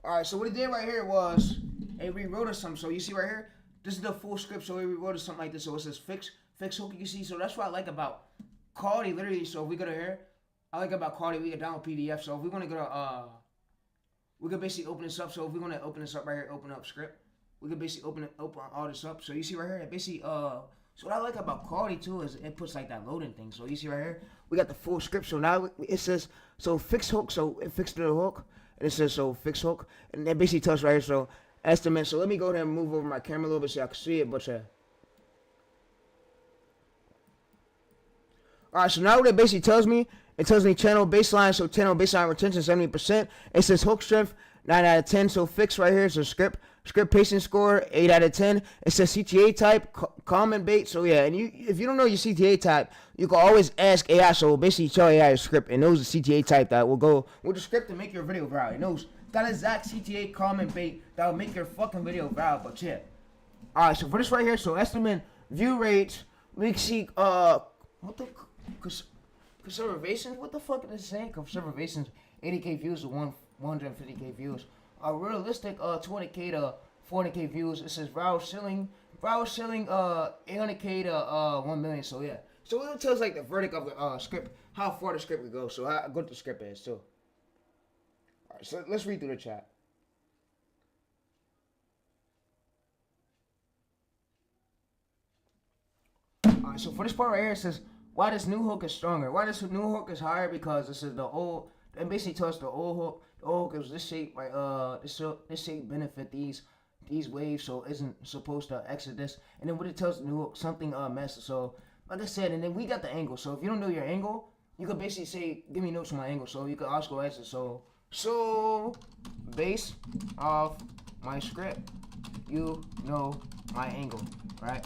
Alright, so what it did right here was it rewrote us something. So you see right here, this is the full script. So it rewrote us something like this. So it says fix hook. You see, so that's what I like about quality. Literally, so if we go to here, I like about quality. We can download PDF. So if we want to go to we can basically open this up. So if we want to open this up right here, open up script. We can basically open all this up. So you see right here, it basically so what I like about quality too is it puts like that loading thing. So you see right here, we got the full script. So now it says so fix hook. So it fixed the hook, and it says so fix hook, and that basically tells right here. So estimate. So let me go ahead and move over my camera a little bit so I can see it. But yeah. All right. So now what it basically tells me, it tells me channel baseline. So channel baseline retention 70%. It says hook strength 9 out of 10. So fix right here. So script pacing score 8 out of 10. It says CTA type common bait. So yeah, and if you don't know your CTA type, you can always ask AI. So basically tell AI a script and knows the CTA type that will go with the script to make your video viral. It knows that exact CTA common bait that will make your fucking video viral. But yeah. All right. So for this right here, so estimate view rates. We can see what the conservations. What the fuck is it saying? Conservations 80K views to 150K views. Realistic 200K to 400K views. It says viral selling 800K to 1 million. So yeah. So it tells like the verdict of the script, how far the script would go. So how good the script is too. Alright, so let's read through the chat. Alright, so for this part right here, it says why this new hook is stronger. Why this new hook is higher, because this is the old. It basically tells us the old hook. The old hook is this shape, right? This shape benefit these waves, so it isn't supposed to exit this. And then what it tells the new hook, something mess. So like I said, and then we got the angle. So if you don't know your angle, you could basically say, give me notes on my angle. So you could also answer, so based off my script, you know my angle, right?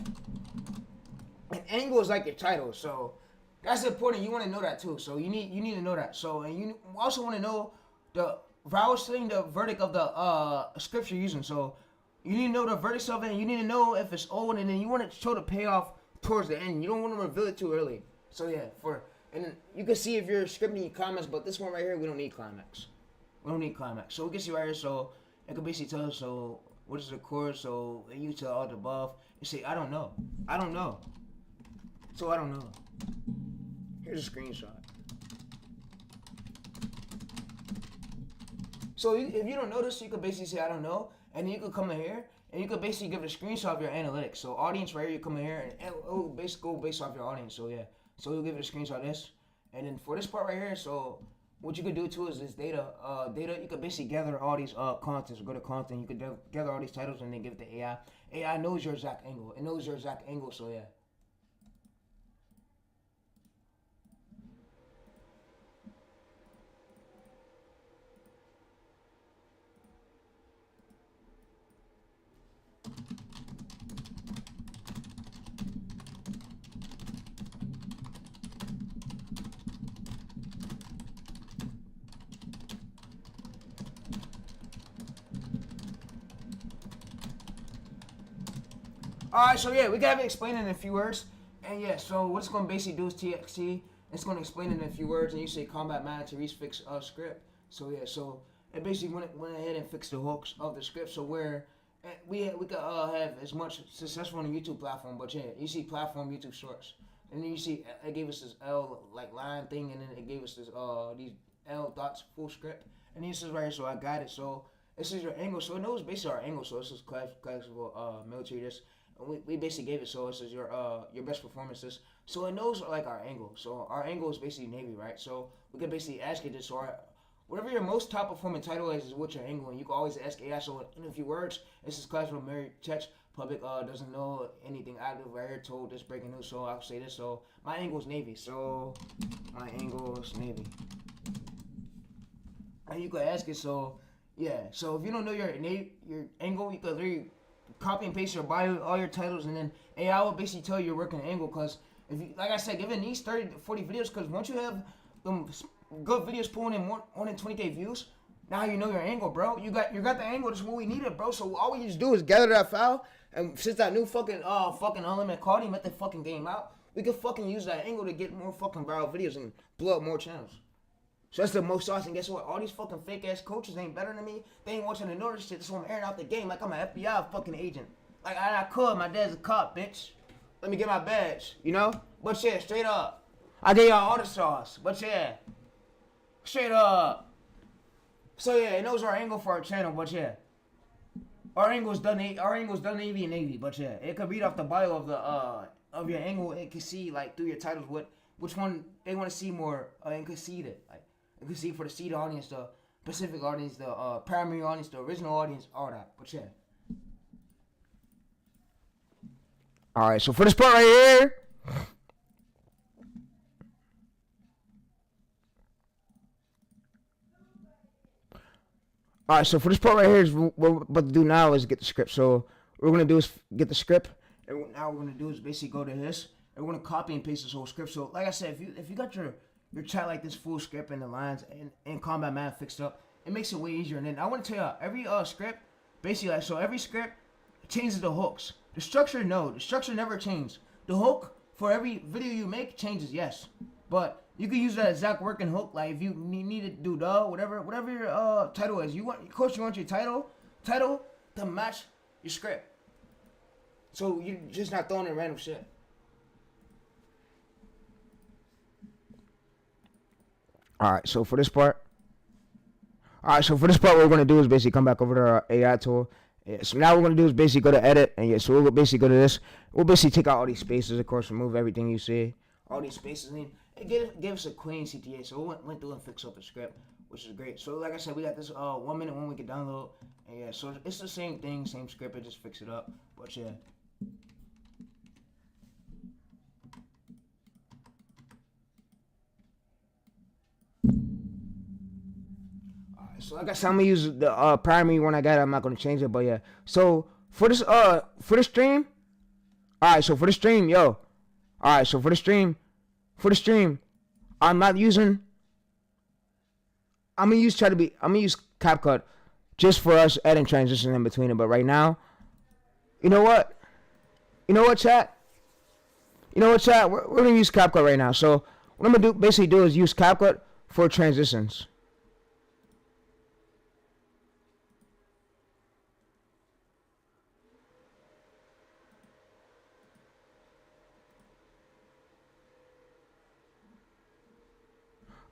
And angle is like your title, so that's important. You want to know that too. So you need to know that. So and you also want to know the verdict of the script you're using. So you need to know the verdicts of it, and you need to know if it's old, and then you want to show the payoff towards the end. You don't want to reveal it too early. So yeah, and then you can see if you're scripting your comments, but this one right here, we don't need climax. We don't need climax. So we can see right here, so it can basically tell us, so what is the chord, so you tell all the above. You say, I don't know. I don't know. So I don't know. Here's a screenshot. So if you don't notice, you could basically say, I don't know. And then you could come in here, and you could basically give it a screenshot of your analytics. So audience right here, you come in here, and it will basically go based off your audience. So yeah. So you'll give it a screenshot of this. And then for this part right here, so what you could do too is this data, you could basically gather all these contents, go to content, you could gather all these titles and then give it to AI. AI knows your exact angle. It knows your exact angle, so yeah. Alright, so yeah, we gotta explain it in a few words. And yeah, so what it's gonna basically do is TXT. It's gonna explain it in a few words, and you say combat man TayReese fix script. So yeah, so it basically went ahead and fixed the hooks of the script. So we could have as much successful on the YouTube platform, but yeah, you see platform YouTube Shorts, and then you see it gave us this L like line thing, and then it gave us this these L dots full script, and this is right here. So I got it. So this is your angle. So it knows basically our angle. So this is classical military. This. We basically gave it, so this is your best performances. So it knows like our angle. So our angle is basically Navy, right? So we can basically ask it this. So whatever your most top performing title is what your angle, and you can always ask AI. So in a few words, this is class from Mary Church. Public doesn't know anything active right here. Told this breaking news. So I'll say this. So my angle is Navy. So my angle is Navy. And you could ask it. So yeah. So if you don't know your angle, you could literally copy and paste your bio, all your titles, and then AI will basically tell you your working angle. Because if you, like I said, given these 30 to 40 videos, because once you have them good videos pulling in more than 20K views, now you know your angle, bro. You got the angle. That's what we needed, bro. So all we just do is gather that file, and since that new fucking unlimited card met the fucking game out, we can fucking use that angle to get more fucking viral videos and blow up more channels. So that's the most sauce, and guess what? All these fucking fake ass coaches ain't better than me. They ain't watching the notice shit. So I'm airing out the game like I'm an FBI fucking agent. Like I could. My dad's a cop, bitch. Let me get my badge, you know? But yeah, straight up. I gave y'all all the sauce. But yeah, straight up. So yeah, it knows our angle for our channel. But yeah, our angle's done Navy and Navy. But yeah, it could read off the bio of the of your angle. It can see like through your titles which one they want to see more. And could see it like. You can see for the seed audience, the Pacific audience, the primary audience, the original audience, all that. But yeah. Alright, so for this part right here. Alright, so for this part right here, is what we're about to do now is get the script. So what we're going to do is get the script. And now what we're going to do is basically go to this. And we're going to copy and paste this whole script. So like I said, if you got your chat like this full script and the lines and combat man fixed up, it makes it way easier. And then I want to tell you every script basically like, so every script changes the hooks. The structure never changes. The hook for every video you make changes, yes, but you can use that exact working hook. Like if you need to do whatever your title is, you want your title to match your script, so you're just not throwing in random shit. Alright, so for this part, what we're going to do is basically come back over to our AI tool. Yeah, so now what we're going to do is basically go to edit, and yeah, so we'll basically go to this. We'll basically take out all these spaces, of course, remove everything you see. All these spaces, and it gave us a clean CTA, so we went through and fixed up the script, which is great. So like I said, we got this 1 minute when we can download, and yeah, so it's the same thing, same script, it just fix it up, but yeah. So like I said, I'm gonna use the primary one I got. I'm not gonna change it, but yeah. So for this stream, all right. So for the stream, yo, all right. So for the stream, I'm not using. I'm gonna use CapCut just for us adding transitions in between it. But right now, you know what? You know what, chat? We're gonna use CapCut right now. So what I'm gonna basically do is use CapCut for transitions.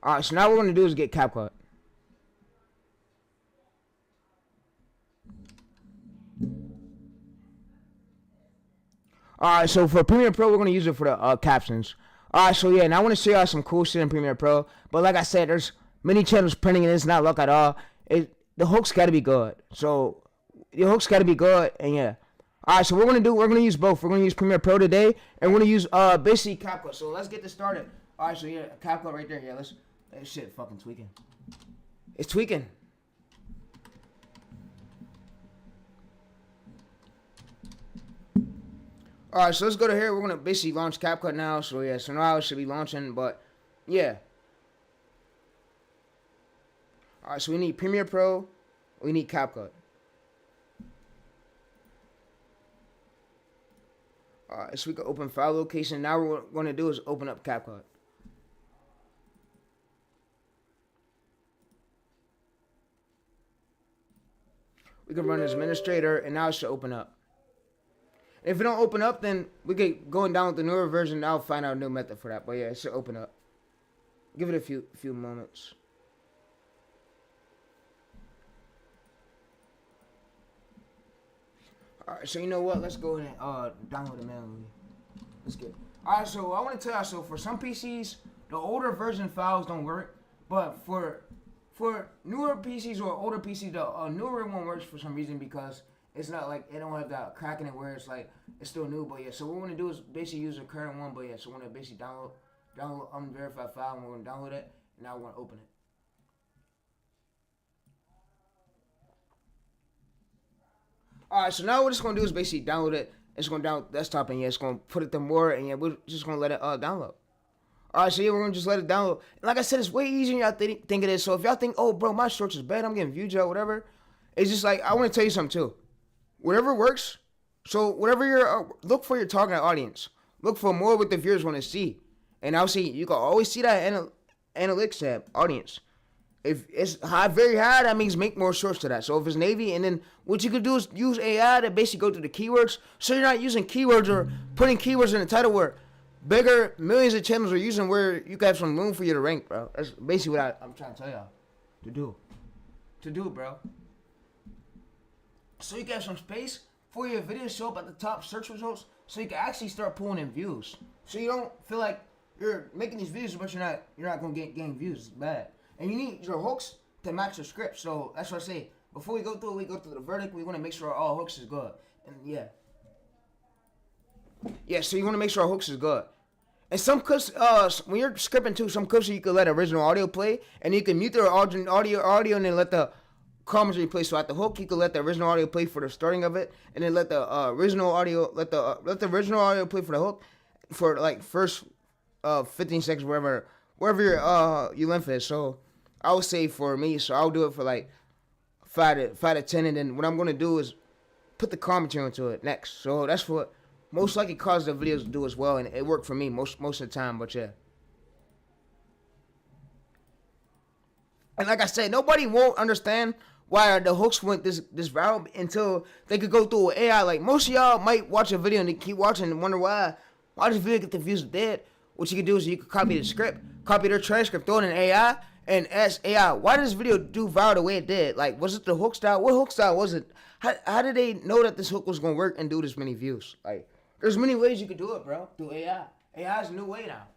Alright, so now what we're gonna do is get CapCut. Alright, so for Premiere Pro, we're gonna use it for the captions. Alright, so yeah, now I wanna show y'all some cool shit in Premiere Pro. But like I said, there's many channels printing and it's not luck at all. The hooks gotta be good. So the hooks gotta be good, and yeah. Alright, so we're gonna use both. We're gonna use Premiere Pro today, and we're gonna use basically CapCut. So let's get this started. Alright, so yeah, CapCut right there. Yeah, that shit fucking tweaking. It's tweaking. Alright, so let's go to here. We're gonna basically launch CapCut now. So yeah, so now it should be launching, but yeah. Alright, so we need Premiere Pro, we need CapCut. Alright, so we can open file location. Now what we're gonna do is open up CapCut. We can run as administrator, and now it should open up. If it don't open up, then we get going down with the newer version. I'll find out a new method for that. But yeah, it should open up. Give it a few moments. Alright, so you know what? Let's go ahead and download it manually. Let's get it. Alright, so I want to tell you, so for some PCs, the older version files don't work. But for newer PCs or older PCs, the newer one works for some reason because it's not like it don't have that crack in it where it's like it's still new. But yeah, so what we're gonna do is basically use the current one. But yeah, so we're gonna basically download unverified file, and we're gonna download it. And now we're gonna open it. Alright, so now what it's gonna do is basically download it. It's gonna download desktop, and yeah, it's gonna put it to more, and yeah, we're just gonna let it download. Alright, so yeah, we're gonna just let it download. And like I said, it's way easier than y'all think it is. So if y'all think, oh bro, my shorts is bad, I'm getting views out, whatever. It's just like I wanna tell you something too. Whatever works. So whatever you're look for your target audience. Look for more what the viewers want to see. And I'll see you can always see that analytics tab, audience. If it's high, very high, that means make more shorts to that. So if it's Navy, and then what you could do is use AI to basically go to the keywords. So you're not using keywords or putting keywords in the title where bigger millions of channels are using, where you can have some room for you to rank, bro. That's basically what I'm trying to tell y'all to do. To do, bro. So you can have some space for your videos show up at the top search results, so you can actually start pulling in views. So you don't feel like you're making these videos, but you're not gonna gain views. It's bad. And you need your hooks to match your script. So that's what I say. Before we go through the verdict. We want to make sure all hooks is good. And yeah. Yeah, so you want to make sure our hooks is good. And some clips, when you're scripting too, some clips you can let original audio play, and you can mute the audio, and then let the commentary play. So at the hook, you can let the original audio play for the starting of it, and then let the original audio original audio play for the hook for like first 15 seconds, wherever your length is. So I would say for me, so I'll do it for like 5 to 10, and then what I'm gonna do is put the commentary into it next. So that's what most likely cause the videos to do as well, and it worked for me most of the time. But yeah. And like I said, nobody won't understand why the hooks went this viral until they could go through AI. Like most of y'all might watch a video and they keep watching and wonder why this video get the views it did. What you can do is you can copy the script, copy their transcript, throw it in AI, and ask AI, why did this video do viral the way it did? Like, was it the hook style? What hook style was it? How did they know that this hook was gonna work and do this many views? Like, there's many ways you could do it, bro. Through AI. AI is a new way now.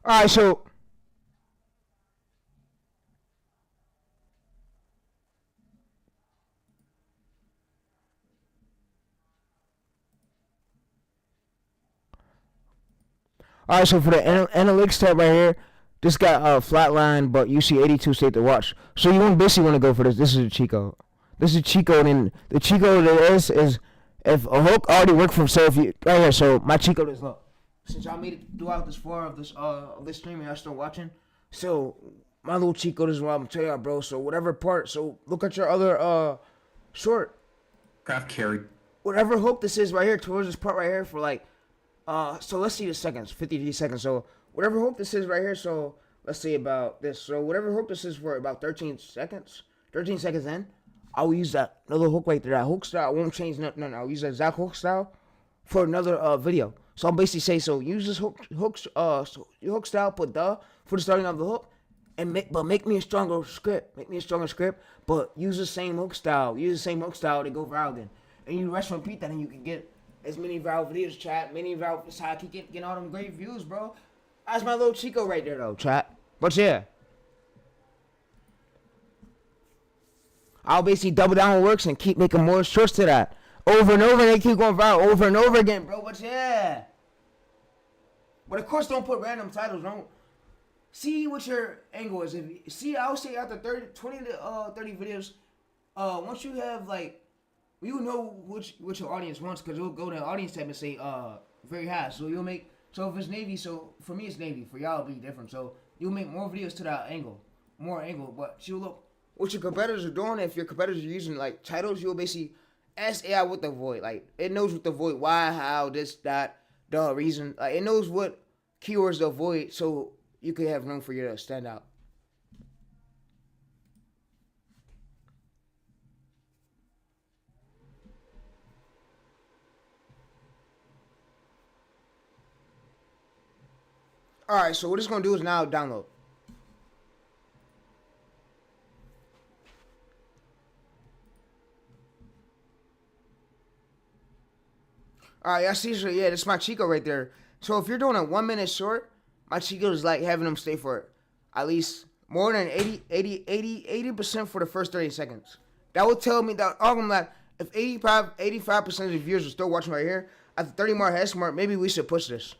All right, so All right, so for the analytics tab right here, this got flatline, but you see 82 state to watch. So you basically want to go for this. This is a cheat code. This is a cheat code, and the cheat code is if a hook already worked from, so if you right here, so my cheat code is look. Since y'all made it throughout this far of this stream and y'all still watching, so my little cheat code is what I'm telling y'all, bro. So whatever part, so look at your other short. Craft carry. Whatever hook this is right here towards this part right here for like so let's see the seconds, 53 seconds. So whatever hook this is right here, so let's see about this. So whatever hook this is for about 13 seconds in, I'll use that another hook right there. That hook style I won't change nothing. I'll use that exact hook style for another video. So I'll basically say, so use this hook style, put the for the starting of the hook, and make me a stronger script. Make me a stronger script, but use the same hook style. Use the same hook style to go viral again. And you rest and repeat that, and you can get as many viral videos, chat. Many viral. That's how I keep getting all them great views, bro. That's my little Chico right there, though, chat. But yeah, I'll basically double down what works and keep making more shorts to that. Over and over, and they keep going viral over and over again, bro. But yeah. But of course, don't put random titles. Don't see what your angle is. I'll say after 20 to 30 videos, once you have like, you know what your audience wants, because you'll go to the audience tab and say very high. So you'll make, so if it's Navy, so for me it's Navy. For y'all it'll be different. So you'll make more videos to that angle, more angle. But you'll look what your competitors are doing. If your competitors are using like titles, you'll basically ask AI what the void. Like it knows what the void, why, how, this, that, the reason. Like it knows what keywords to avoid, so you could have room for you to stand out. Alright, so what it's going to do is now download. Alright, y'all see, so yeah, this is my Chico right there. So if you're doing a 1 minute short, my Chico is like having them stay for at least more than 80% for the first 30 seconds. That would tell me that, like, if 85% of the viewers are still watching right here, after 30 more head smart, maybe we should push this.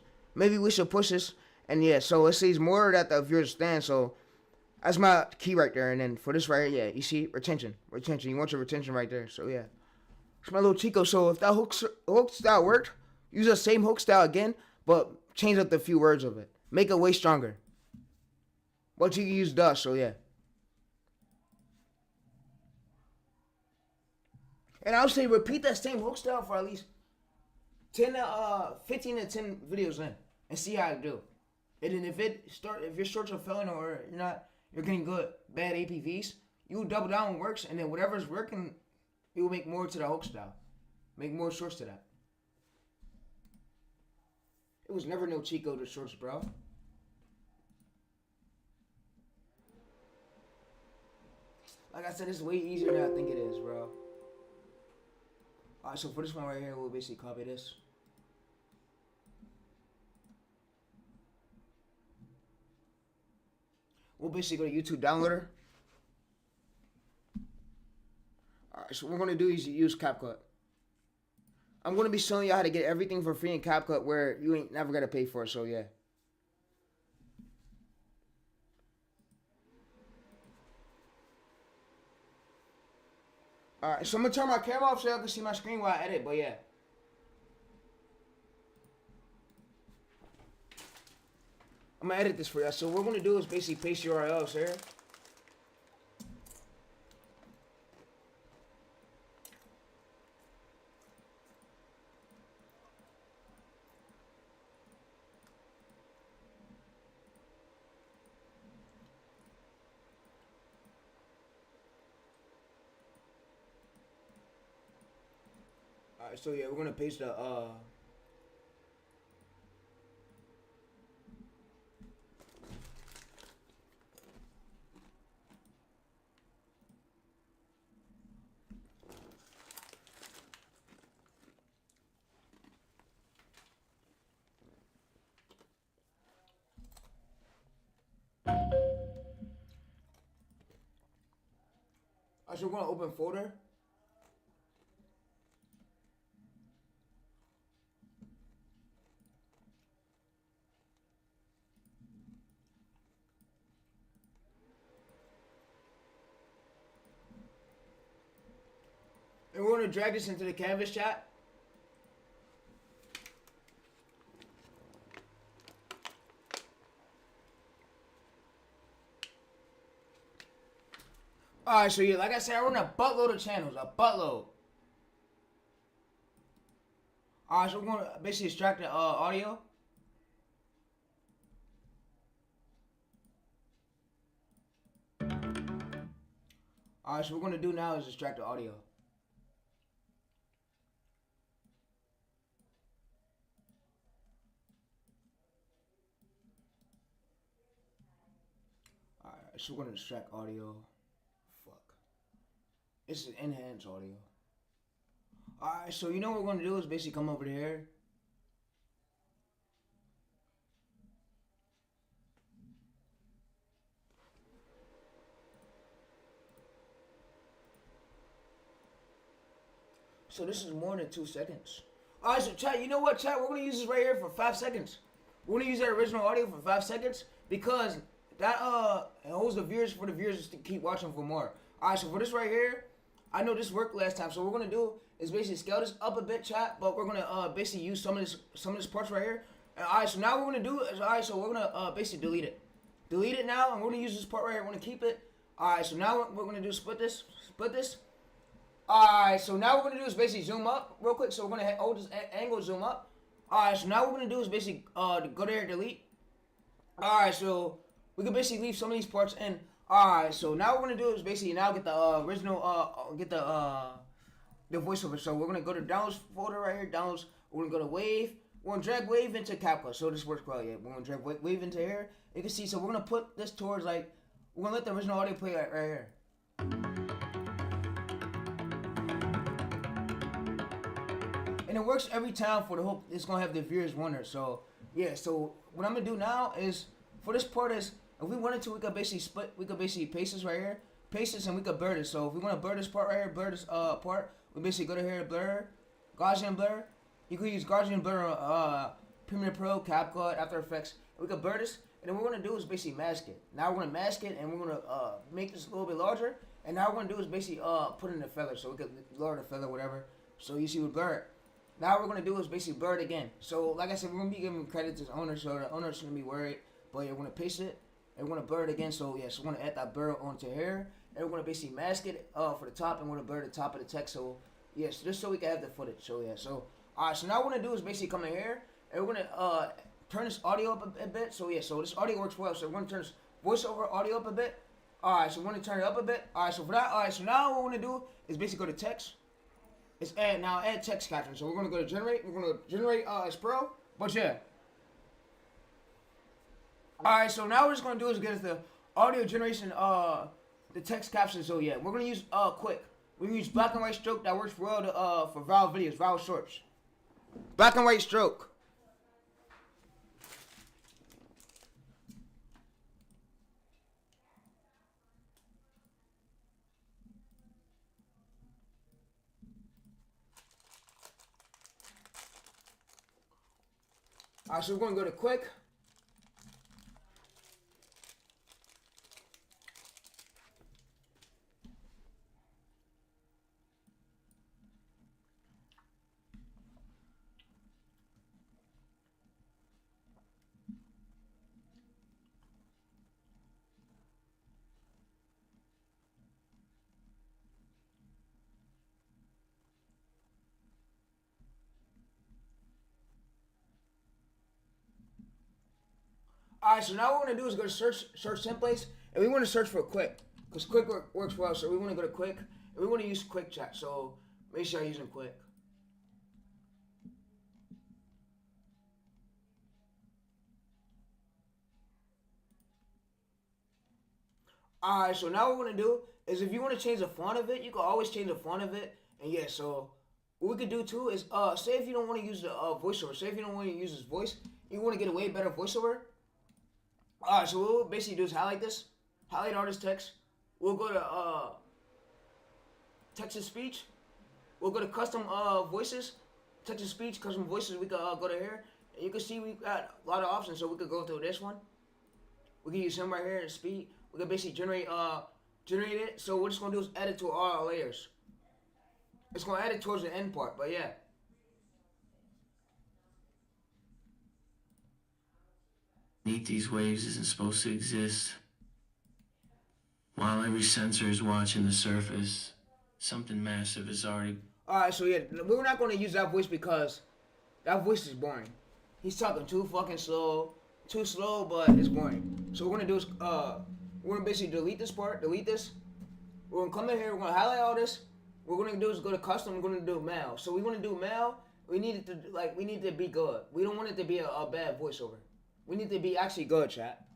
And yeah, so it says more that the viewers stand. So that's my key right there. And then for this right here, yeah, you see retention. You want your retention right there. So yeah, it's my little Chico. So if that hook style worked, use the same hook style again, but change up the few words of it. Make it way stronger. But you can use the, so yeah. And I would say repeat that same hook style for at least 15 to 10 videos in, and see how it do. And then if your shorts are failing or you're getting bad APVs, you will double down what works, and then whatever's working, you will make more to the hook style. Make more shorts to that. It was never no Chico to shorts, bro. Like I said, it's way easier than I think it is, bro. Alright, so for this one right here, we'll basically copy this. We'll basically go to YouTube Downloader. Alright, so what we're going to do is use CapCut. I'm going to be showing you how to get everything for free in CapCut where you ain't never got to pay for it, so yeah. Alright, so I'm going to turn my camera off so y'all can see my screen while I edit, but yeah. I'm going to edit this for y'all. So what we're going to do is basically paste URLs here. Alright, so yeah, we're going to paste the, so we're going to open folder. drag this into the canvas, chat. Alright, so yeah, like I said, I run a buttload of channels, a buttload. Alright, so we're going to basically extract the audio. Alright, so what we're going to do now is extract the audio. Alright, so we're going to extract audio. It's an enhanced audio. Alright, so you know what we're going to do is basically come over here. So this is more than 2 seconds. Alright, so chat, you know what, chat? We're going to use this right here for 5 seconds. We're going to use that original audio for 5 seconds because that holds the viewers for the viewers to keep watching for more. Alright, so for this right here, I know this worked last time, so what we're gonna do is basically scale this up a bit, chat. But we're gonna basically use some of this parts right here. And alright, so now what we're gonna do is so we're gonna basically delete it. Delete it now, and we're gonna use this part right here. We're gonna keep it. Alright, so now what we're gonna do is split this. Alright, so now what we're gonna do is basically zoom up real quick. So we're gonna hold this angle, zoom up. Alright, so now what we're gonna do is basically go there, delete. Alright, so we can basically leave some of these parts in. Alright, so now what we're gonna do is basically now get the original, get the voiceover. So we're gonna go to downloads folder right here, downloads. We're gonna go to wave. We're gonna drag wave into CapCut. So this works well. Yeah, we're gonna drag wave into here. You can see. So we're gonna put this towards like we're gonna let the original audio play right here. And it works every time for the whole. It's gonna have the viewers wonder. So yeah. So what I'm gonna do now is for this part is. If we wanted to, we could basically split. We could basically paste this right here, paste this, and we could blur this. So if we want to blur this part right here, blur this part, we basically go to here, blur, Gaussian blur. You could use Gaussian blur, Premiere Pro, CapCut, After Effects. We could blur this, and then what we're gonna do is basically mask it. Now we're gonna mask it, and we're gonna make this a little bit larger. And now what we're gonna do is basically put in the feather, so we could lower the feather, whatever. So you see we blur it. Now what we're gonna do is basically blur it again. So like I said, we're gonna be giving credit to the owner, so the owner shouldn't be worried. But yeah, we're gonna paste it. And we're gonna blur it again, so yeah, so we're gonna add that blur onto here, and we're gonna basically mask it for the top, and we're gonna blur the top of the text, so yes, just so we can have the footage. So yeah, so alright, so now what we're gonna do is basically come in here, and we're gonna turn this audio up a bit. So yeah, so this audio works well, so we're gonna turn this voiceover audio up a bit. Alright, so we're gonna turn it up a bit. Alright, so for that, alright, so now what we're gonna do is basically go to text. It's add text caption. So we're gonna go to generate. We're gonna generate as pro, but yeah. Alright, so now what we're just gonna do is get us the audio generation, the text caption. So yeah, we're gonna use quick. We're gonna use black and white stroke that works well to, for viral videos, viral shorts. Black and white stroke. Alright, so we're gonna go to quick. Alright, so now what we're going to do is go to search templates, and we want to search for quick, because quick works well, so we want to go to quick, and we want to use quick chat, so make sure you're using quick. Alright, so now what we're going to do is if you want to change the font of it, you can always change the font of it, and yeah, so what we could do too is, say if you don't want to use the voiceover, say if you don't want to use this voice, you want to get a way better voiceover. Alright, so what we'll basically do is highlight this, highlight all this text. We'll go to text to speech. We'll go to custom voices, text to speech, custom voices. We could go to here, and you can see we got a lot of options. So we could go to this one. We can use him right here and speed. We can basically generate it. So what we're just gonna do is add it to all our layers. It's gonna add it towards the end part, but yeah. Beneath these waves isn't supposed to exist. While every sensor is watching the surface, something massive is already... Alright, so yeah, we're not gonna use that voice because that voice is boring. He's talking too fucking slow. Too slow, but it's boring. So what we're gonna do is, we're gonna basically delete this part, delete this. We're gonna come in here, we're gonna highlight all this. What we're gonna do is go to custom, we're gonna do mail. So we wanna do mail, we need it to, like, we need it to be good. We don't want it to be a bad voiceover. We need to be actually good, chat.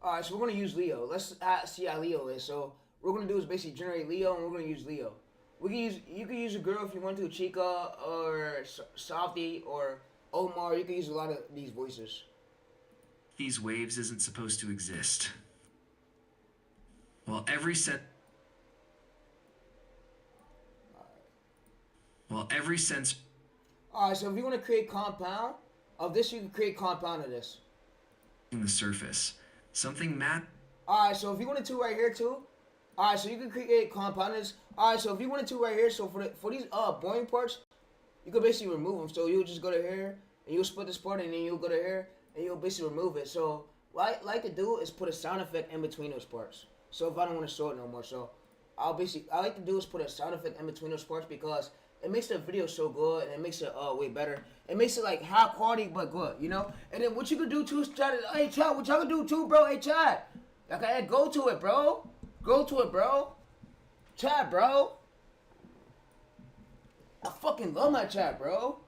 Alright, so we're going to use Leo. Let's see how Leo is. So what we're going to do is basically generate Leo, and we're going to use Leo. You can use a girl if you want to, Chica, or Softy, or Omar. You can use a lot of these voices. These waves isn't supposed to exist. While every sense Alright, so if you want to create compound of this, you can create compound of this. in the surface, something Alright, so if you wanted to right here too. Alright, so you can create compounders. Alright, so if you wanted to right here, so for these boring parts, you could basically remove them. So you'll just go to here, and you'll split this part, and then you'll go to here, and you'll basically remove it. So what I like to do is put a sound effect in between those parts. So if I don't want to show it no more, so I like to do is put a sound effect in between those parts because it makes the video so good, and it makes it way better. It makes it like high quality but good, you know. And then what you could do too is try to, hey Chad, what y'all can do too, bro? Hey Chad, y'all can go to it, bro. Go to it, bro. Chad, bro. I fucking love my chat, bro.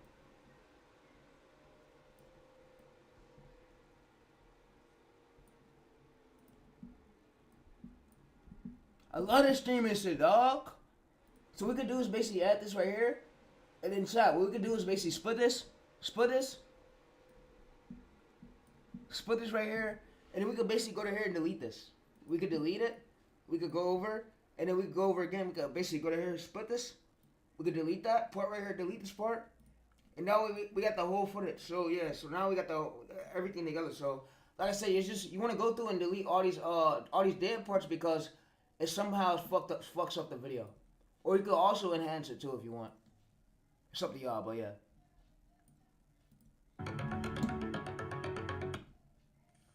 I love this streaming shit, dog. So what we could do is basically add this right here, and then chat. What we could do is basically split this right here, and then we could basically go to here and delete this. We could delete it. We could go over, and then we could go over again. We could basically go to here and split this. We could delete that part right here, delete this part, and now we got the whole footage. So yeah, so now we got everything together. So like I said, it's just you want to go through and delete all these dead parts because it somehow fucks up the video. Or you could also enhance it too if you want. It's up to y'all, but yeah.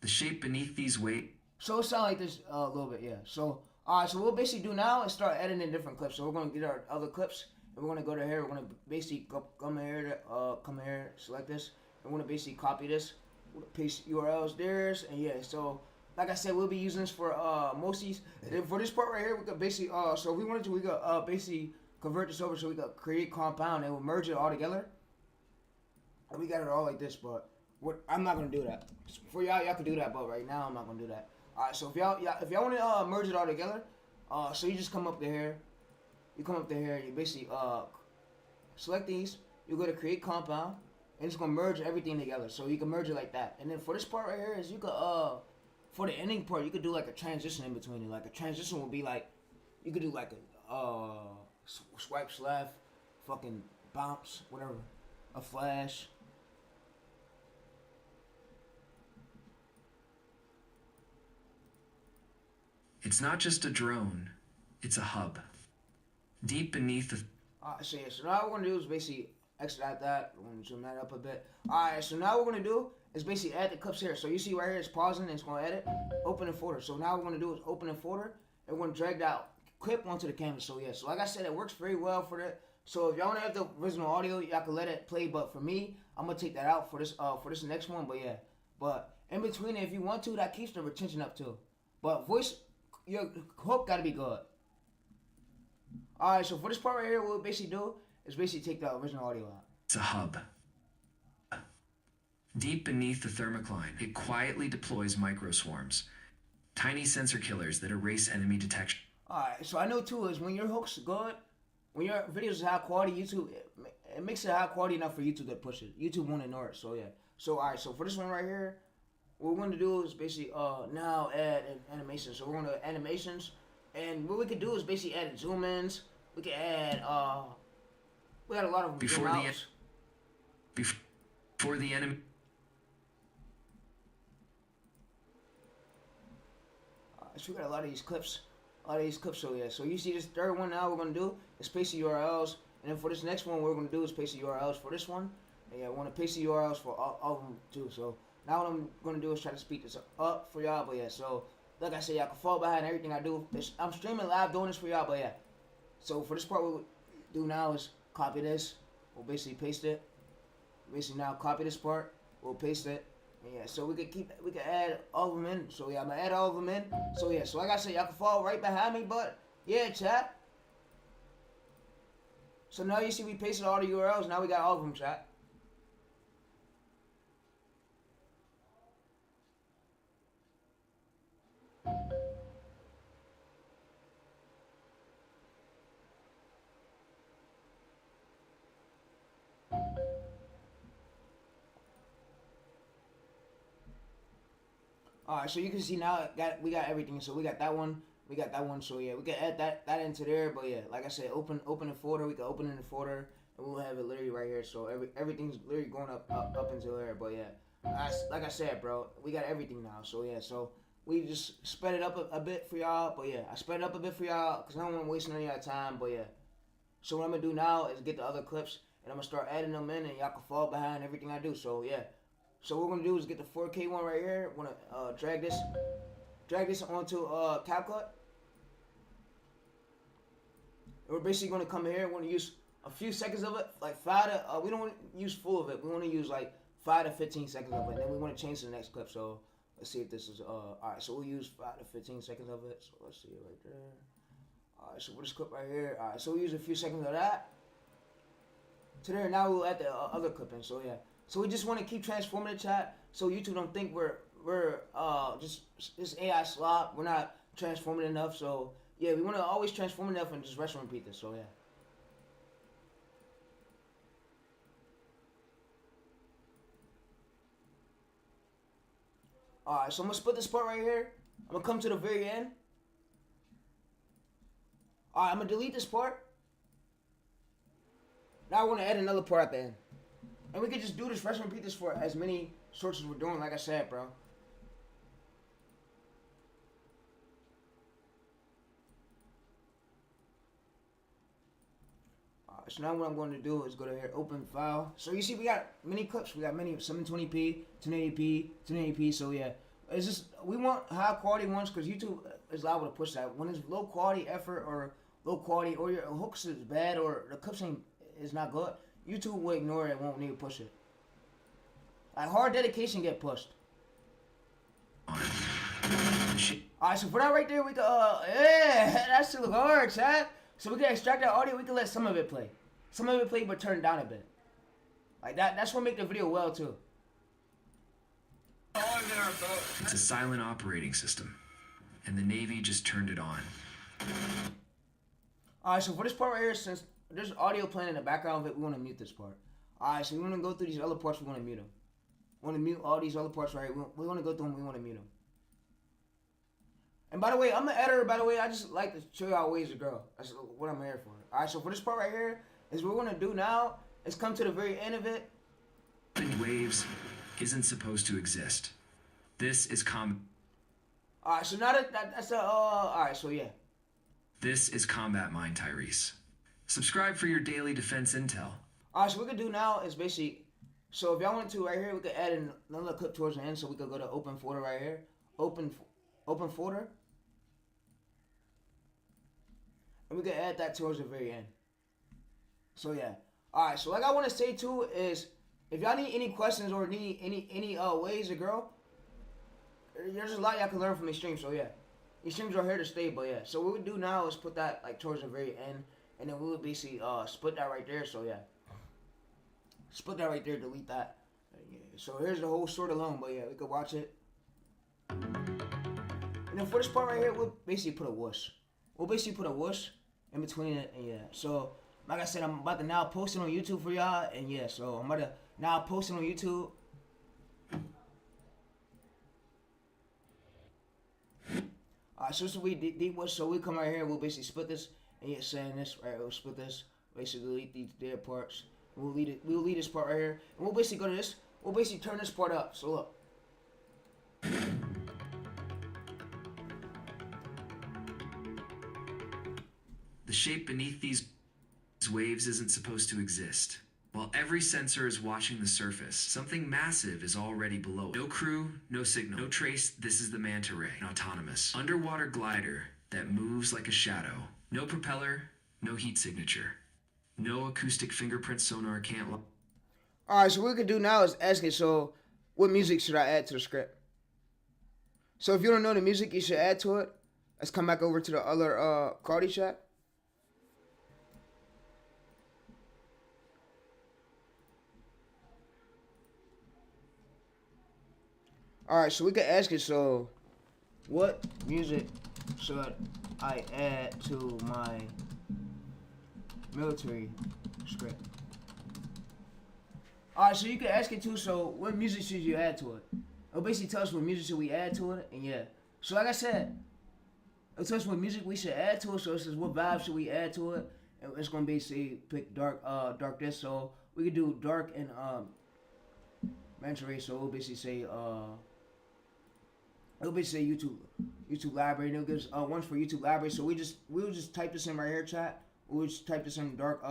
The shape beneath these waves. So it sounds like this a little bit, yeah. So, alright, so what we'll basically do now is start editing different clips. So we're going to get our other clips, and we're going to go to here. We're going to basically come here, select this. And we're going to basically copy this. We're going to paste URLs there, and yeah, so like I said, we'll be using this for most of these. And for this part right here, we could basically, so if we wanted to, we could basically convert this over so we could create compound and we'll merge it all together. And we got it all like this, but I'm not going to do that. For y'all can do that, but right now I'm not going to do that. Alright, so if y'all want to merge it all together, so you just come up to here. You come up to here, you basically select these. You go to create compound, and it's going to merge everything together. So you can merge it like that. And then for this part right here is you could, for the ending part, you could do like a transition in between it. Like a transition would be like, you could do like a swipes left, fucking bounce, whatever, a flash. It's not just a drone, it's a hub. Deep beneath the... So yeah, so now what we're gonna do is basically extract that. We're gonna zoom that up a bit. Alright, so now what we're gonna do is basically add the clips here. So you see right here, it's pausing and it's gonna edit, open in folder. So now what we're gonna do is open in folder, and we're gonna drag that clip onto the canvas. So yeah, so like I said, it works very well for that. So if y'all wanna have the original audio, y'all can let it play. But for me, I'm gonna take that out for this next one. But yeah, but in between it, if you want to, that keeps the retention up too. But voice, your hook gotta be good. Alright, so for this part right here, what we'll basically do is basically take the original audio out. It's a hub. Deep beneath the thermocline, it quietly deploys microswarms, tiny sensor killers that erase enemy detection. Alright, so I know too is when your hook's good, when your videos is high quality, YouTube, it makes it high quality enough for YouTube to push it. YouTube won't ignore it, so yeah. So alright, so for this one right here, what we're going to do is basically now add animations. So we're going to animations, and what we could do is basically add zoom ins. we can add we got a lot of them. Before the enemy. So we got a lot of these clips. So yeah. So you see this third one now we're gonna do is paste the URLs, and then for this next one we're gonna do is paste the URLs for this one. And yeah, I want to paste the URLs for all of them too. So now what I'm gonna do is try to speed this up for y'all. But yeah, so like I said, y'all can fall behind everything I do. I'm streaming live doing this for y'all. But yeah, so for this part what we'll do now is copy this. We'll basically paste it. Basically now copy this part. We'll paste it. And yeah, so we can add all of them in. So yeah, I'm gonna add all of them in. So yeah, so like I said, y'all can fall right behind me. But yeah, chat. So now you see we pasted all the URLs. Now we got all of them, chat. Alright, so you can see now we got everything. So we got that one, So yeah, we can add that into there. But yeah, like I said, open the folder. We can open in the folder, and we'll have it literally right here. So everything's literally going up until there. But yeah, like I said, bro, we got everything now. So yeah, so we just sped it up a bit for y'all. But yeah, I sped it up a bit for y'all because I don't want to waste any of y'all time. But yeah, so what I'm gonna do now is get the other clips, and I'm gonna start adding them in, and y'all can fall behind everything I do. So yeah. So what we're gonna do is get the 4K one right here. We're gonna drag this onto CapCut. And we're basically gonna come here. We're gonna use a few seconds of it, like 5 to. We don't want to use full of it. We want to use like 5 to 15 seconds of it. And then we want to change to the next clip. So let's see if this is all right. So we'll use 5 to 15 seconds of it. So let's see it right there. All right. So for this clip right here. All right. So we'll use a few seconds of that. To there. Now we'll add the other clip in. So yeah. So we just want to keep transforming the chat, so YouTube don't think we're just AI slop. We're not transforming enough. So yeah, we want to always transform enough and just rest and repeat this. So yeah. All right, so I'm gonna split this part right here. I'm gonna come to the very end. All right, I'm gonna delete this part. Now I want to add another part at the end. And we can just do this, rest and repeat this for as many sorts as we're doing, like I said, bro. Alright, so now what I'm going to do is go to here, open file. So you see we got many clips. We got many 720p, 1080p, 1080p. So yeah, it's just, we want high quality ones because YouTube is liable to push that. When it's low quality effort or low quality, or your hooks is bad or the clips is not good, YouTube will ignore it, won't need to push it. Like hard dedication get pushed. Alright, so for that right there, we can yeah, that shit look hard, chat. So we can extract that audio, we can let some of it play. Some of it play but turn it down a bit. Like that's what make the video well too. It's a silent operating system, and the Navy just turned it on. Alright, so for this part right here, since there's audio playing in the background of it, we want to mute this part. Alright, so we want to go through these other parts, we want to mute them. We want to mute all these other parts right here. We want to go through them, we want to mute them. And by the way, I'm an editor, by the way. I just like to show y'all ways to grow. That's what I'm here for. Alright, so for this part right here, is what we're going to do now is come to the very end of it. Waves isn't supposed to exist. This is Alright, so now that's alright, so yeah. This is Combat Mind, TayReese. Subscribe for your daily defense intel. Alright, so what we can do now is basically, so if y'all want to right here, we could add another clip towards the end, so we could go to open folder right here. Open folder. And we can add that towards the very end. So yeah. Alright, so like I want to say too is, if y'all need any questions or need any ways to grow, there's a lot y'all can learn from these streams, so yeah. These streams are here to stay, but yeah. So what we do now is put that like towards the very end, and then we would basically split that right there, so yeah. Split that right there, delete that. Yeah. So here's the whole sword alone, but yeah, we could watch it. And then for this part right here, we'll basically put a whoosh. We'll basically put a whoosh in between it, and yeah. So, like I said, I'm about to now post it on YouTube for y'all, and yeah, so I'm about to now post it on YouTube. Alright, so we deep whoosh, so we come right here, we'll basically split this and you're saying this, right? We'll split this, basically delete these dead parts. We'll leave this part right here, and we'll basically go to this. We'll basically turn this part up. So look. The shape beneath these waves isn't supposed to exist. While every sensor is watching the surface, something massive is already below it. No crew, no signal, no trace. This is the manta ray, an autonomous underwater glider that moves like a shadow. No propeller, no heat signature. No acoustic fingerprint sonar can't lock. Alright, so what we can do now is ask it, so what music should I add to the script? So if you don't know the music you should add to it, let's come back over to the other Cardi chat. Alright, so we can ask it, so what music should I add to my military script? Alright, so you can ask it too, so what music should you add to it? It'll basically tell us what music should we add to it, and yeah. So like I said, it'll tell us what music we should add to it, so it says what vibe should we add to it, and it's gonna basically pick dark this, so we could do dark and Mantra, so we'll basically say it'll basically say YouTube library, and it'll give us ones for YouTube library, so we'll just type this in right here, chat. We'll just type this in dark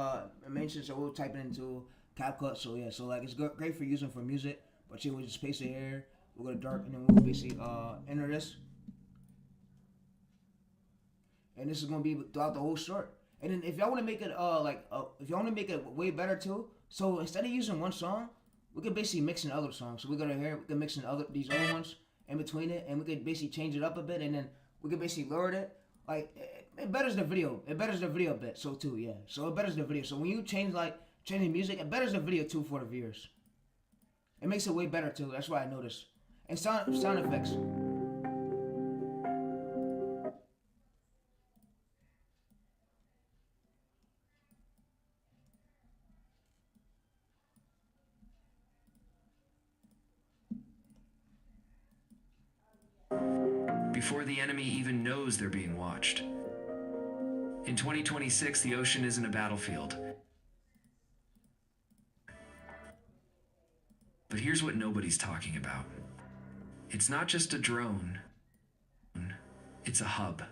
mention, so we'll type it into CapCut, so yeah, so like it's great for using for music, but yeah, we'll just paste it here, we'll go to dark, and then we'll basically enter this, and this is gonna be throughout the whole short. And then if y'all want to make it if y'all want to make it way better too, so instead of using one song, we can basically mix in other songs. So we go to here, we can mix in these other ones in between it, and we could basically change it up a bit, and then we could basically lower it. Like it betters the video. It betters the video a bit. So too, yeah. So it betters the video. So when you change the music, it betters the video too for the viewers. It makes it way better too. That's what I noticed. And sound effects. Before the enemy even knows they're being watched. In 2026, the ocean isn't a battlefield. But here's what nobody's talking about. It's not just a drone. It's a hub.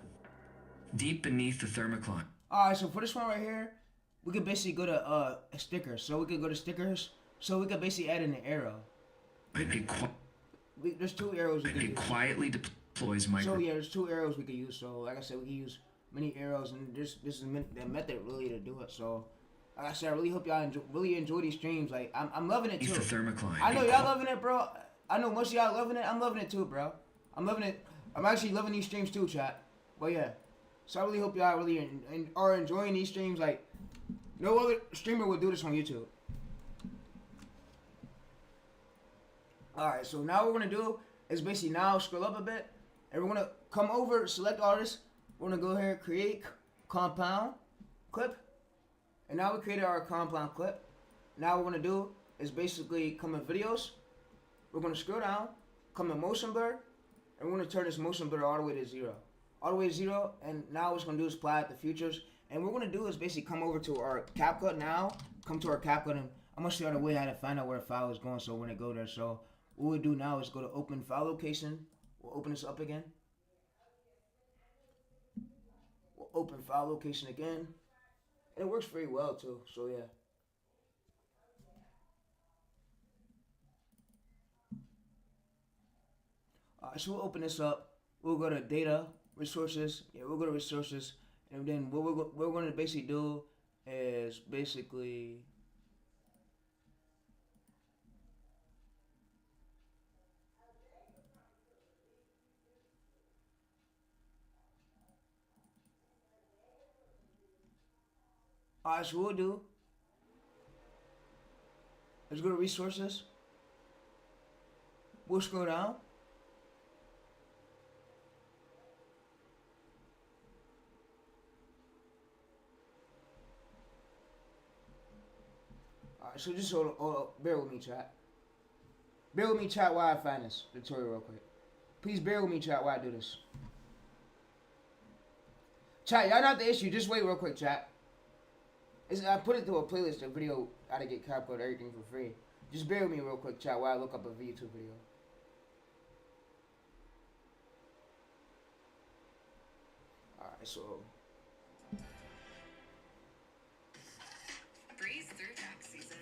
Deep beneath the thermocline. Alright, so for this one right here, we could basically go to stickers. So we could go to stickers. So we could basically add in an arrow. There's two arrows we can use. It quietly deploys micro. So yeah, there's two arrows we could use. So like I said, we can use many arrows, and this is the method really to do it. So like I said, I really hope y'all really enjoy these streams. Like I'm loving it too. The thermocline. I know y'all loving it, bro. I know most of y'all loving it. I'm loving it too, bro. I'm loving it. I'm actually loving these streams too, chat. But yeah, so I really hope y'all really are enjoying these streams. Like no other streamer would do this on YouTube. Alright, so now what we're gonna do is basically now scroll up a bit, and we're gonna come over, select artist. We're gonna go here, create compound clip, and now we created our compound clip. Now what we're gonna do is basically come in videos. We're gonna scroll down, come in motion blur, and we're gonna turn this motion blur all the way to 0, and now what it's gonna do is apply it to features. And what we're gonna do is basically come over to our CapCut now, come to our CapCut, and I'm gonna show you the way how to find out where the file is going. So when it go there, so what we'll do now is go to open file location. We'll open this up again. We'll open file location again. And it works very well too, so yeah. Alright, so we'll open this up. We'll go to data, resources. Yeah, we'll go to resources. And then what we're going to basically do is basically... Alright, so what we'll do, let's go to resources. We'll scroll down. Alright, so just bear with me, chat. Bear with me, chat, while I find this tutorial real quick. Please bear with me, chat, while I do this. Chat, y'all not the issue. Just wait real quick, chat. I put it to a playlist, a video how to get CapCut, everything for free. Just bear with me real quick, chat, while I look up a YouTube video. Alright, so. Breeze through tax season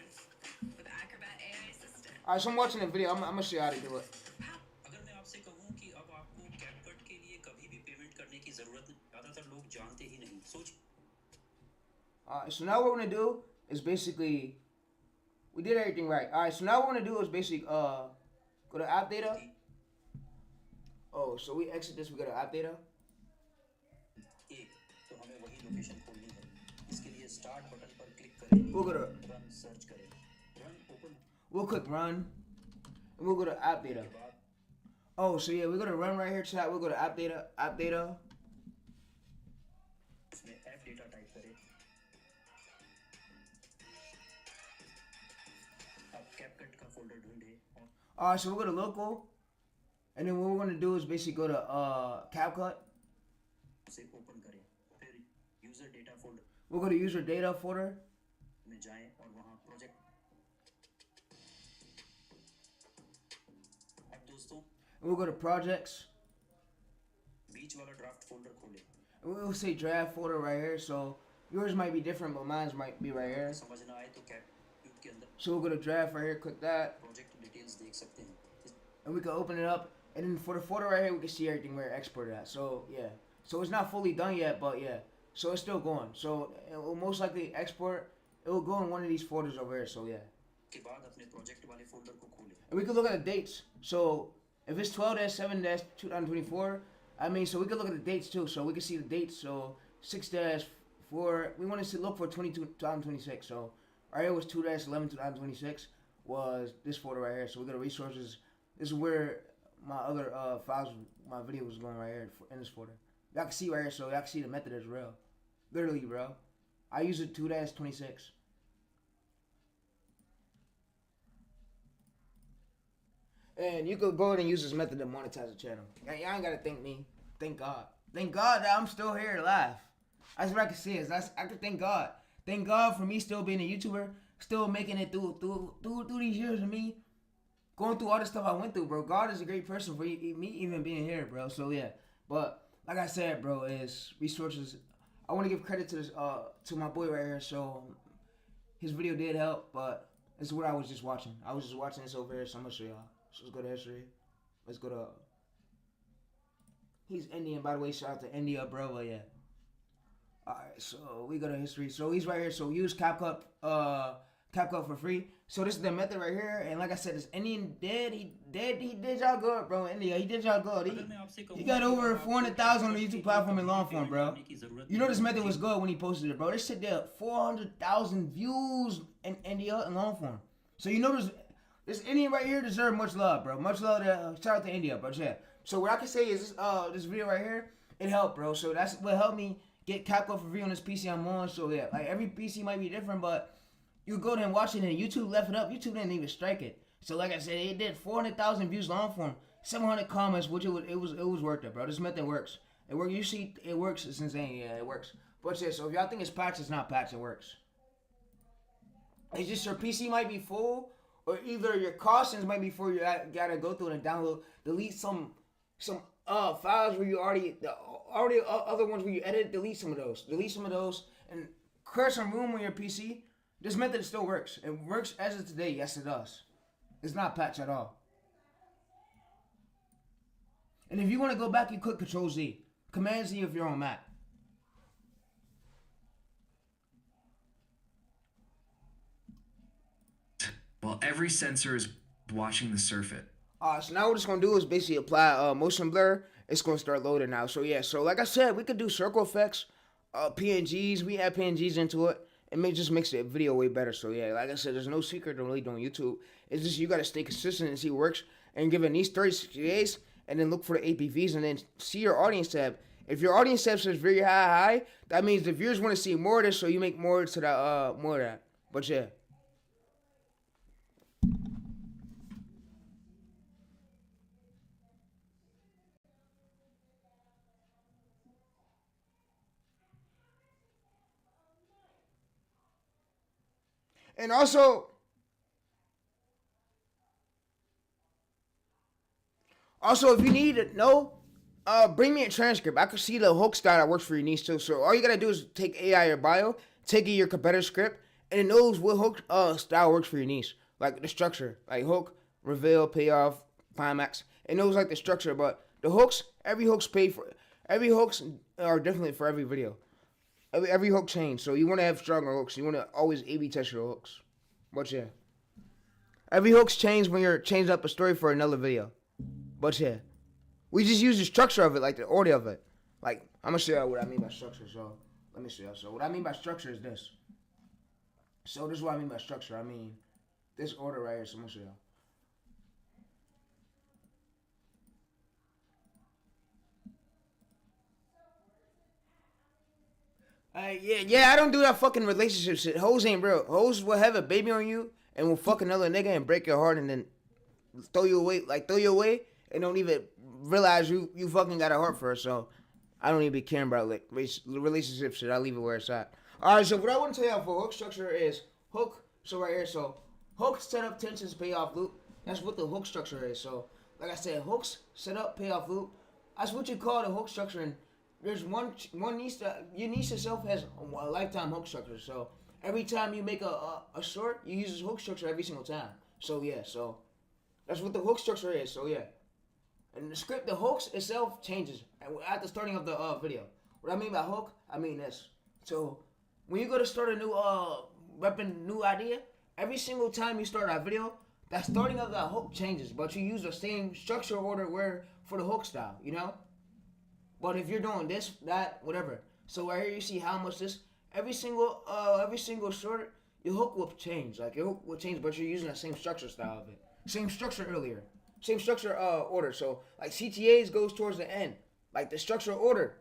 with Acrobat AI Assistant. Alright, so I'm watching the video. I'm gonna show you how to do it. अगर मैं आपसे कहूं कि अब आपको CapCut के लिए कभी भी पेमेंट करने की जरूरत ज्यादातर लोग जानते ही नहीं सोच Alright, so now what we're gonna do is basically we did everything right. Alright, so now what we're gonna do is basically go to app data. Oh, so we exit this, we go to app data. एक तो हमें वही location खोलनी है इसके लिए start button पर click करें We'll go to run search करें run open we'll click run and we'll go to app data. Oh, so yeah, we're gonna run right here, chat. We'll go to app data, इसमें app data type करें अब CapCut का folder ढूंढें Alright, so we'll go to local, and then what we're gonna do is basically go to CapCut. उसे open करें फिर user data folder We'll go to user data folder. में जाएं और वहां प्रोजेक्ट अब दोस्तों And we'll go to projects. बीच वाला ड्राफ्ट फोल्डर खोलें And we'll say draft folder right here. So yours might be different, but mine might be right here. समझ ना आए तो CapCut के अंदर So we'll go to draft right here. Click that, project details देख सकते हैं and we can open it up. And then for the folder right here, we can see everything where it exported at. So yeah. So it's not fully done yet, but yeah. So it's still going. So it will most likely export. It will go in one of these folders over here. So yeah. के बाद अपने project वाले folder को खोलें And we can look at the dates. So if it's 12-7-2024, I mean, so we can look at the dates too. So we can see the dates. So 6-4, we want to look for 2026. So right here was 2-11-2026 was this folder right here. So we go to resources. This is where my other files, my video was going right here in this folder. Y'all can see right here, so y'all can see the method is real. Literally, bro. I use it 2-26. And you could go ahead and use this method to monetize the channel. Y'all ain't gotta thank me. Thank God. Thank God that I'm still here to laugh. That's what I can say. I can thank God. Thank God for me still being a YouTuber, still making it through these years of me going through all the stuff I went through, bro. God is a great person for me even being here, bro. So yeah. But like I said, bro, is resources. I want to give credit to this to my boy right here. So his video did help, but this is what I was just watching. I was just watching this over here, so I'm gonna show y'all. So let's go to history. Let's go to. He's Indian, by the way. Shout out to India, bro. But yeah. All right, so we go to history. So he's right here. So use CapCut, CapCut for free. So this is the method right here. And like I said, this Indian dead. He did y'all good, bro. India, he did y'all good. He got over 400,000 on the YouTube platform in long form, bro. You know this method was good when he posted it, bro. This shit did 400,000 views in India in long form. So you know this Indian right here deserves much love, bro. Much love. Shout out to India, bro. Yeah. So what I can say is this video right here, it helped, bro. So that's what helped me get CapCut for free on this PC I'm on. So yeah, like every PC might be different, but you go there and watch it, and YouTube left it up. YouTube didn't even strike it. So like I said, it did 400,000 views long form, 700 comments, which it was worth it, bro. This method works. It works. You see, it works. It's insane. Yeah, it works. But yeah, so if y'all think it's patched, it's not patched. It works. It's just your PC might be full, or either your cautions might be full. You gotta go through it and download, delete some files where you already other ones where you edit. Delete some of those, and clear some room on your PC. This method still works. It works as of today. Yes, it does. It's not patched at all. And if you want to go back, you click Control Z, Command Z if you're on Mac. While every sensor is watching the surface. So now what it's going to do is basically apply motion blur. It's going to start loading now. So yeah, so like I said, we could do circle effects, PNGs. We add PNGs into it. It just makes the video way better. So yeah, like I said, there's no secret to really doing YouTube. It's just you got to stay consistent and see what works. And give it these 30 60 days. And then look for the APVs. And then see your audience tab. If your audience tab says very high, that means the viewers want to see more of this. So you make more to that, more of that. But yeah. And also if you need to know, bring me a transcript. I could see the hook style that works for your niche too. So all you gotta do is take AI or bio, take it your competitor script, and it knows what hook style works for your niche. Like the structure, like hook, reveal, payoff, climax. It knows like the structure, but the hooks, every hooks are different for every video. Every hook change. So you want to have stronger hooks. You want to always A/B test your hooks. But yeah, every hook's change when you're changing up a story for another video. But yeah, we just use the structure of it, like the order of it. Like I'm gonna show you what I mean by structure. So let me show you. So what I mean by structure is this. So this is what I mean by structure. I mean this order right here. So I'm gonna show you. Yeah, I don't do that fucking relationship shit. Hoes ain't real. Hoes will have a baby on you and will fuck another nigga and break your heart and then throw you away and don't even realize you fucking got a heart for her. So I don't even be caring about like relationship shit. I leave it where it's at. All right, so what I want to tell y'all for hook structure is hook. So right here, so hook, set up, tensions, payoff, loop. That's what the hook structure is. So like I said, hooks, set up, payoff, loop. That's what you call the hook structure. And there's one niche that your niche itself has a lifetime hook structure. So every time you make a short, you use this hook structure every single time. So yeah, so that's what the hook structure is. So yeah, and the script, the hooks itself changes at the starting of the video. What I mean by hook, I mean this. So when you go to start a new new idea, every single time you start that video, that starting of that hook changes, but you use the same structure order where for the hook style, you know. But if you're doing this, that, whatever. So right here you see how much this every single short, your hook will change. Like your hook will change, but you're using the same structure style of it. Same structure earlier. Same structure order. So like CTAs goes towards the end. Like the structure order.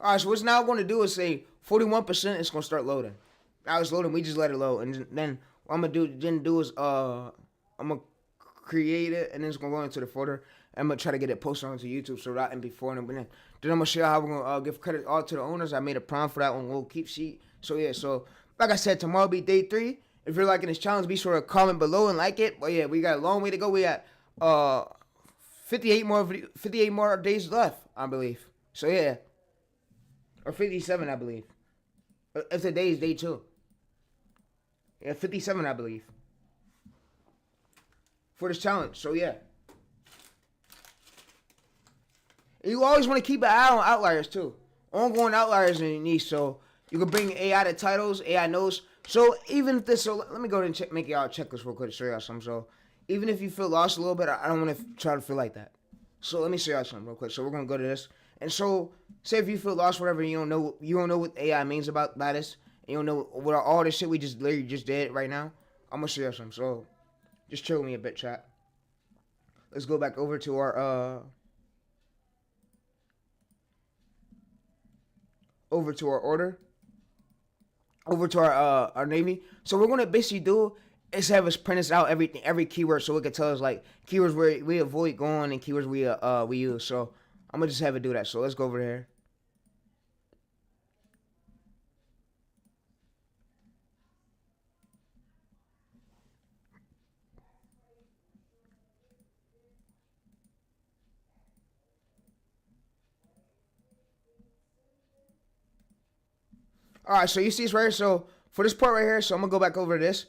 Alright, so what's now going to do is say 41% it's going to start loading. Now it's loading, we just let it load. And then what I'm going to do is I'm going to create it and then it's going to go into the folder. I'm going to try to get it posted onto YouTube so that and before and then I'm going to show you how we're going to give credit all to the owners. I made a prompt for that one. We'll keep sheet. So yeah, so like I said, tomorrow will be day 3. If you're liking this challenge, be sure to comment below and like it. But yeah, we got a long way to go. We got 58 more days left, I believe. So yeah. Or 57, I believe. If today is day 2. Yeah, 57, I believe. For this challenge. So, yeah. And you always want to keep an eye on outliers, too. Ongoing outliers in your niche. So, you can bring AI to titles. AI knows. So, even if this... So, let me go ahead and make y'all a checklist real quick to show y'all something. So, even if you feel lost a little bit, I don't want to try to feel like that. So, let me show y'all something real quick. So, we're going to go to this. And so, say if you feel lost, whatever, you don't know what AI means by this, and you don't know what all this shit we just literally just did right now, I'm gonna show you something. So, just chill with me a bit, chat. Let's go back over to our order, over to our Navy. So we're gonna basically do is have us print us out every keyword, so it can tell us like keywords where we avoid going and keywords we use. So I'm gonna just have it do that. So let's go over there. All right, so you see this right here. So for this part right here, so I'm gonna go back over this,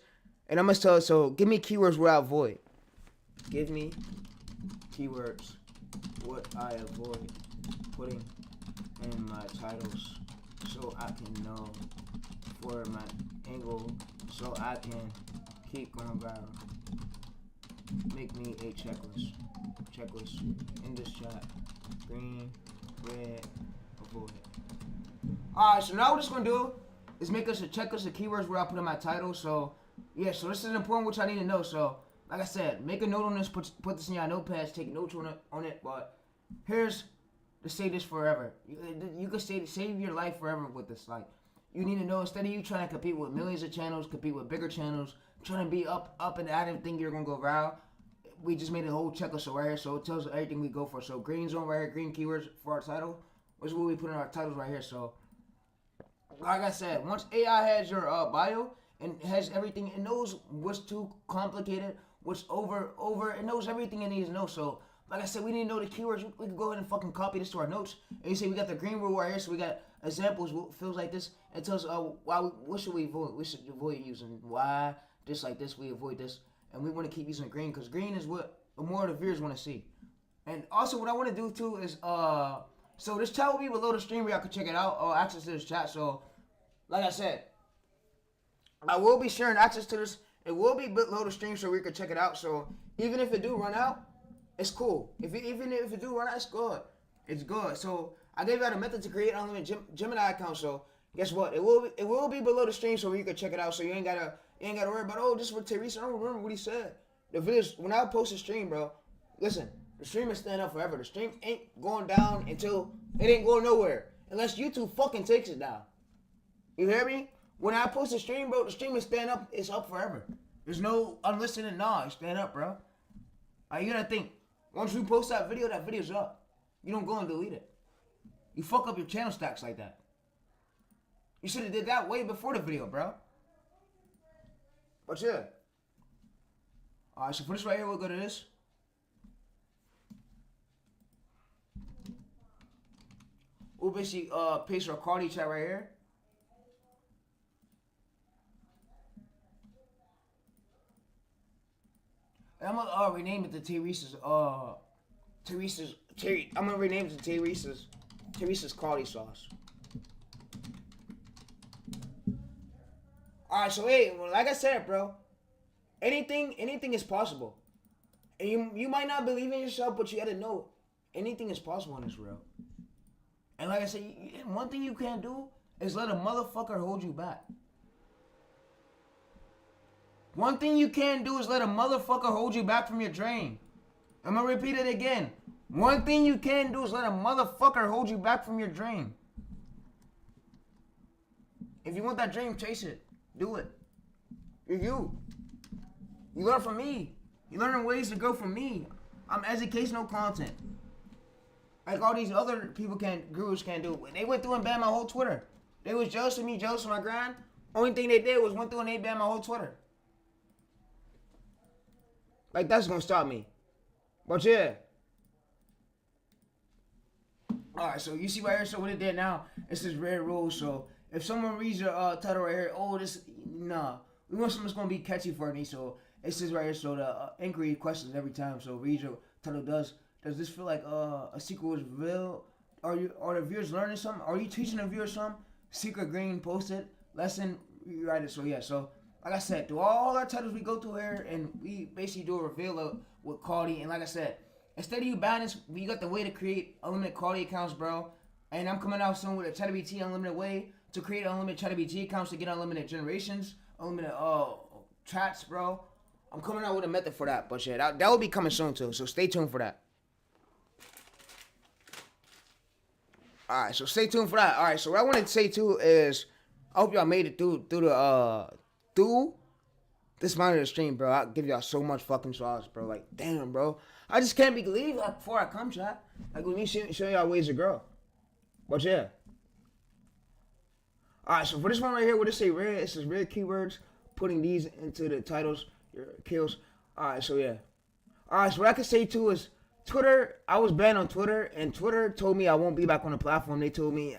and I'm gonna tell it. So give me keywords where I avoid. Give me keywords what I avoid putting in my titles, so I can know for my angle, so I can keep going viral. Make me a checklist. Checklist in this chat. Green, red, avoid. Alright, so now what it's gonna do is make us a checklist of keywords where I put in my title. So yeah, so this is important, which I need to know. So like I said, make a note on this, put this in your notepads, take notes on it. But here's to save this forever. You can save your life forever with this. Like, you need to know, instead of you trying to compete with millions of channels, compete with bigger channels, trying to be up and I didn't think you're gonna go viral. We just made a whole checklist right here, so it tells everything we go for. So green zone right here, green keywords for our title. which is what we put in our titles right here. So, like I said, once AI has your bio and has everything, it knows what's too complicated, what's over, it knows everything it needs to know. So, like I said, we need to know the keywords. We can go ahead and fucking copy this to our notes. And you see, we got the green rule right here, so we got examples. What feels like this? It tells us what should we avoid? We should avoid using why, just like this. We avoid this, and we want to keep using green because green is what more of the viewers want to see. And also, what I want to do too is so this chat will be below the stream where y'all can check it out or access to this chat. So, like I said, I will be sharing access to this. It will be below the stream so we can check it out. So even if it do run out, it's cool. Even if it do run out, it's good. It's good. So I gave out a method to create unlimited Gemini account. So guess what? It will be below the stream so you can check it out. So you ain't gotta worry about, oh, this is what TayReese. I don't remember what he said. The videos when I post a stream, bro. Listen, the stream is staying up forever. The stream ain't going down until it ain't going nowhere unless YouTube fucking takes it down. You hear me? When I post a stream, bro, the stream is staying up. It's up forever. There's no unlistening. Nah, it's staying up, bro. You gotta think. Once you post that video's up. You don't go and delete it. You fuck up your channel stacks like that. You should have did that way before the video, bro. But yeah. Alright, so for this right here, we'll go to this. We'll basically paste our Cardi chat right here. And I'm gonna rename it to TayReese's I'm gonna rename it to TayReese's Claude Sauce. Alright, so hey, like I said, bro, anything is possible. And you might not believe in yourself, but you gotta know anything is possible in this world. And like I said, one thing you can't do is let a motherfucker hold you back. One thing you can't do is let a motherfucker hold you back from your dream. I'm gonna repeat it again. One thing you can't do is let a motherfucker hold you back from your dream. If you want that dream, chase it. Do it. You're you. You learn from me. You learn ways to grow from me. I'm educational content. Like all these other gurus can't do. They went through and banned my whole Twitter. They was jealous of me, jealous of my grind. Only thing they did was went through and they banned my whole Twitter. Like, that's gonna stop me. But yeah. Alright, so you see right here, so what it did now, it's this red rule. So if someone reads your title right here, oh, this, nah. We want something that's gonna be catchy for me. So it says right here, so the inquiry questions every time. So read your title, does this feel like a secret was revealed? Are the viewers learning something? Are you teaching the viewers something? Secret green posted, lesson, you write it. So yeah, so like I said, through all our titles we go through here, and we basically do a reveal of with Cardi. And like I said, instead of you buying this, we got the way to create unlimited Cardi accounts, bro. And I'm coming out soon with a ChatGPT unlimited way to create unlimited ChatGPT accounts to get unlimited generations, unlimited chats, bro. I'm coming out with a method for that, but yeah, that will be coming soon too. So stay tuned for that. All right, so stay tuned for that. All right, so what I wanted to say too is, I hope y'all made it through this amount of the stream, bro. I'll give y'all so much fucking sauce, bro. Like, damn, bro. I just can't believe like before I come, chat. Like, with me showing y'all ways to grow. But yeah. Alright, so for this one right here, what it say red, it says red keywords. Putting these into the titles, your kills. Alright, so yeah. Alright, so what I can say too is Twitter, I was banned on Twitter, and Twitter told me I won't be back on the platform. They told me,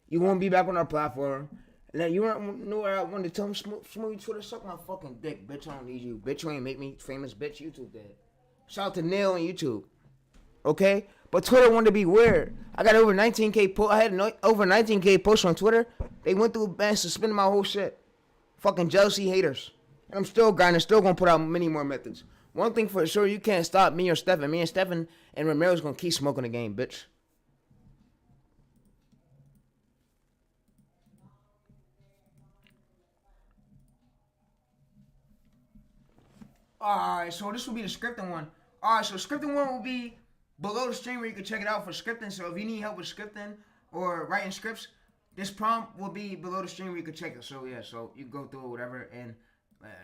you won't be back on our platform. And then you know where I wanted to tell them, smooth Twitter, suck my fucking dick, bitch. I don't need you. Bitch, you ain't make me famous, bitch. YouTube did. Shout out to Neil on YouTube. Okay? But Twitter wanted to be weird. I got over 19K posts. I had over 19K posts on Twitter. They went through and suspended my whole shit. Fucking jealousy haters. And I'm still grinding, still gonna put out many more methods. One thing for sure, you can't stop me or Stefan. Me and Stefan and Romero's gonna keep smoking the game, bitch. Alright, so this will be the scripting one. Alright, so scripting one will be below the stream where you can check it out for scripting. So if you need help with scripting or writing scripts, this prompt will be below the stream where you can check it. So yeah, so you can go through it, whatever, and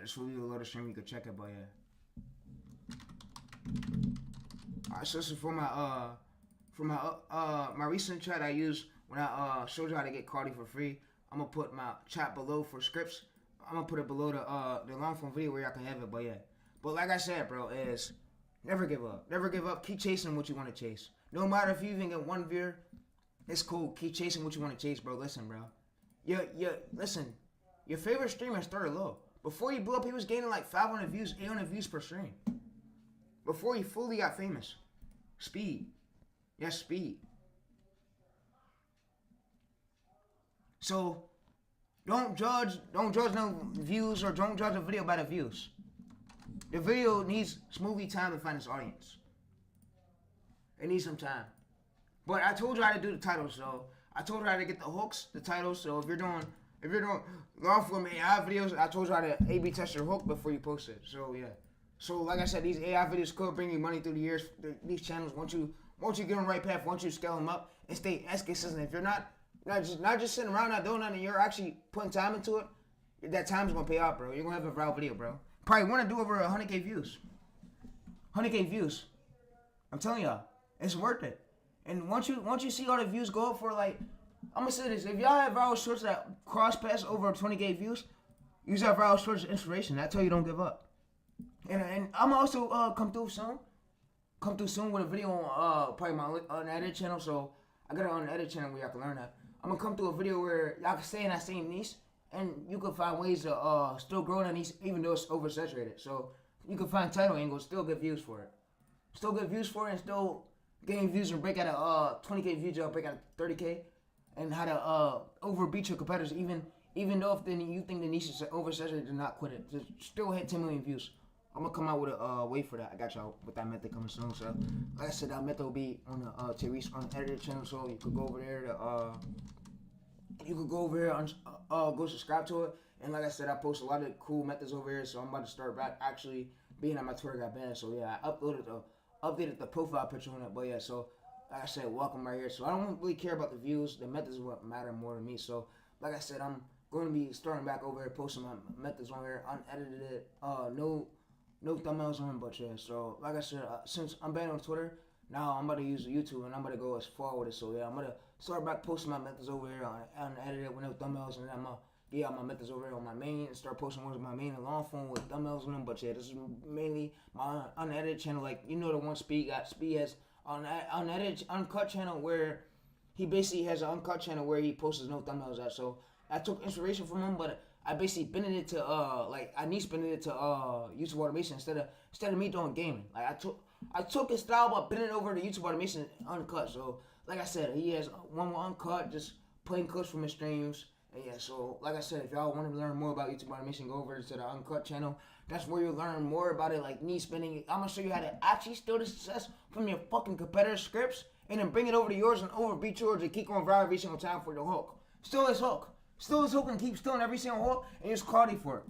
this will be below the stream where you can check it, but yeah. Alright, so this is for my my recent chat I used when I showed you how to get Cardi for free. I'm gonna put my chat below for scripts. I'm gonna put it below the long form video where y'all can have it. But yeah, but like I said, bro, is never give up. Never give up. Keep chasing what you want to chase. No matter if you even get one viewer, it's cool. Keep chasing what you want to chase, bro. Listen, bro. Listen. Your favorite streamer started low. Before he blew up, he was gaining like 500 views, 800 views per stream. Before he fully got famous. Speed. Yes, speed. So, don't judge no views or don't judge a video by the views. The video needs smoothie time to find its audience. It needs some time. But I told you how to do the titles, so I told you how to get the hooks, the titles. So if you're doing long form AI videos, I told you how to A/B test your hook before you post it. So yeah. So like I said, these AI videos could bring you money through the years. These channels, once you get on the right path, once you scale them up and stay as consistent. If you're not just sitting around not doing nothing, you're actually putting time into it. That time's gonna pay off, bro. You're gonna have a viral video, bro. Probably want to do over 100K views. 100K views. I'm telling y'all, it's worth it. And once you see all the views go up for like, I'm gonna say this: if y'all have viral shorts that cross pass over 20K views, use that viral shorts as inspiration. That's how you don't give up. And I'm also come through soon with a video on probably my unedited channel. So I got it on the edit channel where y'all can learn that. I'm gonna come through a video where y'all can stay in that same niche, and you can find ways to still grow in that niche even though it's oversaturated. So you can find title angles, still get views for it, and still getting views and break out of 20K views, break out of 30K, and how to overbeat your competitors even though if you think the niche is oversaturated, do not quit it. Just still hit 10 million views. I'm gonna come out with a way for that. I got y'all with that method coming soon. So like I said, that method will be on the TayReese unedited channel. So you could go over there and go subscribe to it. And like I said, I post a lot of cool methods over here. So I'm about to start back actually being on my Twitter got banned. So yeah, I updated the profile picture on it. But yeah, so like I said, welcome right here. So I don't really care about the views. The methods is what matter more to me. So like I said, I'm going to be starting back over here, posting my methods on here, unedited, no thumbnails on, but yeah. So like I said, since I'm banned on Twitter, now I'm about to use YouTube and I'm about to go as far with it. So yeah, I'm gonna start back posting my methods over here on edited with no thumbnails, and then I'm gonna get out my methods over here on my main and start posting ones on my main and long form with thumbnails on them. But yeah, this is mainly my unedited channel. Like the one Speed got. Speed has unedited uncut channel where he basically has an uncut channel where he posts no thumbnails at. So I took inspiration from him, but I basically bended it to I bended it to YouTube automation instead of me doing gaming. Like I took his style but bent it over to YouTube automation uncut. So like I said, he has one uncut, just playing clips from his streams. And yeah, so like I said, if y'all want to learn more about YouTube automation, go over to the uncut channel. That's where you'll learn more about it, like me spending. I'm gonna show you how to actually steal the success from your fucking competitor scripts and then bring it over to yours and overbeat yours and keep going viral every single time for the hook. Steal his hook. Steal his hook and keep stealing every single hook and use Cardi for it.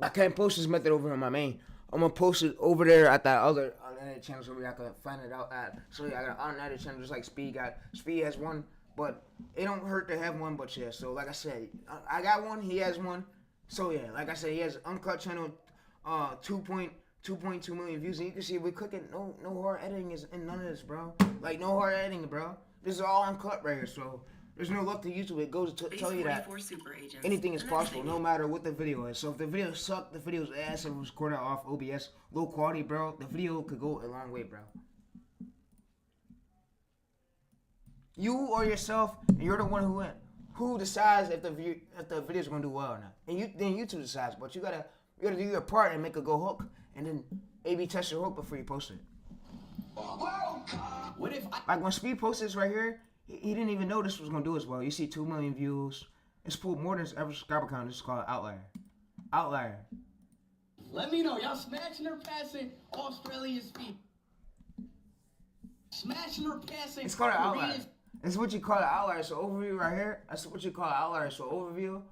I can't post this method over on my main. I'm gonna post it over there at that other unedited channel so I can find it out at. So yeah, I got an unedited channel just like Speed got. Speed has one, but it don't hurt to have one. But yeah, so like I said, I got one. He has one. So yeah, like I said, he has an uncut channel, 2.2 million views, and you can see if we click it, no hard editing is in none of this, bro. Like no hard editing, bro. This is all uncut right here. So there's no luck to YouTube. It goes to tell you that anything is possible, no matter what the video is. So if the video sucked, the video's ass, and was recorded off OBS, low quality, bro, the video could go a long way, bro. You or yourself, and you're the one who decides if the video's gonna do well or not. And then YouTube decides, but you gotta do your part and make a go hook, and then A/B test your hook before you post it. What if like when Speed posted this right here? He didn't even know this was gonna do as well. You see 2 million views. It's pulled more than his average subscriber count. This is called Outlier. Outlier. Let me know. Y'all smashing or passing Australian Speed? Smashing or passing? It's called an outlier. It's what you call an outlier. So overview right here. That's what you call an outlier. So overview.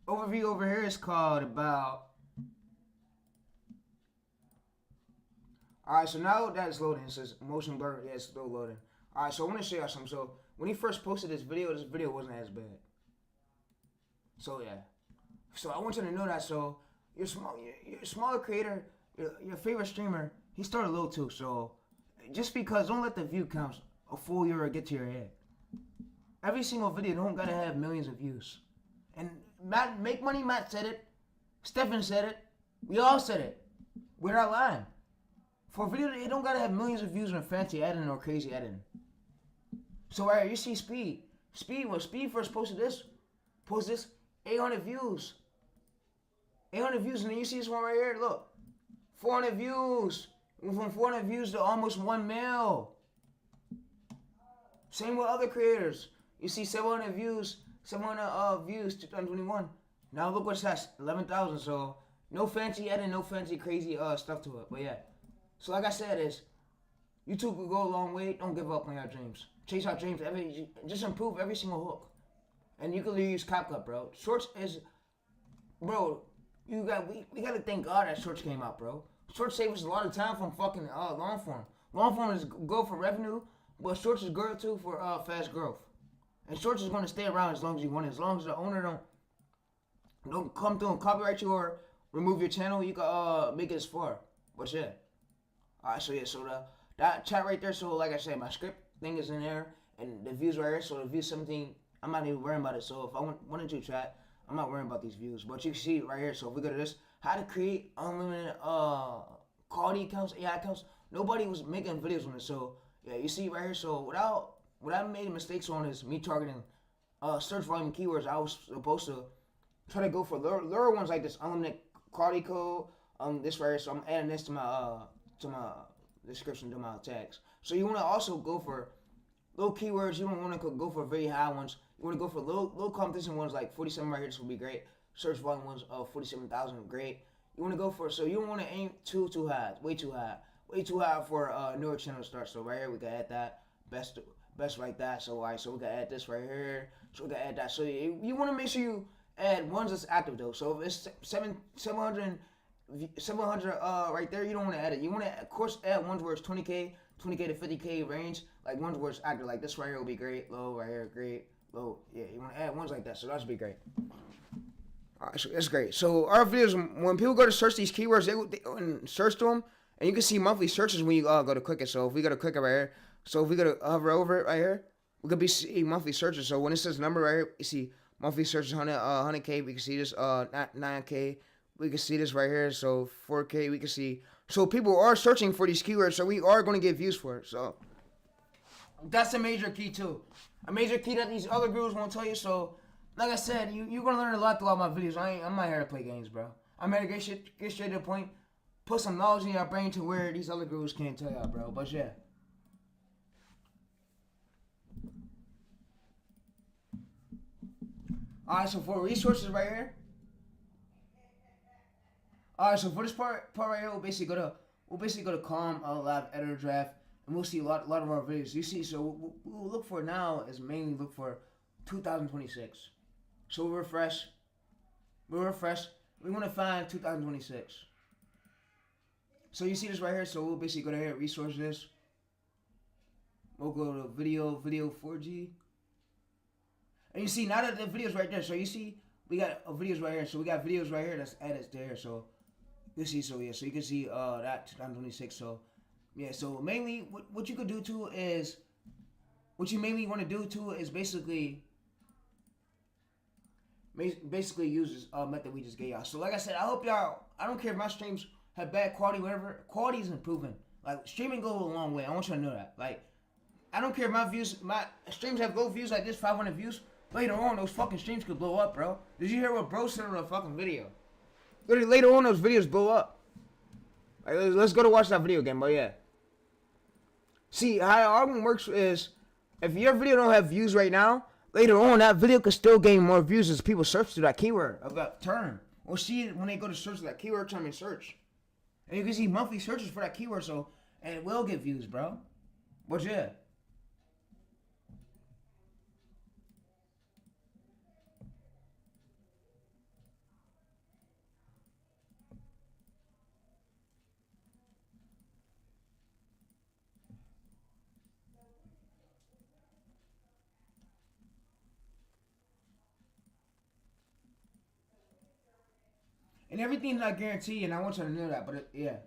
Overview over here is called about. Alright, so now that is loading. It says motion blur. Yeah, it's still loading. Alright, so I want to show y'all something. So when he first posted this video wasn't as bad. So yeah. So I want you to know that. So you're a smaller creator, your favorite streamer, he started low too. So just because, don't let the view counts a full year get to your head. Every single video don't gotta have millions of views. And Matt, Make Money Matt said it. Stefan said it. We all said it. We're not lying. For a video, it don't gotta have millions of views on fancy editing or crazy editing. So right here, you see Speed. When Speed first posted this, 800 views. 800 views, and then you see this one right here, look. 400 views. Went from 400 views to almost 1 mil. Same with other creators. You see 700 views, 2021. Now look what it says, 11,000. So no fancy editing, no fancy crazy stuff to it. But yeah. So like I said, is YouTube will go a long way. Don't give up on your dreams. Chase our dreams. Just improve every single hook. And you can use CapCut, bro. Shorts is, bro. We gotta thank God that Shorts came out, bro. Shorts save us a lot of time from fucking long form. Long form is good for revenue, but Shorts is good too for fast growth. And Shorts is gonna stay around as long as you want it. As long as the owner don't come through and copyright you or remove your channel, you can make it as far. But yeah. Alright, so yeah, so that chat right there. So like I said, my script thing is in there, and the views right here. So the views 17, I'm not even worrying about it. So if I wanted to chat, I'm not worrying about these views. But you can see right here. So if we go to this, how to create unlimited quality accounts, AI accounts. Nobody was making videos on this. So yeah, you see right here. So what I made mistakes on is me targeting search volume keywords. I was supposed to try to go for lower ones like this unlimited quality code. This right here. So I'm adding this to my description, to my tags. So you want to also go for low keywords. You don't want to go for very high ones. You want to go for low competition ones like 47 right here. This will be great. Search volume ones 47,000, great. You want to go for, so you don't want to aim too high, way too high for a newer channel to start. So right here we can add that best like that. So alright, so we can add this right here. So we can add that. So you want to make sure you add ones that's active though. So if it's 700 right there, you don't want to add it. You want to, of course, add ones where it's 20k to 50k range, like ones where it's active, like this right here will be great. Low right here, great. Low, yeah, you want to add ones like that, so that should be great. Alright, so that's great. So our videos, when people go to search these keywords, they search to them, and you can see monthly searches when you go to click it. So if we go to click it right here, so if we go to hover over it right here, we could be seeing monthly searches. So when it says number right here, you see monthly searches 100k. We can see this 9k. We can see this right here. So 4k. We can see. So people are searching for these keywords. So we are going to get views for it. So that's a major key too. A major key that these other gurus won't tell you. So like I said, you're going to learn a lot throughout my videos. I'm not here to play games, bro. I'm here to get straight to the point. Put some knowledge in your brain to where these other gurus can't tell y'all, bro. But yeah. Alright, so for resources right here. Alright, so for this part right here, we'll basically go to Calm, Live Editor Draft, and we'll see a lot of our videos. You see, so what we'll look for now is mainly look for 2026. So we'll refresh. We want to find 2026. So you see this right here. So we'll basically go to here, resources. We'll go to video 4G. And you see, now that the video's right there, so you see, we got videos right here. So we got videos right here that's added there. So you see, so yeah, so you can see that 2026. So yeah, so mainly what you could do too is, what you mainly want to do too is basically use this method we just gave y'all. So like I said, I hope y'all, I don't care if my streams have bad quality, whatever, quality is improving. Like streaming goes a long way. I want you to know that. Like, I don't care if my streams have low views like this, 500 views. Later on, those fucking streams could blow up, bro. Did you hear what bro said on the fucking video? Literally, later on, those videos blow up. Like, let's go to watch that video again, but yeah. See, how the argument works is, if your video don't have views right now, later on, that video could still gain more views as people search to that keyword of that term. Or see it when they go to search that keyword term and search. And you can see monthly searches for that keyword, so, and it will get views, bro. But yeah. And everything's not guaranteed, and I want you to know that, but yeah.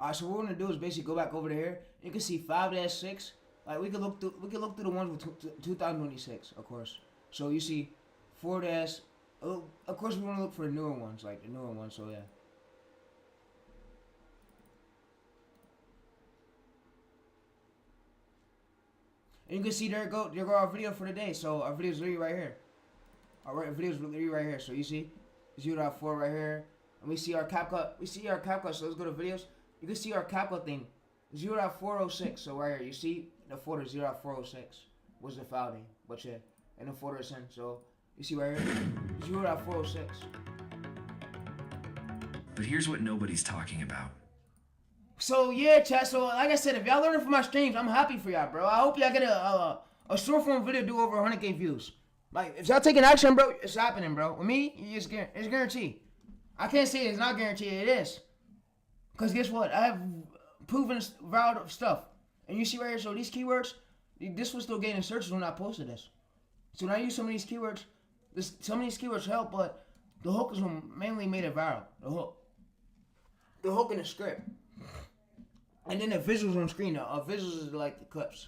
Alright, so what we're gonna do is basically go back over to here. You can see 5-6. Like we can look through the ones with 2026, of course. So you see 4 dash. Of course, we want to look for the newer ones, like the newer ones. So yeah. And you can see there go our video for the day. So our video is literally right here. Our video is literally right here. So you see 0.4 right here, and we see our CapCut. So let's go to videos. You can see our CapCut thing, 0.406. So right here, you see the folder 0.406 was the file name, but yeah, and the folder is in. So you see right here, 0.406. But here's what nobody's talking about. So yeah, chat. So like I said, if y'all learning from my streams, I'm happy for y'all, bro. I hope y'all get a short form video do over 100K views. Like if y'all taking action, bro, it's happening, bro. With me, it's guaranteed. I can't say it's not guaranteed. It is. Cause guess what? I have proven viral stuff, and you see right here. So these keywords, this was still getting searches when I posted this. So when I use some of these keywords, some of these keywords help, but the hook is what mainly made it viral. The hook in the script. And then the visuals on screen. Visuals is like the clips.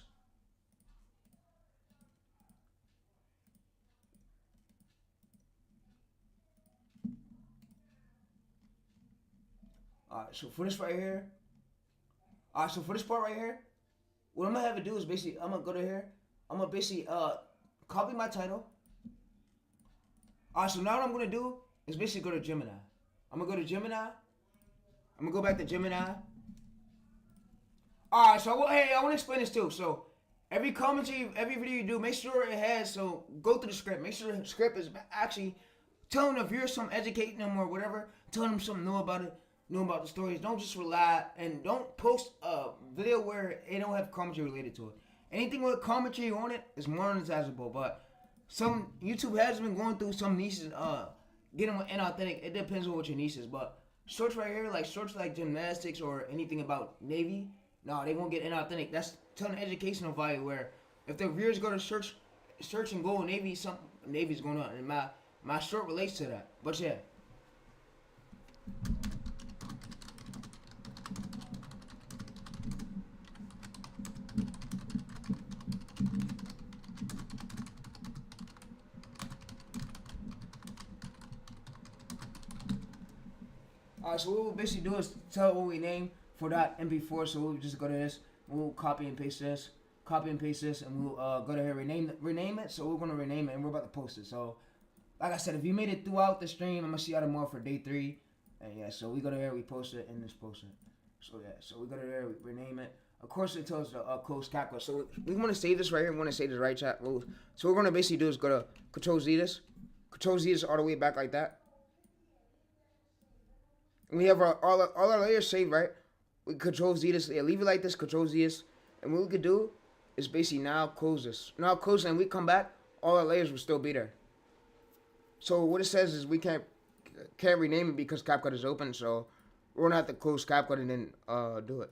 Alright, so for this right here. Alright, so for this part right here, what I'm gonna have it do is basically, I'm gonna go to here. I'm gonna basically copy my title. Alright, so now what I'm gonna do is basically go to Gemini. I'm gonna go to Gemini. I'm gonna go back to Gemini. Alright, so hey, I wanna explain this too. So every commentary, every video you do, make sure it has, so go through the script. Make sure the script is actually telling the viewers something, educating them or whatever, telling them something new about it, new about the stories. Don't just rely, and don't post a video where it don't have commentary related to it. Anything with commentary on it is monetizable, but some YouTube has been going through some niches, getting inauthentic. It depends on what your niche is, but search right here, like search like gymnastics or anything about Navy. No, they won't get inauthentic. That's telling educational value. Where if the viewers go to search and go Navy, something Navy's going on, and my short relates to that. But yeah. Alright, so what we'll basically do is tell what we name for that MP4. So we'll just go to this, we'll copy and paste this, and we'll go to here, rename it. So we're gonna rename it, and we're about to post it. So like I said, if you made it throughout the stream, I'm gonna see y'all tomorrow for day 3. And yeah, so we go to here, we post it, and just post it. So yeah, so we go to there, we rename it. Of course, it tells the close CapCut. So we want to save this right here. We want to save this right chat. So what we're gonna basically do is go to Control Z this all the way back like that. And we have all our layers saved, right? We Control Z this, yeah, leave it like this, Control Z this. And what we could do is basically now close this. Now close it, and we come back, all our layers will still be there. So what it says is we can't rename it because CapCut is open, so we're gonna have to close CapCut and then do it.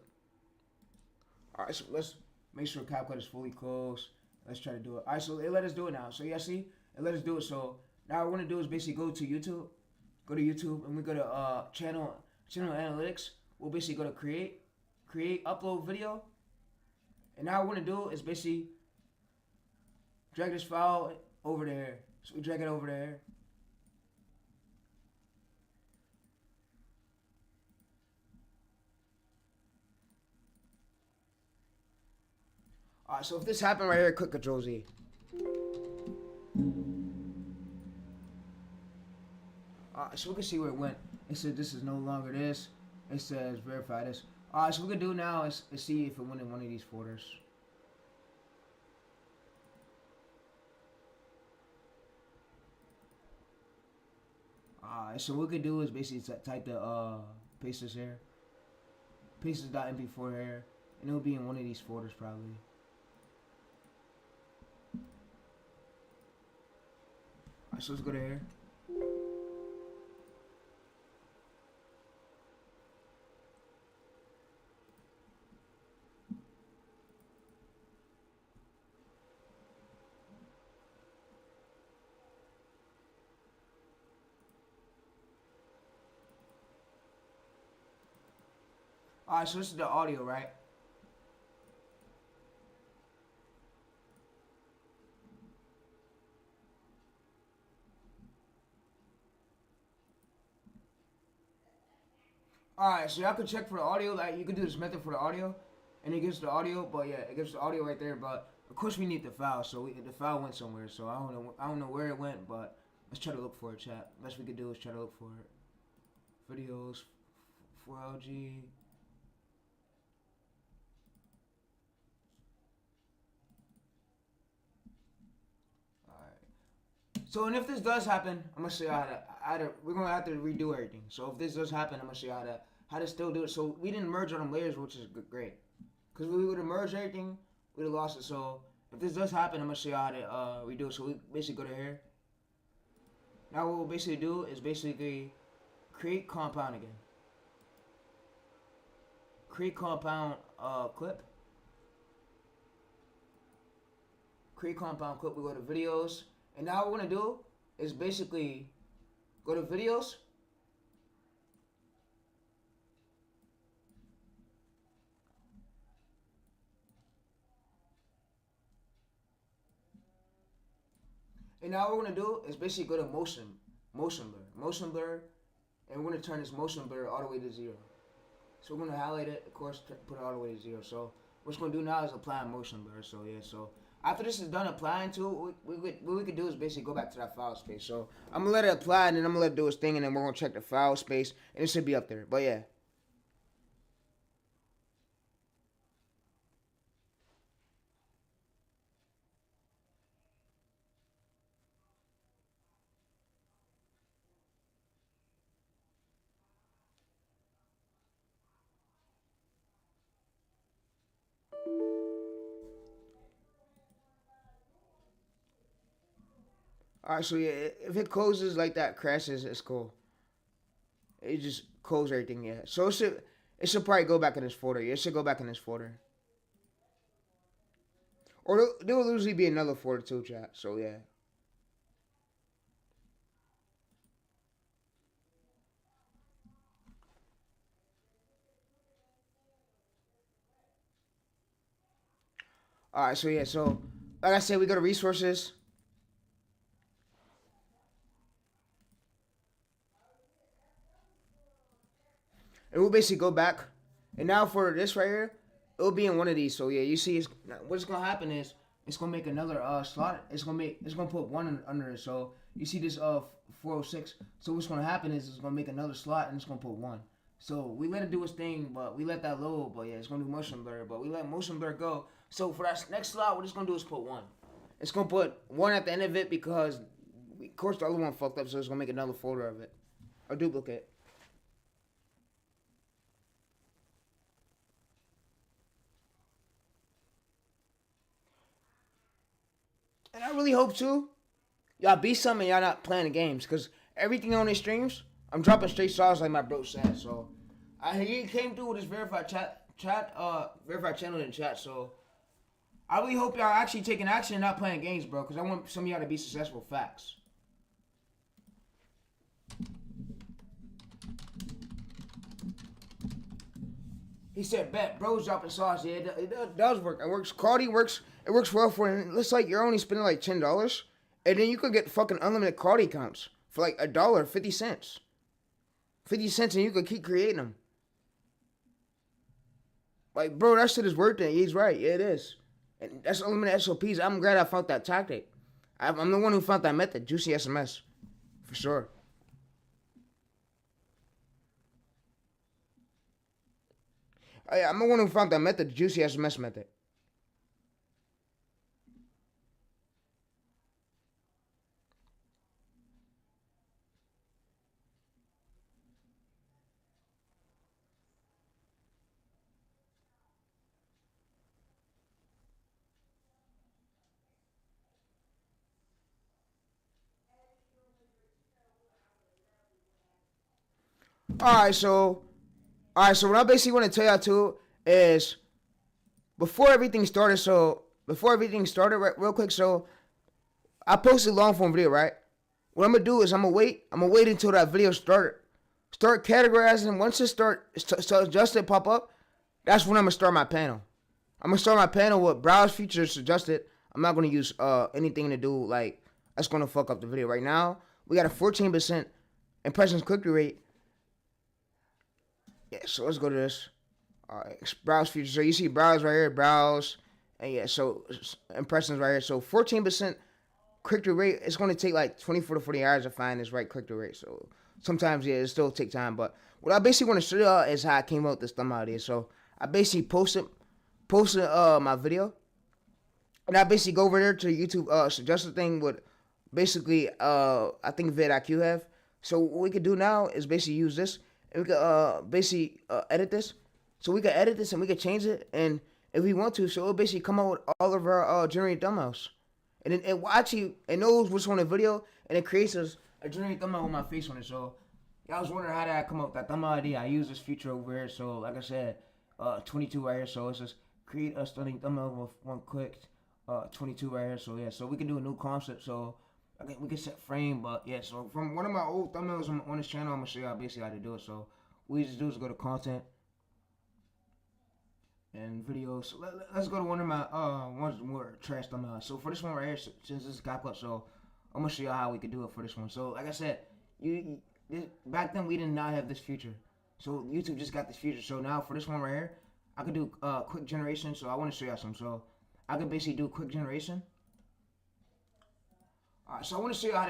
Alright, so let's make sure CapCut is fully closed. Let's try to do it. Alright, so it let us do it now. So yeah, see? It let us do it. So now what we're gonna do is basically go to YouTube. Go to YouTube, and we go to channel analytics. We'll basically go to create, upload video. And now what we're gonna do is basically drag this file over there. So we drag it over there. Alright, so if this happened right here, click Control Z. So we can see where it went. It said this is no longer this. It says verify this. Alright, so what we can do now is see if it went in one of these folders. Alright, so what we can do is basically type the paste this here. Paste this .mp4 here. And it'll be in one of these folders probably. Alright, so let's go to here. Alright, so this is the audio, right? Alright, so y'all can check for the audio. Like, you can do this method for the audio. And it gives the audio, but yeah, it gives the audio right there. But of course we need the file, so the file went somewhere. So I don't know where it went, but let's try to look for it, chat. Best we can do is try to look for it. Videos, 4LG. Alright. So, and if this does happen, I'm gonna show you we're gonna have to redo everything. So if this does happen, I'm gonna show you how to still do it. So we didn't merge on them layers, which is great. Because we would have merged everything, we'd have lost it. So if this does happen, I'm going to show you how to redo it. So we basically go to here. Now what we'll basically do is basically create compound again. Create compound clip. Create compound clip. We go to videos. And now what we're going to do is basically go to videos. And now what we're gonna do is basically go to motion blur, and we're gonna turn this motion blur all the way to 0. So we're gonna highlight it, of course, put it all the way to 0. So what we're gonna do now is apply motion blur. So yeah, so after this is done applying to it, what we could do is basically go back to that file space. So I'm gonna let it apply, and then I'm gonna let it do its thing, and then we're gonna check the file space, and it should be up there. But yeah. Alright, so yeah, if it closes like that, crashes, it's cool. It just close everything, yeah. So it should probably go back in this folder. Yeah, it should go back in this folder. Or there will usually be another folder too, chat. So yeah. Alright, so yeah, so like I said, we go to resources. And we'll basically go back. And now for this right here, it'll be in one of these. So yeah, you see, what's gonna happen is it's gonna make another slot. It's gonna put one under it. So you see this 406. So what's gonna happen is it's gonna make another slot and it's gonna put 1. So we let it do its thing, but we let that load. But yeah, it's gonna do motion blur. But we let motion blur go. So for that next slot, what it's gonna do is put 1. It's gonna put 1 at the end of it because, of course, the other one fucked up. So it's gonna make another folder of it, or duplicate. And I really hope too, y'all be some and y'all not playing the games, cause everything on these streams, I'm dropping straight sauce like my bro said. So he came through with his verified verified channel in the chat. So I really hope y'all actually taking action and not playing games, bro, cause I want some of y'all to be successful. Facts. He said, bet, bro's dropping sauce. Yeah, it does work. It works. Quality works. It works well for it. It looks like you're only spending like $10. And then you could get fucking unlimited quality counts for like $1, 50 cents. 50 cents and you could keep creating them. Like, bro, that shit is worth it. He's right. Yeah, it is. And that's unlimited SOPs. I'm glad I found that tactic. I'm the one who found that method. Juicy SMS. For sure. I'm the one who found that method, the Juicy SMS method. Alright, so what I basically want to tell y'all too is before everything started, real quick, so I posted a long form video, right? What I'm gonna do is I'm gonna wait until that video start categorizing. Once it start adjusted pop up, that's when I'm gonna start my panel. I'm gonna start my panel with browse features suggested. I'm not gonna use anything to do like that's gonna fuck up the video. Right now, we got a 14% impressions click-through rate. Yeah, so let's go to this. Alright, browse features. So you see browse right here, browse, and yeah, so impressions right here. So 14% click-through rate. It's gonna take like 24 to 40 hours to find this right click-through rate. So sometimes yeah, it still take time. But what I basically want to show y'all is how I came up with this thumbnail idea. So I basically posted my video, and I basically go over there to the YouTube suggested thing with basically I think vidIQ have. So what we could do now is basically use this, and we could basically edit this. So we could edit this and we could change it, and if we want to, so it'll basically come out with all of our generated thumbnails. And then it knows what's on the video, and it creates a generated thumbnail with my face on it. So y'all was wondering how did I come up with that thumbnail idea? I use this feature over here. So like I said, 22 right here. So it's just create a stunning thumbnail with one click. 22 right here. So yeah, so we can do a new concept. So we can set frame, but yeah. So from one of my old thumbnails on this channel, I'm gonna show y'all basically how to do it. So what we just do is go to content and videos. So let's go to one of my ones more trash thumbnails. So for this one right here, since this is CapCut, so I'm gonna show y'all how we can do it for this one. So like I said, back then we did not have this feature. So YouTube just got this feature. So now for this one right here, I could do quick generation. So I want to show y'all some. So I could basically do quick generation. Alright, so I want to show you how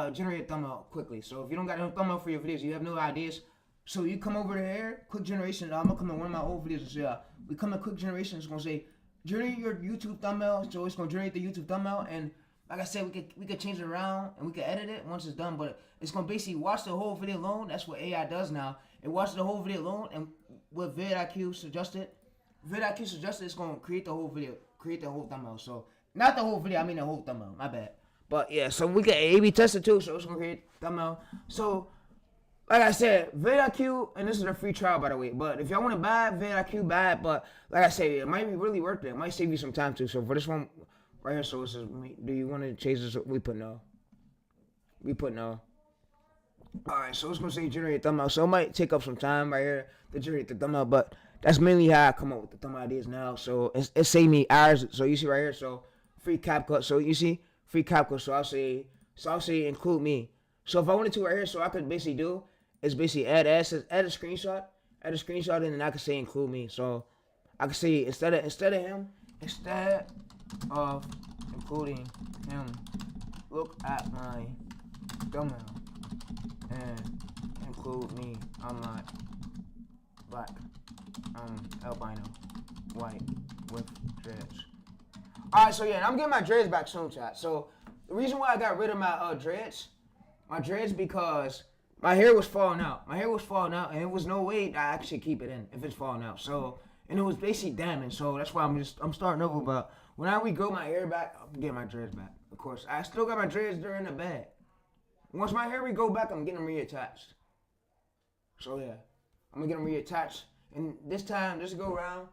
to generate a thumbnail quickly. So if you don't got no thumbnail for your videos, you have no ideas. So you come over here, quick generation. I'm gonna come to one of my old videos and show y'all. We come to quick generation. It's gonna say generate your YouTube thumbnail. So it's gonna generate the YouTube thumbnail, and like I said, we could change it around and we can edit it once it's done. But it's gonna basically watch the whole video alone. That's what AI does now. It watches the whole video alone, and with vidIQ suggested, it's gonna create the whole video, create the whole thumbnail. So not the whole video, I mean the whole thumbnail. My bad. But yeah, so we can A/B test it too. So it's gonna create thumbnail. So like I said, vidIQ, and this is a free trial by the way. But if y'all want to buy vidIQ, buy it. But like I said, it might be really worth it. It might save you some time too. So for this one right here, so it says, do you want to change this? We put no. We put no. Alright, so it's gonna say generate thumbnail. So it might take up some time right here to generate the thumbnail, but that's mainly how I come up with the thumbnail ideas now. So it saved me hours. So you see right here, so free CapCut. So you see free CapCut. So I'll say include me. So if I wanted to right here, so I could basically do is basically add a screenshot, and then I could say include me. So I could say instead of including him, look at my thumbnail and include me. I'm not black. I'm albino, white, with dreads. Alright, so yeah, I'm getting my dreads back soon, chat. So the reason why I got rid of my dreads because my hair was falling out. And there was no way to actually keep it in if it's falling out. So, and it was basically damaged. So that's why I'm starting over. But when I regrow my hair back, I'm getting my dreads back. Of course, I still got my dreads there in the bag. Once my hair regrow back, I'm getting them reattached. So yeah, I'm gonna get them reattached. And this go around,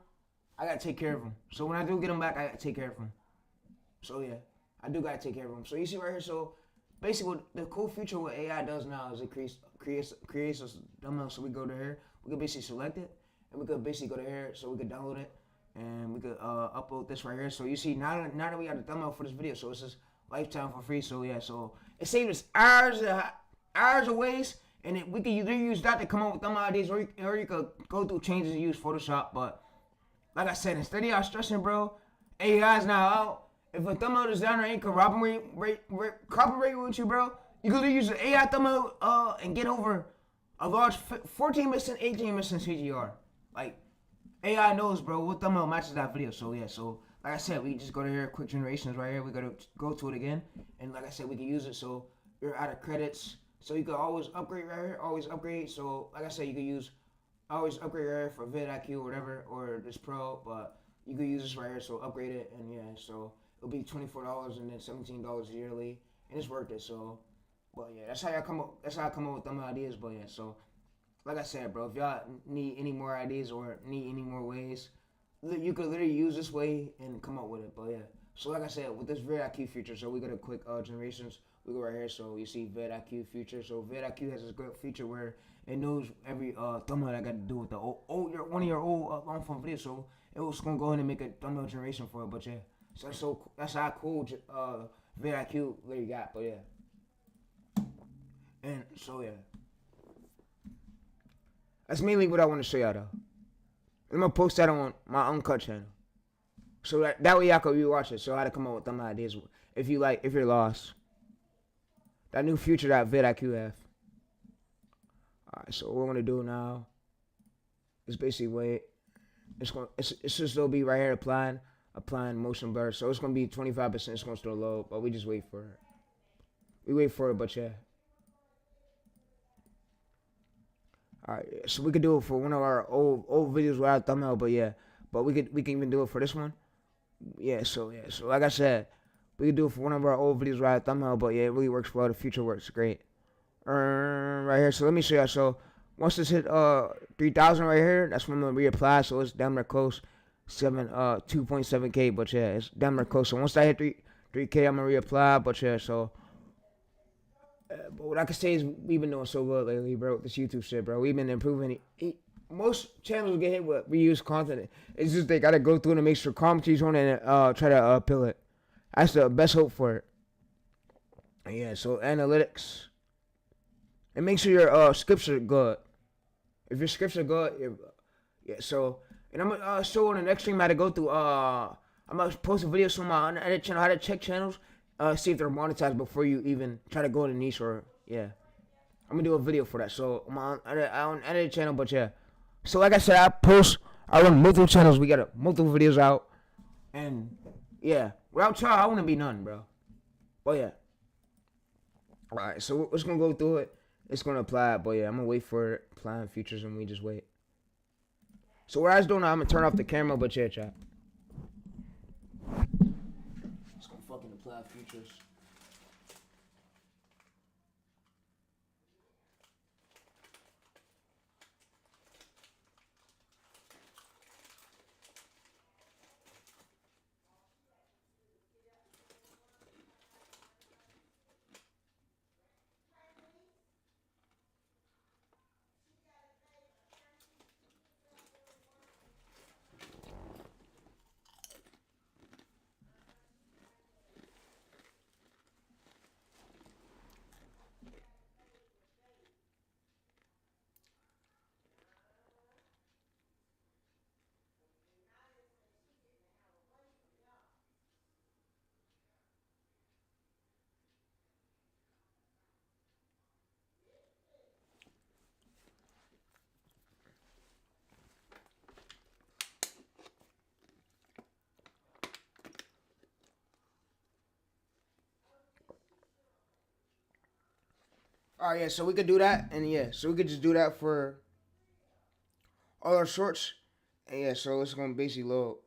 I gotta take care of them. So when I do get them back, I gotta take care of them. So yeah, I do gotta take care of them. So you see right here, so basically what the cool feature what AI does now is it creates a thumbnail. So we go to here, we can basically select it, and we could basically go to here, so we could download it, and we could upload this right here. So you see now that we got the thumbnail for this video, so it's just lifetime for free. So yeah, so it saves us hours of waste. And we can either use that to come up with thumbnail ideas, or you could go through changes and use Photoshop. But like I said, instead of y'all stressing, bro, AI's now out. If a thumbnail designer ain't cooperate with you, bro, you could use an AI thumbnail and get over a large 14%, 18% CGR. Like AI knows, bro, what thumbnail matches that video. So yeah, so like I said, we just go to here, quick generations right here. We gotta go to it again, and like I said, we can use it. So you're out of credits. So you can always upgrade right here, always upgrade. So like I said, you can use always upgrade right here for vidIQ or whatever, or this Pro, but you can use this right here, so upgrade it, and yeah, so it'll be $24 and then $17 yearly, and it's worth it. So, but yeah, that's how I come up with thumbnail ideas. But yeah, so like I said, bro, if y'all need any more ideas or need any more ways, you could literally use this way and come up with it. But yeah, So like I said, with this vidIQ feature, so we go to quick generations. We go right here, so you see vidIQ feature. So vidIQ has this great feature where it knows every thumbnail I got to do with the one of your old long form videos. So it was gonna go ahead and make a thumbnail generation for it. But yeah, so that's how cool vidIQ really got. But yeah, and so yeah, that's mainly what I want to show y'all though. I'm gonna post that on my uncut channel. So that way y'all can rewatch it. So how to come up with some ideas if you're lost. That new feature that vidIQ have. Alright, so what we're gonna do now is basically wait. It's just still be right here applying motion blur. So it's gonna be 25%, it's gonna still load, but we just wait for it. We wait for it, but yeah. Alright, so we could do it for one of our old videos without thumbnail, but yeah. But we can even do it for this one. Yeah, so like I said, we could do it for one of our old videos without thumbnail, but yeah, it really works well. The feature works great. Right here, so let me show y'all. So once this hit 3,000 right here, that's when I'm gonna reapply. So it's damn near close, 2.7K, but yeah, it's damn near close. So once I hit 3K, I'm gonna reapply. But yeah, so but what I can say is we've been doing so good lately, bro. With this YouTube shit, bro. We've been improving it. Most channels get hit with reused content. It's just they gotta go through and make sure commentaries on it and try to appeal it. That's the best hope for it. Yeah, so analytics. And make sure your scripts are good. If your scripts are good, yeah. So, and I'm gonna show on the next stream how to go through. I'm gonna post a video on my unedited channel how to check channels, see if they're monetized before you even try to go in a niche or yeah. I'm gonna do a video for that. So I'm on unedited channel, but yeah. So like I said, I run multiple channels. We got multiple videos out, and yeah, without y'all, I wouldn't be none, bro. But yeah. All right, so we're just gonna go through it. It's gonna apply, but yeah, I'm gonna wait for it, applying features, and we just wait. So what I was doing now, I'm gonna turn off the camera, but yeah, chat. It's gonna fucking apply features. All right, yeah, so we could do that, and yeah, so we could just do that for all our shorts, and yeah, so it's gonna basically load.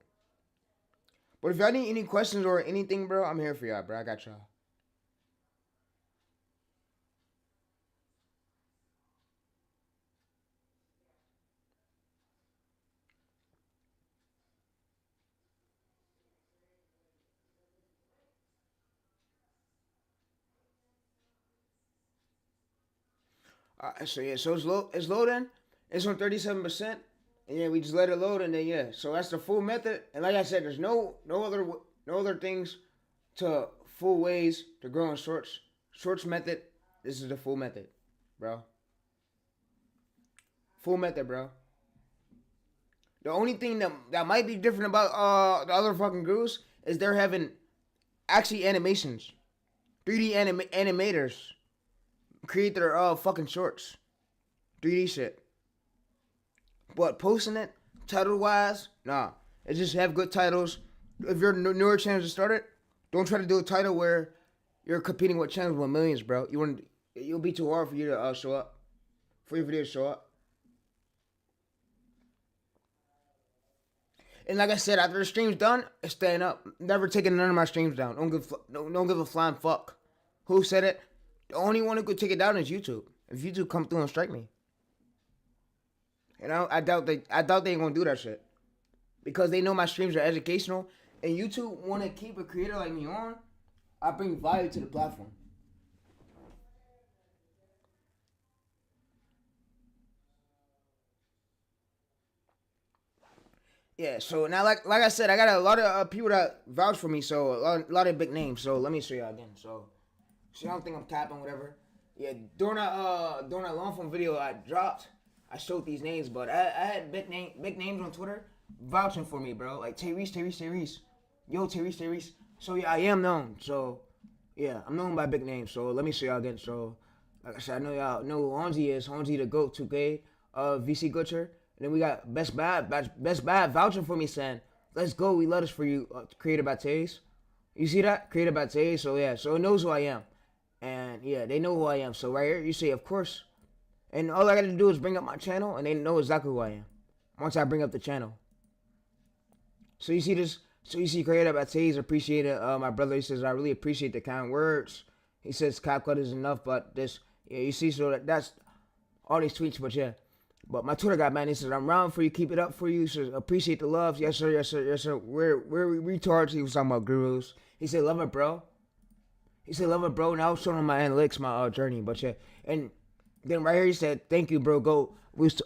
But if y'all need any questions or anything, bro, I'm here for y'all, bro. I got y'all. So yeah, so it's loading. It's on 37%, and yeah, we just let it load, and then yeah, so that's the full method. And like I said, there's no other things to full ways to grow in shorts. Shorts method. This is the full method, bro. Full method, bro. The only thing that might be different about the other fucking gurus is they're having actually animations, 3D animators create their fucking shorts, 3D shit. But posting it title wise, nah. It just have good titles. If you're newer channels to start it, don't try to do a title where you're competing with channels with millions, bro. It'll be too hard for you to show up, for your video to show up. And like I said, after the stream's done, it's staying up. Never taking none of my streams down. Don't give a flying fuck. Who said it? The only one who could take it down is YouTube. If YouTube come through and strike me. And I doubt they ain't gonna do that shit. Because they know my streams are educational and YouTube want to keep a creator like me on, I bring value to the platform. Yeah, so now like I said, I got a lot of people that vouch for me, so a lot of big names. So let me show you again. So I don't think I'm capping, whatever. Yeah, during that long form video I dropped, I showed these names, but I had big names on Twitter vouching for me, bro. Like TayReese. Yo, TayReese. So yeah, I am known. So yeah, I'm known by big names. So let me show y'all again. So like I said, I know y'all know who Honzi is. Honzi the GOAT 2K, VC Butcher. And then we got Best Bad vouching for me saying, let's go, we love this for you, created by TayReese. You see that? Created by TayReese, so yeah, so it knows who I am. And yeah, they know who I am. So right here, you say, of course. And all I gotta do is bring up my channel, and they know exactly who I am. Once I bring up the channel. So you see this, so you see created by TayReese, appreciate it. My brother, he says, I really appreciate the kind words. He says, CapCut is enough, but this, yeah, you see, so that's all these tweets, but yeah. But my Twitter guy, man, he says, I'm round for you, keep it up for you. He says, appreciate the love. Yes, sir, yes, sir, yes, sir. We're retards. He was talking about gurus. He said, love it, bro. He said, love it, bro. And I was showing him my analytics, my journey. But yeah, and then right here, he said, thank you, bro. Go.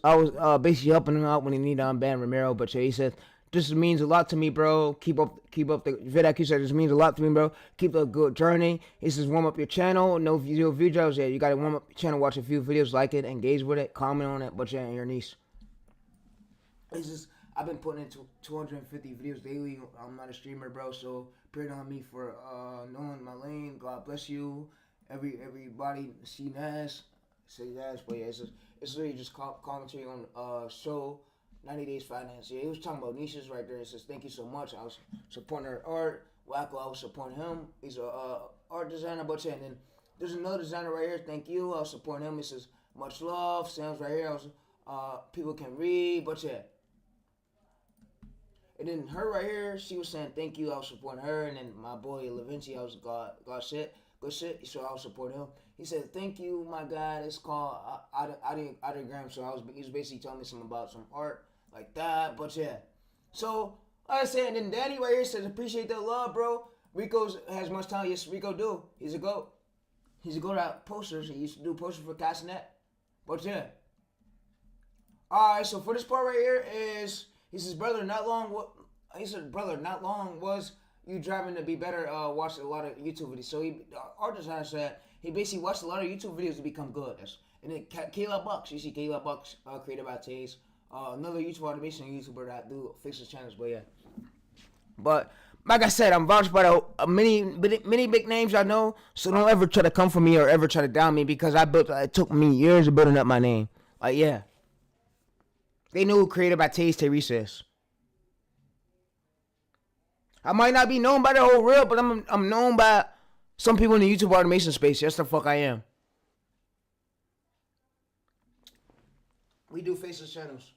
I was basically helping him out when he needed unban Romero. But yeah, he said, this means a lot to me, bro. Keep up the Vidak. He said, this means a lot to me, bro. Keep the good journey. He says, warm up your channel. No view jobs. Yeah, you gotta warm up your channel. Watch a few videos, like it, engage with it, comment on it. But yeah, and your niece. It's just I've been putting into 250 videos daily. I'm not a streamer, bro. So pray on me for knowing my lane. God bless you. Everybody see Nas, say Nas. But yeah, it's really just commentary on show. 90 Days Finance. Yeah, he was talking about niches right there. It says, thank you so much. I was supporting her art. Wacko, I was supporting him. He's a art designer. But yeah, and then there's another designer right here. Thank you. I was supporting him. It says, much love. Sam's right here. I was, people can read. But yeah. And then her right here, she was saying, thank you. I was supporting her. And then my boy, LaVinci, I was God shit. Good shit. So I was supporting him. He said, thank you, my guy. It's called Autogram. So he was basically telling me something about some art. Like that, but yeah. So, like I said, and then Danny right here says, appreciate that love, bro. Rico has much talent. Yes, Rico do. He's a GOAT. He's a GOAT at posters. He used to do posters for Castanet. But yeah. Alright, so for this part right here is, he says, brother, not long was you driving to be better, watched a lot of YouTube videos. So our designer said, he basically watched a lot of YouTube videos to become good. And then Kayla Bucks, you see Kayla Bucks, created by TayReese. Another YouTube automation YouTuber that do fixes channels, but yeah. But like I said, I'm vouched by many big names I know. So don't ever try to come for me or ever try to down me because it took me years of building up my name. Like yeah, they know who created by TayReese is. I might not be known by the whole real, but I'm known by some people in the YouTube automation space. That's the fuck I am. We do faceless channels.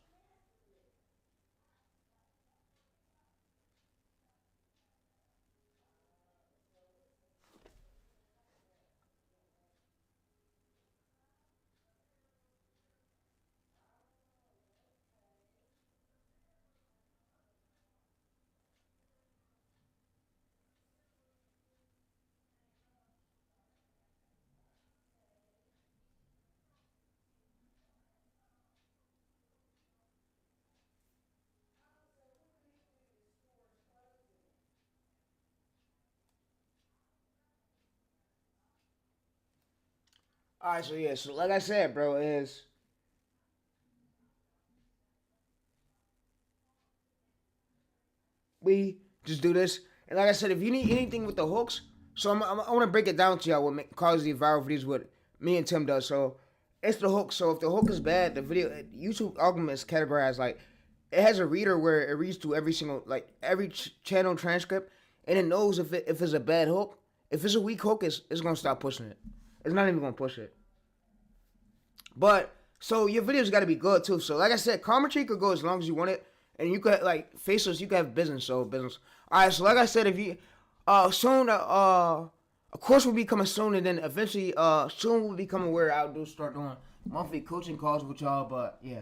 Alright, so yeah, so like I said, bro, is we just do this. And like I said, if you need anything with the hooks, so I want to break it down to y'all what causes these viral videos, what me and Tim does. So it's the hook. So if the hook is bad, the video, YouTube algorithm is categorized like, it has a reader where it reads through every single, like every channel transcript, and it knows if it's a bad hook. If it's a weak hook, it's going to stop pushing it. It's not even going to push it. But, so your videos got to be good too. So like I said, commentary could go as long as you want it. And you could, like, faceless, you could have business, so business. Alright, so like I said, if you, soon, a course will be coming soon, and then eventually, soon will be coming where I'll start doing monthly coaching calls with y'all, but, yeah.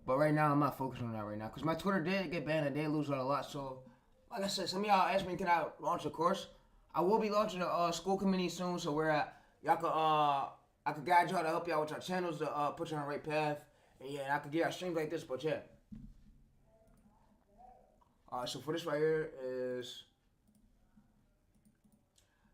But right now, I'm not focusing on that right now, because my Twitter did get banned, I did lose out a lot, so like I said, some of y'all asked me, can I launch a course? I will be launching a school community soon, so where y'all could I could guide y'all to help y'all with your channels to put you on the right path. And yeah, I could get y'all streams like this, but yeah. So for this right here is,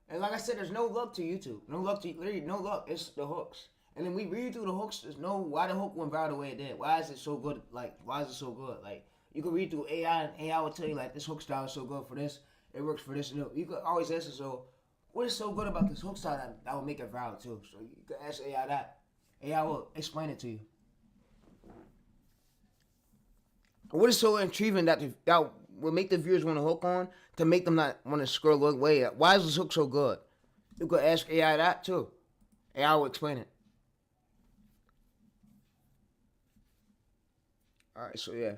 and like I said, there's no luck to YouTube. No luck to, literally no luck. It's the hooks. And then we read through the hooks. There's no why the hook went viral the way it did. Why is it so good? Like, why is it so good? Like, you can read through AI and AI will tell you like this hook style is so good for this. It works for this. You could always ask it. So, what is so good about this hook style that will make it viral too? So you can ask AI that. AI will explain it to you. What is so intriguing that will make the viewers want to hook on to make them not want to scroll away? Why is this hook so good? You could ask AI that too. AI will explain it. Alright, so yeah.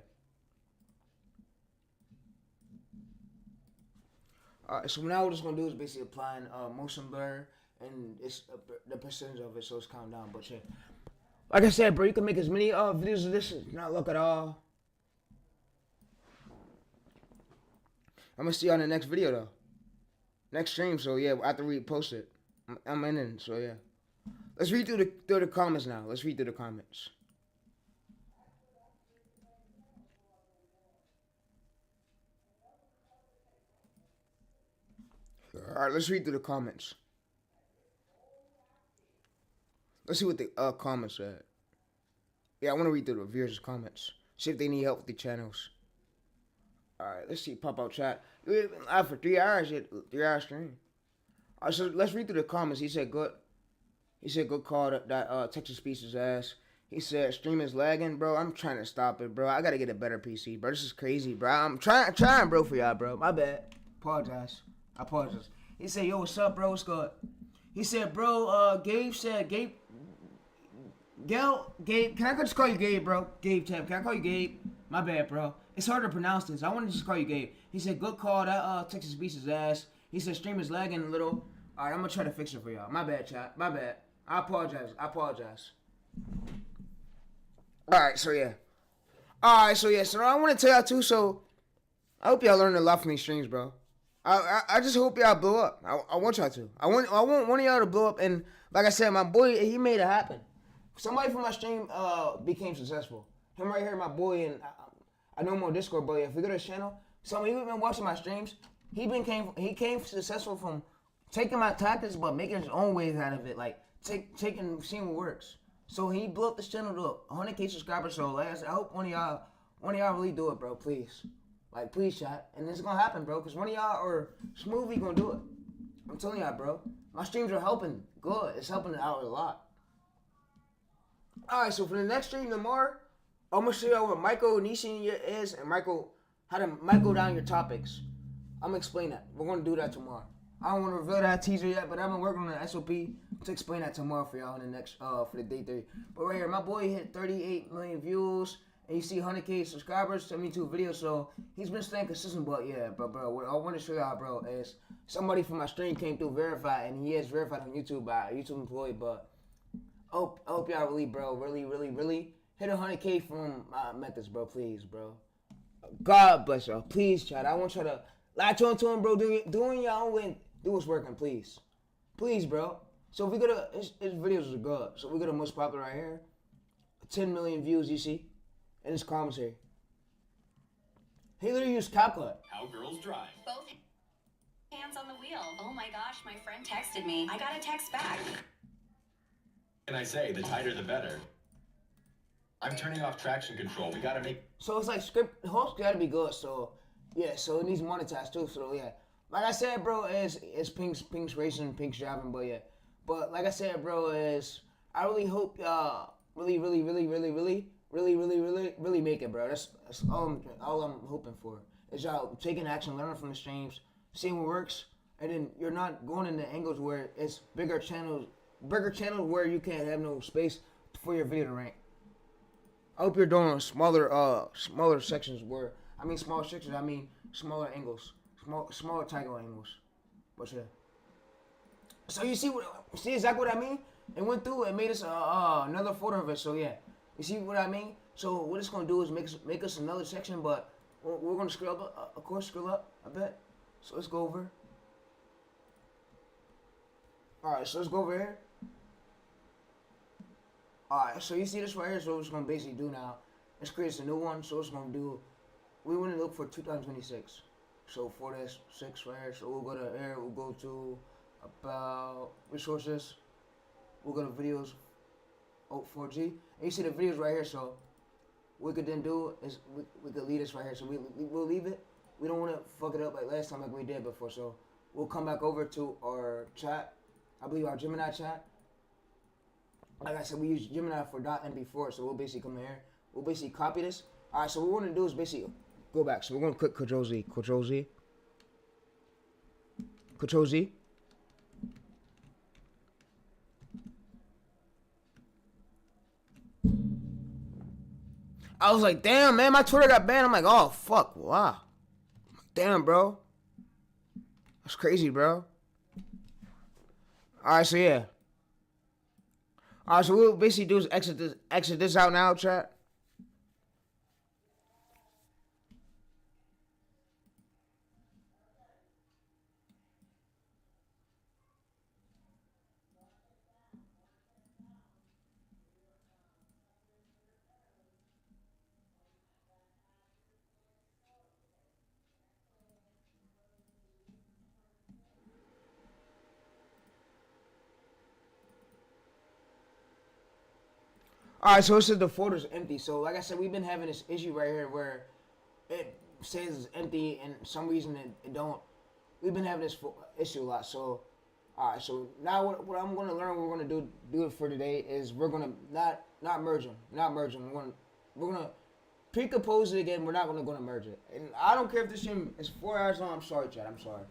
Alright, so now what it's going to do is basically applying motion blur and it's the percentage of it, so it's calm down. But yeah, like I said, bro, you can make as many videos of this, not look at all. I'm going to see you on the next video, though. Next stream, so yeah, after we post it. I'm in it, so yeah. Let's read through the comments now. Let's read through the comments. Alright, let's read through the comments. Let's see what the comments said. Yeah, I want to read through the viewers' comments. See if they need help with the channels. Alright, let's see. Pop out chat. We've been live for 3 hours yet. 3 hour stream. Alright, so let's read through the comments. He said good. He said good call that Texas Pieces ass. He said stream is lagging, bro. I'm trying to stop it, bro. I gotta get a better PC, bro. This is crazy, bro. I'm trying, bro, for y'all, bro. My bad. Apologize. I apologize. He said, yo, what's up, bro? What's good? He said, bro, Gabe said, Gabe, can I just call you Gabe, bro? Gabe Tab, can I call you Gabe? My bad, bro. It's hard to pronounce this. I want to just call you Gabe. He said, good call, that Texas Beast's ass. He said, stream is lagging a little. All right, I'm going to try to fix it for y'all. My bad, chat. My bad. I apologize. All right, so yeah. So I want to tell y'all, too, so I hope y'all learned a lot from these streams, bro. I just hope y'all blow up. I want y'all to. I want one of y'all to blow up. And like I said, my boy, he made it happen. Somebody from my stream became successful. Him right here, my boy, and I know him on Discord, but if we go to his channel, somebody who's been watching my streams, he came successful from taking my tactics, but making his own ways out of it. Like seeing what works. So he blew up this channel to 100K subscribers. So like I said, I hope one of y'all really do it, bro. Please. Like, please, chat. And it's gonna happen, bro. Because one of y'all or Smoothie gonna do it. I'm telling y'all, bro. My streams are helping. Good. It's helping out a lot. Alright, so for the next stream tomorrow, I'm gonna show y'all what micro-niching is and how to micro down your topics. I'm gonna explain that. We're gonna do that tomorrow. I don't want to reveal that teaser yet, but I've been working on the SOP to explain that tomorrow for y'all in the next for the day 3. But right here, my boy hit 38 million views. And you see 100K subscribers, 72 videos, so he's been staying consistent. But yeah, bro, what I want to show y'all, bro, is somebody from my stream came through verified, and he is verified on YouTube by a YouTube employee. But I hope y'all really, bro, really hit 100K from my methods, bro, please, bro. God bless y'all, please, chat. I want y'all to latch on to him, bro, doing y'all own way, do what's working, please, bro. So if we go to his videos are good. So we go to most popular right here, 10 million views, you see. In his commentary. He literally used CapCut. How girls drive. Both hands on the wheel. Oh my gosh, my friend texted me. I got a text back. Can I say, the tighter the better. I'm turning off traction control. We gotta make... So it's like host gotta be good, so yeah, so it needs monetized too, so yeah. Like I said, bro, it's Pink's racing, Pink's driving, but yeah. But like I said, bro, I really hope y'all really make it, bro. That's all I'm hoping for. Is y'all taking action, learning from the streams, seeing what works, and then you're not going into angles where it's bigger channels where you can't have no space for your video to rank. I hope you're doing smaller sections where smaller sections. I mean smaller angles, smaller title angles. But yeah. So you see exactly what I mean? It went through and made us another photo of it. So yeah. You see what I mean? So what it's gonna do is make us another section, but We're gonna scroll up, of course, scroll up, I bet. So let's go over. Alright, so let's go over here. Alright, so you see this right here, so what it's gonna basically do now. Let's create a new one, so it's gonna do, we wanna look for 2026. So for this 6 right here, so we'll go to here, we'll go to about resources, we'll go to videos, 4G, and you see the videos right here, so what we could then do is we could leave this right here, so we'll leave it. We don't want to fuck it up like last time like we did before, so we'll come back over to our chat, I believe our Gemini chat. Like I said, we use Gemini for .mp4, so we'll basically come here, we'll basically copy this. Alright, so what we're going to do is basically go back, so we're going to click Control-Z, Control-Z, Control-Z. I was like, damn, man, my Twitter got banned. I'm like, oh, fuck, wow. Damn, bro. That's crazy, bro. All right, so yeah. All right, so what we'll basically do is exit this out now, chat. Alright, so it says the folder's empty. So like I said, we've been having this issue right here where it says it's empty and some reason it don't. We've been having this issue a lot. So alright, so now what I'm gonna learn, what we're gonna do it for today is we're gonna not merge them. We're gonna pre-compose it again. We're not gonna merge it. And I don't care if this stream is 4 hours long. I'm sorry, chat. I'm sorry.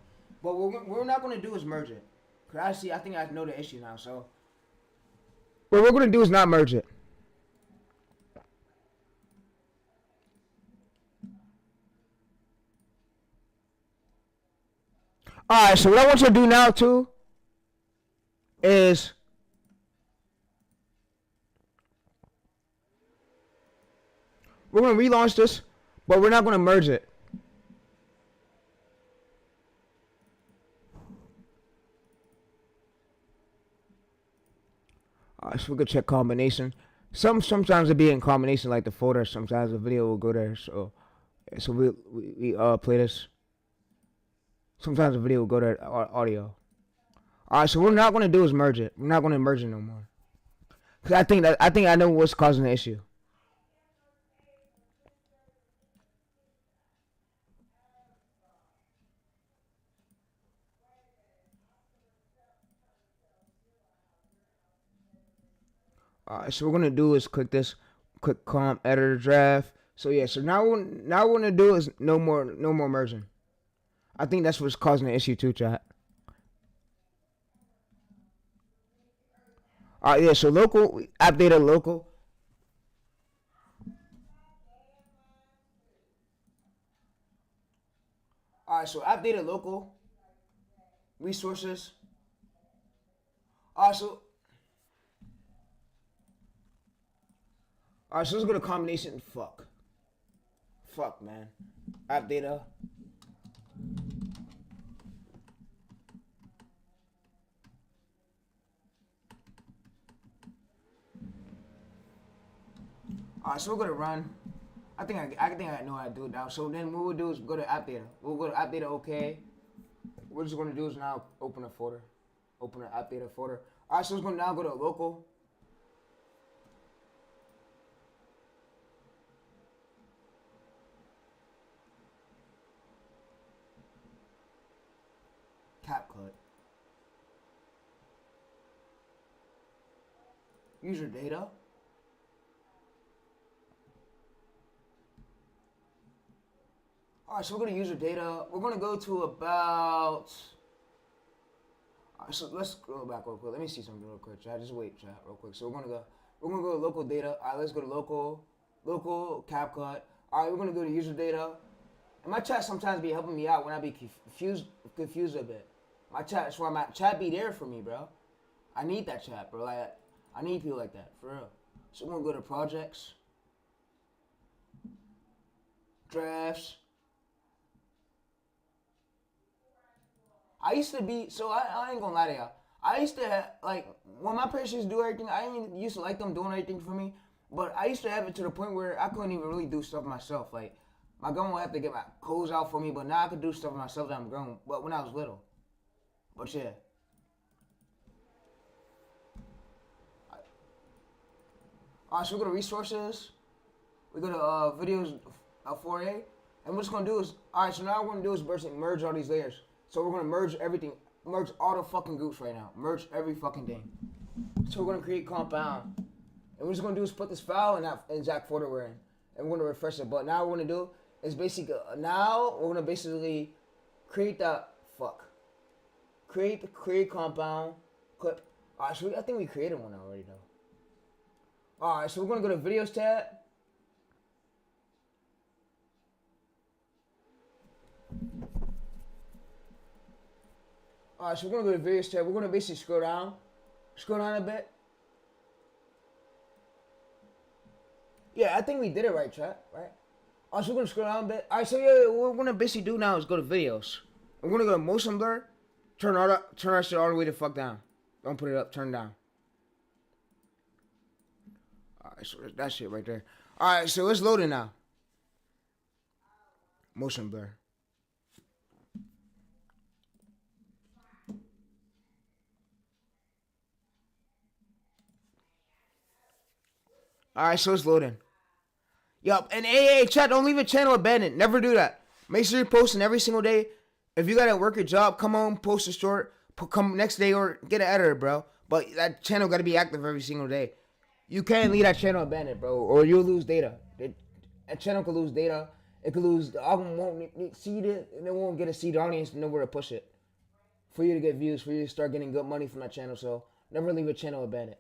But what we're not gonna do is merge it. Cause I think I know the issue now. So what we're gonna do is not merge it. Alright, so what I want you to do now, too, is we're going to relaunch this, but we're not going to merge it. Alright, so we could check combination. Sometimes it be in combination like the folder. Sometimes the video will go there. So we play this. Sometimes the video will go to audio. Alright, so what we're not gonna do is merge it. We're not gonna merge it no more. Cause I think I know what's causing the issue. Alright, so what we're gonna do is click this, click comp editor draft. So yeah, so now what we're gonna do is no more merging. I think that's what's causing the issue too, chat. Alright, yeah, so local, app data local. Alright, so app data local. Resources. Alright, so let's go to combination. Fuck, man. App data. Alright, so we're gonna run. I think I know how to do it now. So then what we'll do is go to app data. We'll go to app data. Okay. What we're just gonna do is now open a folder. Open an app data folder. Alright, so it's gonna now go to local. CapCut. User data. Alright, so we're going to user data. We're going to go to about... Alright, so let's go back real quick. Let me see something real quick, chat. Just wait, chat, real quick. So we're going to go to local data. Alright, let's go to local CapCut. Alright, we're going to go to user data. And my chat sometimes be helping me out when I be confused a bit. My chat, that's why my chat be there for me, bro. I need that chat, bro. Like, I need people like that, for real. So we're going to go to projects. drafts. I used to be, so I ain't gonna lie to y'all. I used to have, like, when my parents used to do everything, I didn't used to like them doing everything for me, but I used to have it to the point where I couldn't even really do stuff myself. Like, my grandma would have to get my clothes out for me, but now I could do stuff myself that I'm grown, but when I was little. But yeah. Alright, so we go to resources, we go to videos 4A, and what it's gonna do is, alright, so now what we're gonna do is basically merge all these layers. So we're gonna merge everything, merge all the fucking groups right now, merge every fucking thing. So we're gonna create compound, and what we're just gonna do is put this file in that exact folder we're in, and we're gonna refresh it. But now what we're gonna do is basically, now we're gonna basically create that, create the create compound, clip. Alright, so I think we created one already though. Alright, so we're gonna go to videos tab. Alright, so we're gonna go to videos tab. We're gonna basically scroll down a bit. Yeah, I think we did it right, chat, right? Alright, so we're gonna scroll down a bit. Alright, so yeah, what we're gonna basically do now is go to videos. We're gonna go to motion blur, turn our shit all the way the fuck down. Don't put it up, turn it down. Alright, so that shit right there. Alright, so it's loading now. Motion blur. Alright, so it's loading. Yup, and hey, chat, don't leave a channel abandoned. Never do that. Make sure you're posting every single day. If you gotta work your job, come home, post a short, come next day or get an editor, bro. But that channel gotta be active every single day. You can't leave that channel abandoned, bro, or you'll lose data. That channel could lose data. It could lose, the album won't seed it, and it won't get a seed audience to know where to push it. For you to get views, for you to start getting good money from that channel, so never leave a channel abandoned.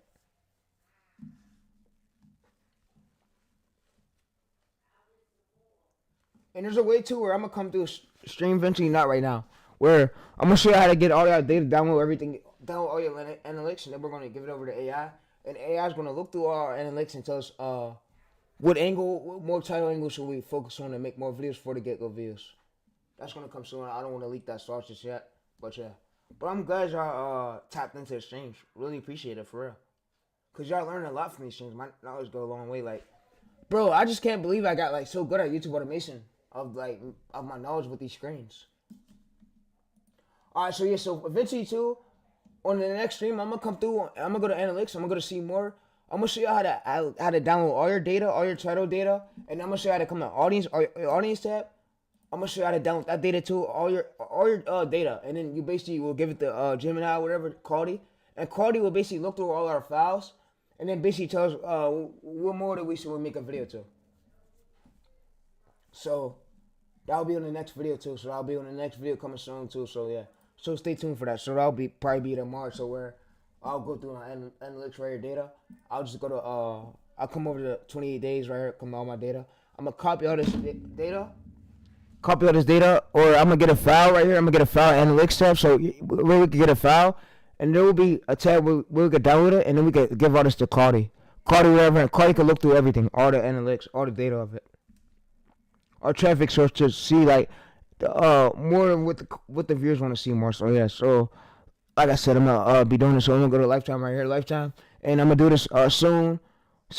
And there's a way too where I'm gonna come through stream eventually, not right now, where I'm gonna show you how to get all your data, download everything, download all your analytics, and then we're gonna give it over to AI, and AI is gonna look through all our analytics and tell us what more title angle should we focus on and make more videos for to get good views. That's gonna come soon. I don't want to leak that sauce just yet, but yeah. But I'm glad y'all tapped into the streams. Really appreciate it for real, cause y'all learning a lot from these streams. My knowledge go a long way. Like, bro, I just can't believe I got like so good at YouTube automation. Of my knowledge with these screens. Alright, so yeah, so eventually too, on the next stream, I'm gonna come through. I'm gonna go to analytics. I'm gonna go to see more. I'm gonna show you how to download all your data, all your title data, and I'm gonna show you how to come to audience tab. I'm gonna show you how to download that data too, all your data, and then you basically will give it to Gemini, whatever quality, and quality will basically look through all our files, and then basically tell us what more that we should make a video to. So that'll be on the next video too. So I'll be on the next video coming soon too. So yeah. So stay tuned for that. So that'll probably be tomorrow. So where I'll go through my analytics right here data. I'll just go to I'll come over to 28 days right here, come to all my data. I'm gonna copy all this data. Or I'm gonna get a file right here. I'm gonna get a file analytics tab. So where we can get a file, and there will be a tab where we can download it, and then we can give all this to Claude. Whatever, and Claude can look through everything, all the analytics, all the data of it. Our traffic source to see like more than what the viewers want to see more. So yeah, so like I said, I'm gonna be doing this. So I'm gonna go to Lifetime right here, Lifetime, and I'm gonna do this soon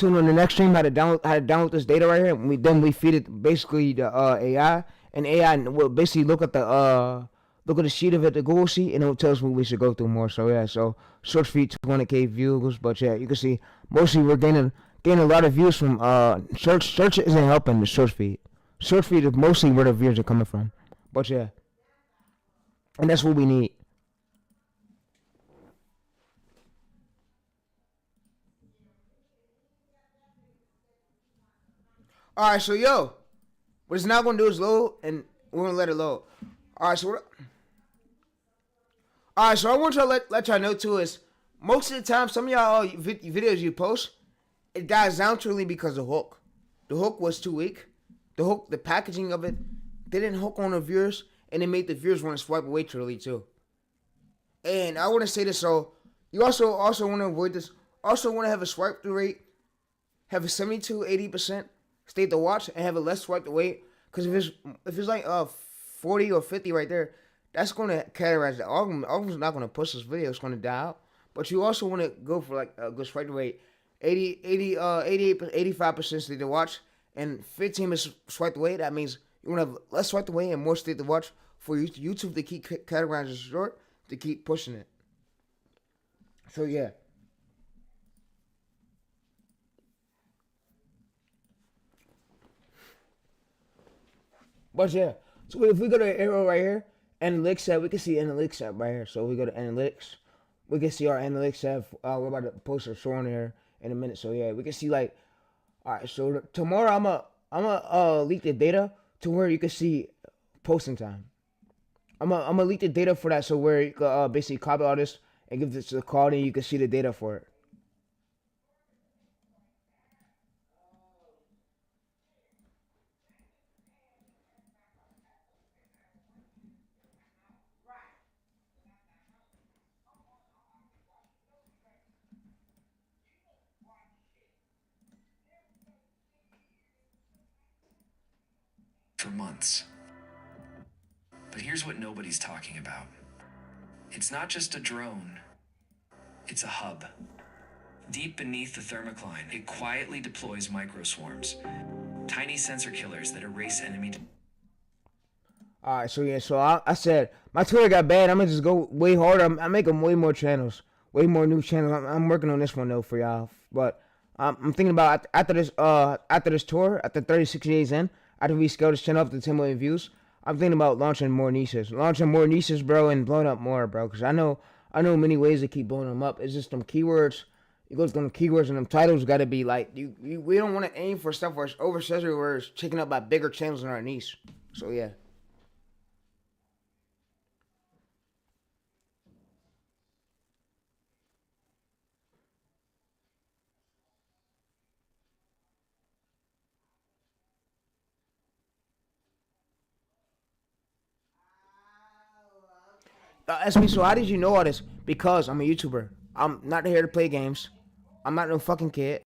on the next stream. How to download this data right here. We feed it basically the AI, and AI will basically look at the sheet of it, the Google sheet, and it will tell us what we should go through more. So yeah, so search feed 200K views, but yeah, you can see mostly we're gaining a lot of views from search. Search isn't helping the search feed. Search feed is mostly where the views are coming from. But yeah. And that's what we need. Alright, so yo. What it's now gonna do is load, and we're gonna let it load. Alright, so I want y'all let y'all know too is most of the time some of y'all videos you post, it dies down truly because of the hook. The hook was too weak. The packaging of it didn't hook on the viewers, and it made the viewers want to swipe away truly too. And I want to say this, so you also want to avoid this. Also want to have a swipe through rate, have a 70 to 80% stay to watch, and have a less swipe to wait. Because if it's like 40 or 50 right there, that's going to categorize the algorithm's not going to push this video. It's going to die out. But you also want to go for like a good swipe rate. 85% stay to watch, and 15 is swipe away. That means you want to have less swipe away and more stay to watch for YouTube to keep categorizing short, to keep pushing it. So yeah. But yeah, so if we go to the arrow right here, analytics tab, we can see analytics tab right here. So we go to analytics, we can see our analytics tab. We're about to post a show on here in a minute. So yeah, we can see like, all right. So tomorrow I'm a leak the data to where you can see posting time. I'm gonna leak the data for that, so where you can basically copy all this and give this to the call, and you can see the data for it. For months. But here's what nobody's talking about. It's not just a drone, it's a hub. Deep beneath the thermocline, it quietly deploys microswarms, tiny sensor killers that erase enemy. Alright, so yeah, so I said my Twitter got bad. I'm gonna just go way harder. I'm making way more channels, way more new channels. I'm working on this one though for y'all, but I'm thinking about after this tour, after 36 days in, after we scale this channel up to 10 million views, I'm thinking about launching more niches, bro, and blowing up more, bro. Cause I know many ways to keep blowing them up. It's just them keywords. You go to them keywords and them titles got to be like we don't want to aim for stuff where it's oversaturated, where it's taken up by bigger channels in our niche. So yeah. Ask me, so how did you know all this? Because I'm a YouTuber. I'm not here to play games. I'm not no fucking kid.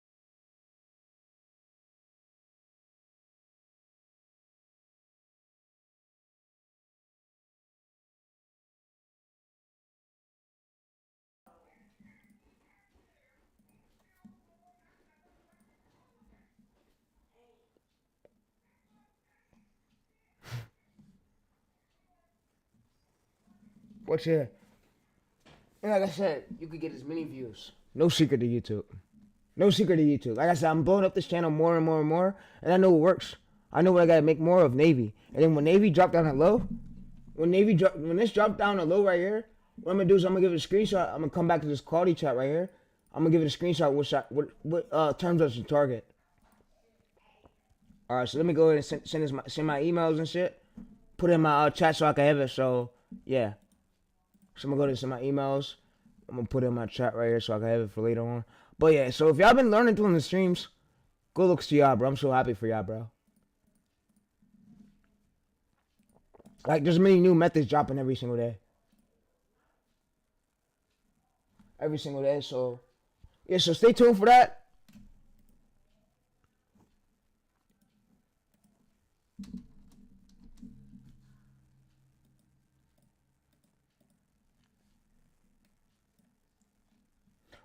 What's here? And like I said, you could get as many views. No secret to YouTube. No secret to YouTube. Like I said, I'm blowing up this channel more and more and more, and I know it works. I know what I gotta make more of, Navy. And then when Navy dropped down to low, when this dropped down to low right here, what I'm gonna do is I'm gonna give it a screenshot. I'm gonna come back to this quality chat right here. I'm gonna give it a screenshot what terms I should target. All right, so let me go ahead and send my emails and shit. Put it in my chat so I can have it. So yeah. So I'm gonna go to some of my emails. I'm gonna put it in my chat right here so I can have it for later on. But yeah, so if y'all been learning doing the streams, good looks to y'all, bro. I'm so happy for y'all, bro. Like, there's many new methods dropping every single day. Every single day, so yeah, so stay tuned for that.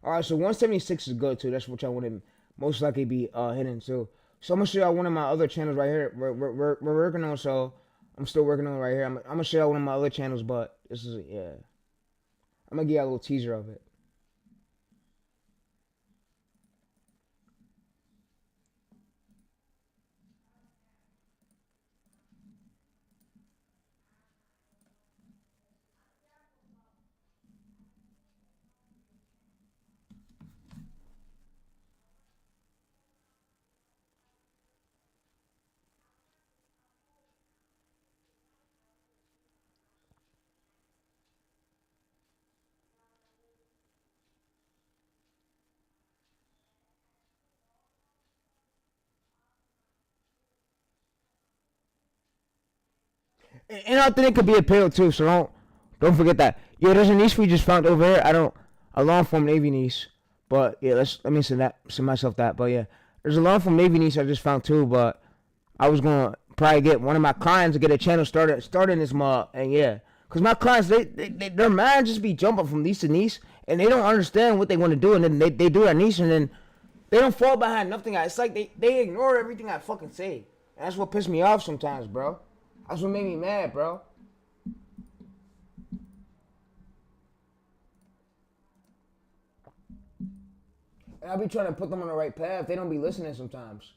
Alright, so 176 is good too. That's what y'all want to most likely be hitting too. So I'm gonna show y'all one of my other channels right here. We're working on, so I'm still working on it right here. I'm gonna show y'all one of my other channels, but this is yeah. I'm gonna give y'all a little teaser of it. And I think it could be appeal too, so don't forget that. Yeah, there's a niche we just found over here. A long form Navy niche. But yeah, let me send myself that. But yeah, there's a long form Navy niche I just found too, but I was gonna probably get one of my clients to get a channel started in this month, and yeah. Cause my clients, their mind just be jumping from niche to niche, and they don't understand what they want to do, and then they do their niche, and then they don't fall behind nothing. It's like they ignore everything I fucking say, and that's what pissed me off sometimes, bro. That's what made me mad, bro. And I be trying to put them on the right path. They don't be listening sometimes.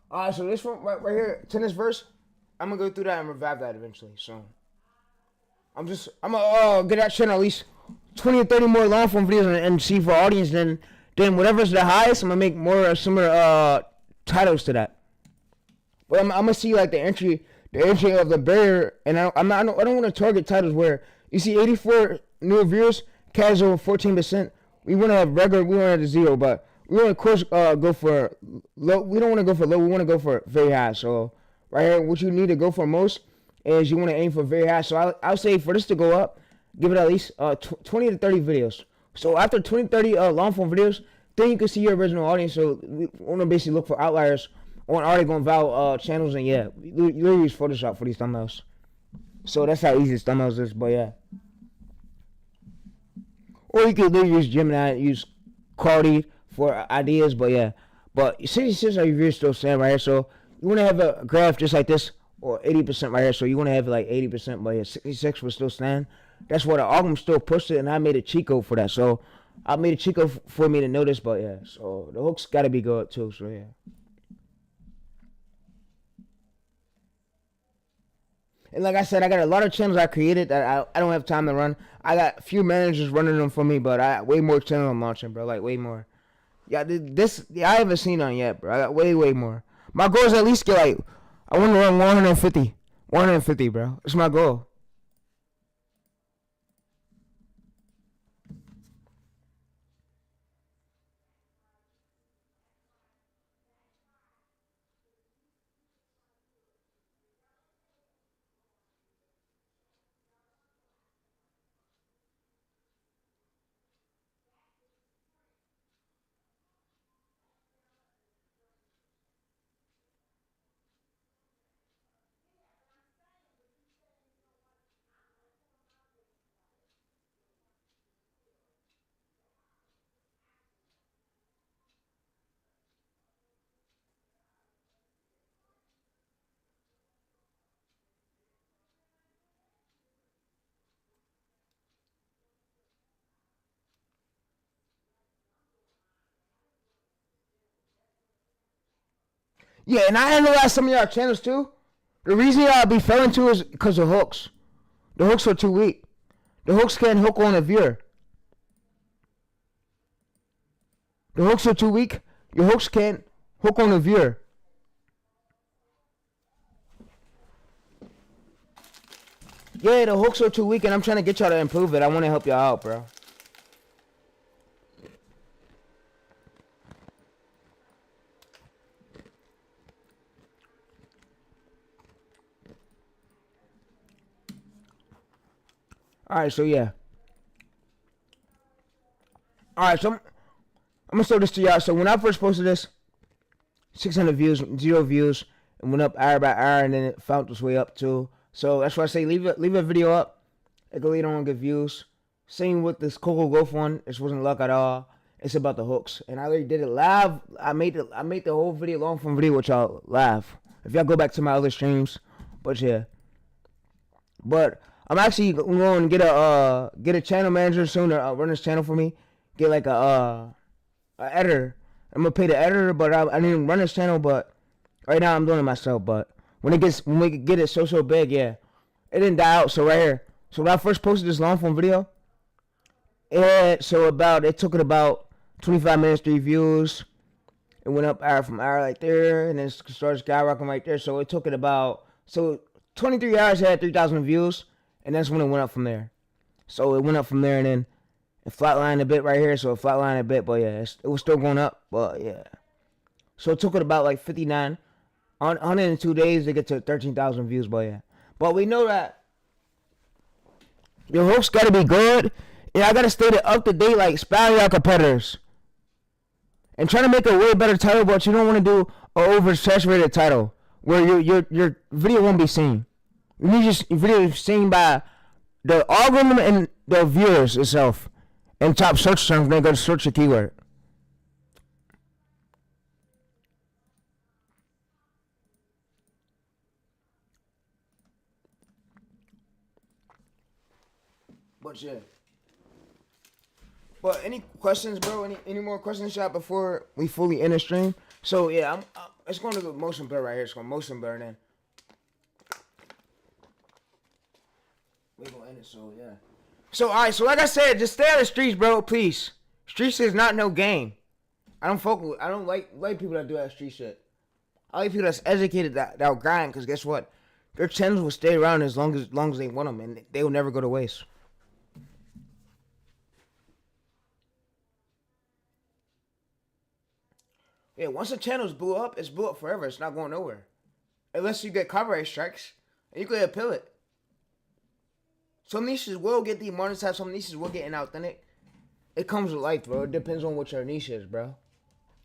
Alright, so this one right here, to this verse, I'm gonna go through that and revive that eventually. So I'm gonna get that channel at least 20 or 30 more long form videos and see for audience. Then whatever's the highest, I'm gonna make more similar titles to that. But I'm gonna see like the entry of the barrier, and I don't want to target titles where you see 84 new viewers, casual 14%. We want to have regular, we want to have the 0, but we want to of course go for low. We don't want to go for low. We want to go for very high. So right here, what you need to go for most is you want to aim for very high. So I'll say for this to go up, give it at least 20 to 30 videos. So after 20 30 long form videos, then you can see your original audience. So we want to basically look for outliers on already going viral channels, and yeah, you use Photoshop for these thumbnails. So that's how easy this thumbnails is. But yeah, or you could literally use Gemini, use Claude for ideas. But yeah, but 66 are your viewers still stand right here. So you want to have a graph just like this, or 80% right here. So you want to have it like 80%, but yeah, 66 will still stand. That's why the algorithm still pushed it, and I made a cheat code for that. So I made a cheat code for me to notice. But yeah, so the hooks got to be good too. So yeah. And like I said, I got a lot of channels I created that I don't have time to run. I got a few managers running them for me, but I got way more channels I'm launching, bro. Like, way more. Yeah, I haven't seen none yet, bro. I got way more. My goal is at least get, like, I want to run 150. 150, bro. It's my goal. Yeah, and I analyzed some of y'all channels too. The reason y'all be failing too is because of hooks. The hooks are too weak. The hooks can't hook on a viewer. The hooks are too weak. Your hooks can't hook on a viewer. Yeah, the hooks are too weak, and I'm trying to get y'all to improve it. I want to help y'all out, bro. Alright, so yeah. Alright, so I'm gonna show this to y'all. So when I first posted this, 600 views, 0 views, and went up hour by hour, and then it found its way up too. So that's why I say leave a video up. It can later on get views. Same with this Coco Golf one. This wasn't luck at all. It's about the hooks, and I already did it live. I made the whole video, long form video with y'all live. If y'all go back to my other streams, but yeah. But I'm actually going to get a channel manager soon to run this channel for me. Get like a editor. I'm gonna pay the editor, but I didn't run this channel. But right now I'm doing it myself. But when we get it so big, yeah, it didn't die out. So right here. So when I first posted this long form video, it took it about 25 minutes, 3 views. It went up hour from hour like there, and then it started skyrocketing right there. So it took it about 23 hours had 3,000 views. And that's when it went up from there. So it went up from there, and then it flatlined a bit right here. So it flatlined a bit, but yeah, it was still going up. But yeah. So it took it about like 59. On 102 days to get to 13,000 views, but yeah. But we know that your hooks got to be good. And I got to stay up to date like spouting out competitors. And trying to make a way better title, but you don't want to do an oversaturated title. where your video won't be seen. Your video is seen by the algorithm and the viewers itself. And top search terms, they go to search a keyword. But yeah. But any questions, bro? Any more questions, shot, before we fully end the stream? So yeah, it's going to go motion blur right here. It's going to motion blur then. We're going to end it, so yeah. So alright, so like I said, just stay out of the streets, bro, please. Streets is not no game. I don't like people that do that street shit. I like people that's educated that'll grind, because guess what? Their channels will stay around as long as they want them, and they will never go to waste. Yeah, once a channel's blew up, it's blew up forever. It's not going nowhere. Unless you get copyright strikes, and you can appeal it. Some niches will get demonetized, some niches will get inauthentic. It comes with life, bro. It depends on what your niche is, bro.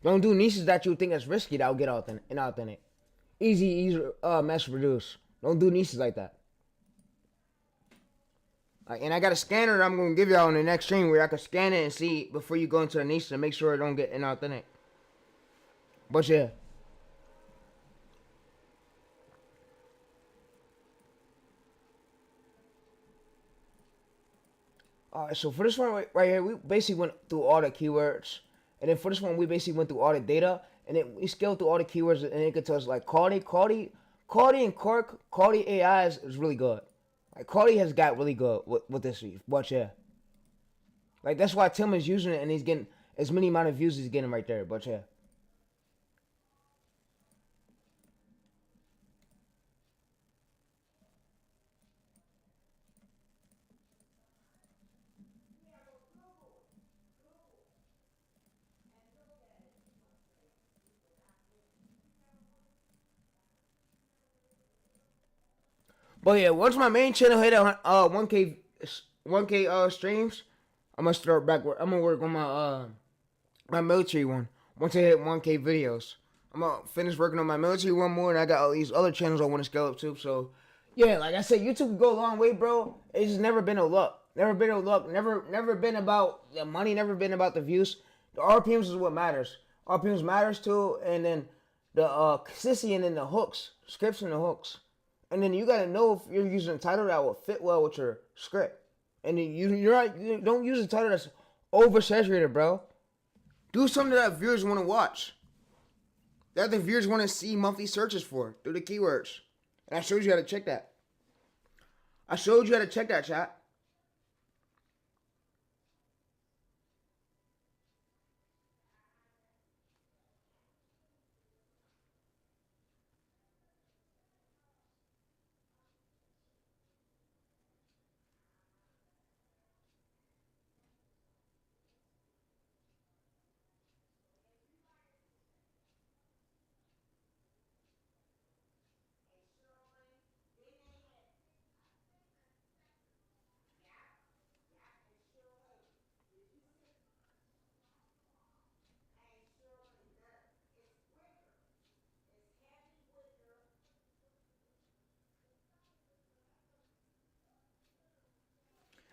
Don't do niches that you think is risky that'll get inauthentic. Easy, mass produce. Don't do niches like that. And I got a scanner that I'm going to give y'all on the next stream where I can scan it and see before you go into a niche to make sure it don't get inauthentic. But yeah. Alright, so for this one right here, we basically went through all the keywords. And then for this one, we basically went through all the data. And then we scaled through all the keywords. And it could tell us like quality AI is really good. Like quality has got really good with this. Watch yeah. Like that's why Tim is using it and he's getting as many amount of views as he's getting right there. But yeah. But yeah, once my main channel hit 1K streams, I'm gonna start back. I'm gonna work on my military one. Once I hit 1K videos, I'm gonna finish working on my military one more, and I got all these other channels I want to scale up to. So yeah, like I said, YouTube can go a long way, bro. It's just never been no luck. Never been no luck. Never been about the money. Never been about the views. The RPMs is what matters. RPMs matters too, and then the consistency and then the hooks, scripts and the hooks. And then you gotta know if you're using a title that will fit well with your script. And then you don't use a title that's oversaturated, bro. Do something that viewers want to watch. That the viewers want to see monthly searches for. Do the keywords. And I showed you how to check that. I showed you how to check that, chat.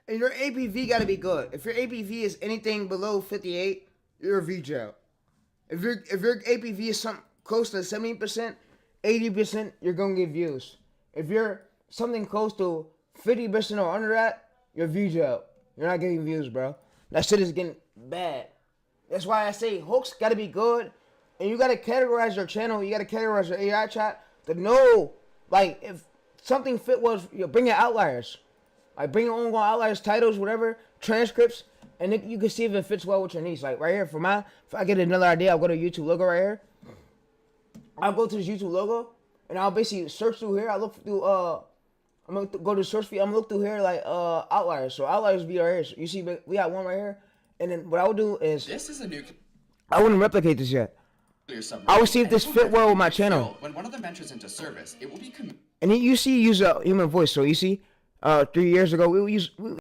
And your APV got to be good. If your APV is anything below 58, you're a VJ. If your APV is something close to 70%, 80%, you're gonna get views. If you're something close to 50% or under that, you're VJ. You're not getting views, bro. That shit is getting bad. That's why I say hooks got to be good, and you got to categorize your channel. You got to categorize your AI chat to know, like, if something fit was, you bring in outliers. Like, bring your own outliers, titles, whatever, transcripts, and then you can see if it fits well with your niche. Like, right here, if I get another idea, I'll go to YouTube logo right here. I'll go to this YouTube logo, and I'll basically search through here. I look through, I'm going to go to search feed. I'm going to look through here, like, outliers. So, outliers be right here. So, you see, we got one right here. And then what I would do is, this is a new. I wouldn't replicate this yet. I would see if this fit well with my channel. When one of them enters into service, it will be. And then you see, use a human voice. So, you see, 3 years ago, we